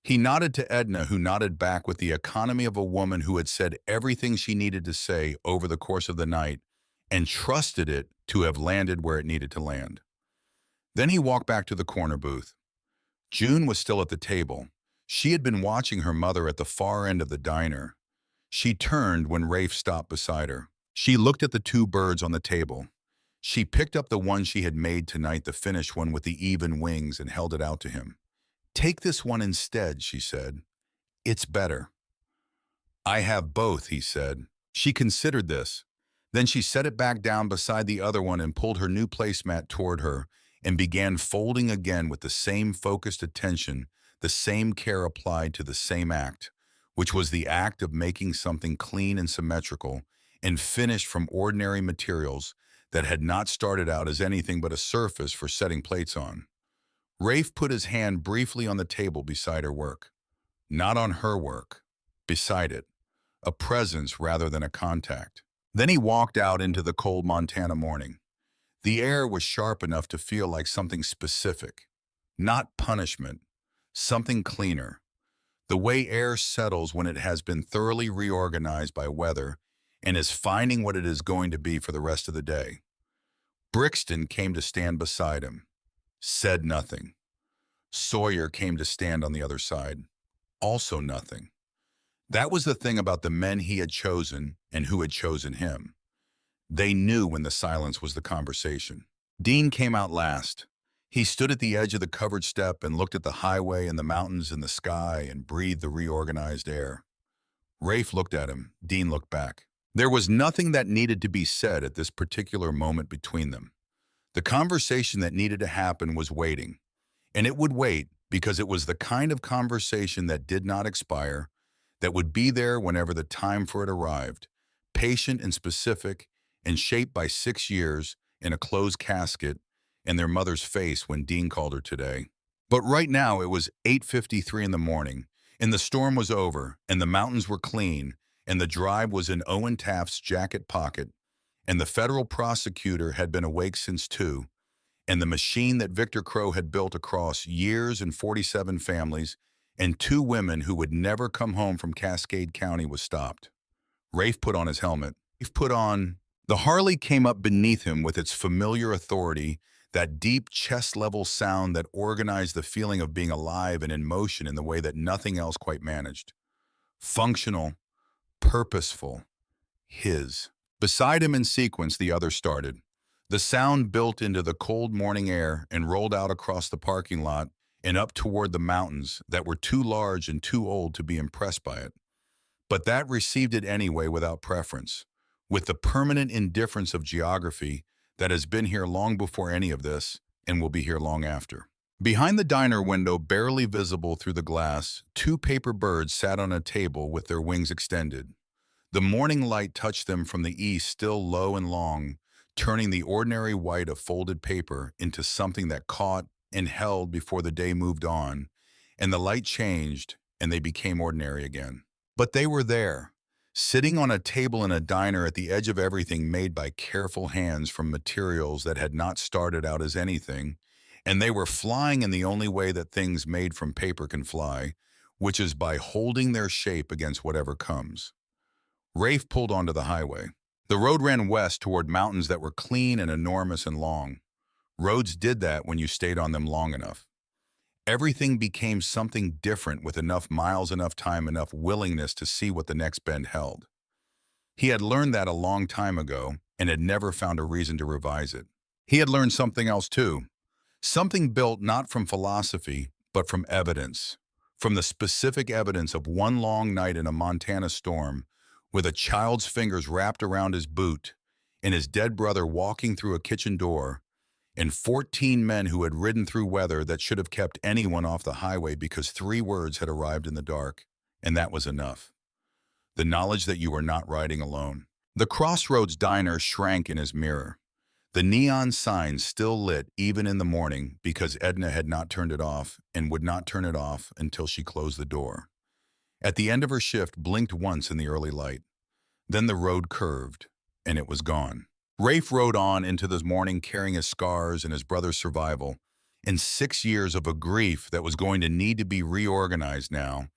He nodded to Edna, who nodded back with the economy of a woman who had said everything she needed to say over the course of the night and trusted it to have landed where it needed to land. Then he walked back to the corner booth. June was still at the table. She had been watching her mother at the far end of the diner. She turned when Rafe stopped beside her. She looked at the 2 birds on the table. She picked up the one she had made tonight, the finished one with the even wings, and held it out to him. Take this one instead, she said. It's better. I have both, he said. She considered this. Then she set it back down beside the other one and pulled her new placemat toward her and began folding again with the same focused attention, the same care applied to the same act, which was the act of making something clean and symmetrical and finished from ordinary materials that had not started out as anything but a surface for setting plates on. Rafe put his hand briefly on the table beside her work. Not on her work. Beside it. A presence rather than a contact. Then he walked out into the cold Montana morning. The air was sharp enough to feel like something specific. Not punishment. Something cleaner. The way air settles when it has been thoroughly reorganized by weather and is finding what it is going to be for the rest of the day. Brixton came to stand beside him. Said nothing. Sawyer came to stand on the other side. Also nothing. That was the thing about the men he had chosen and who had chosen him. They knew when the silence was the conversation. Dean came out last. He stood at the edge of the covered step and looked at the highway and the mountains and the sky and breathed the reorganized air. Rafe looked at him. Dean looked back. There was nothing that needed to be said at this particular moment between them. The conversation that needed to happen was waiting, and it would wait because it was the kind of conversation that did not expire, that would be there whenever the time for it arrived, patient and specific and shaped by 6 years in a closed casket and their mother's face when Dean called her today. But right now it was 8:53 in the morning, and the storm was over, and the mountains were clean, and the drive was in Owen Taft's jacket pocket, and the federal prosecutor had been awake since 2, and the machine that Victor Crow had built across years and 47 families and 2 women who would never come home from Cascade County was stopped. Rafe put on his helmet. Rafe put on... The Harley came up beneath him with its familiar authority, that deep chest-level sound that organized the feeling of being alive and in motion in the way that nothing else quite managed. Functional, purposeful, his. Beside him in sequence, the other started. The sound built into the cold morning air and rolled out across the parking lot and up toward the mountains that were too large and too old to be impressed by it. But that received it anyway without preference, with the permanent indifference of geography that has been here long before any of this and will be here long after. Behind the diner window, barely visible through the glass, 2 paper birds sat on a table with their wings extended. The morning light touched them from the east, still low and long, turning the ordinary white of folded paper into something that caught and held before the day moved on, and the light changed and they became ordinary again. But they were there, sitting on a table in a diner at the edge of everything made by careful hands from materials that had not started out as anything, and they were flying in the only way that things made from paper can fly, which is by holding their shape against whatever comes. Rafe pulled onto the highway. The road ran west toward mountains that were clean and enormous and long. Roads did that when you stayed on them long enough. Everything became something different with enough miles, enough time, enough willingness to see what the next bend held. He had learned that a long time ago and had never found a reason to revise it. He had learned something else too. Something built not from philosophy, but from evidence. From the specific evidence of one long night in a Montana storm, with a child's fingers wrapped around his boot, and his dead brother walking through a kitchen door, and 14 men who had ridden through weather that should have kept anyone off the highway because 3 words had arrived in the dark, and that was enough. The knowledge that you were not riding alone. The Crossroads diner shrank in his mirror. The neon sign still lit even in the morning because Edna had not turned it off and would not turn it off until she closed the door. At the end of her shift, blinked once in the early light. Then the road curved, and it was gone. Rafe rode on into the morning carrying his scars and his brother's survival, and 6 years of a grief that was going to need to be reorganized now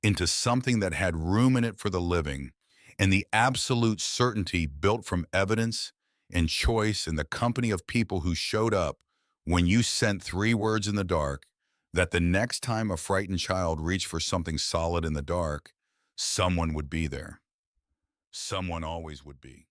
into something that had room in it for the living, and the absolute certainty built from evidence and choice and the company of people who showed up when you sent 3 words in the dark, that the next time a frightened child reached for something solid in the dark, someone would be there. Someone always would be.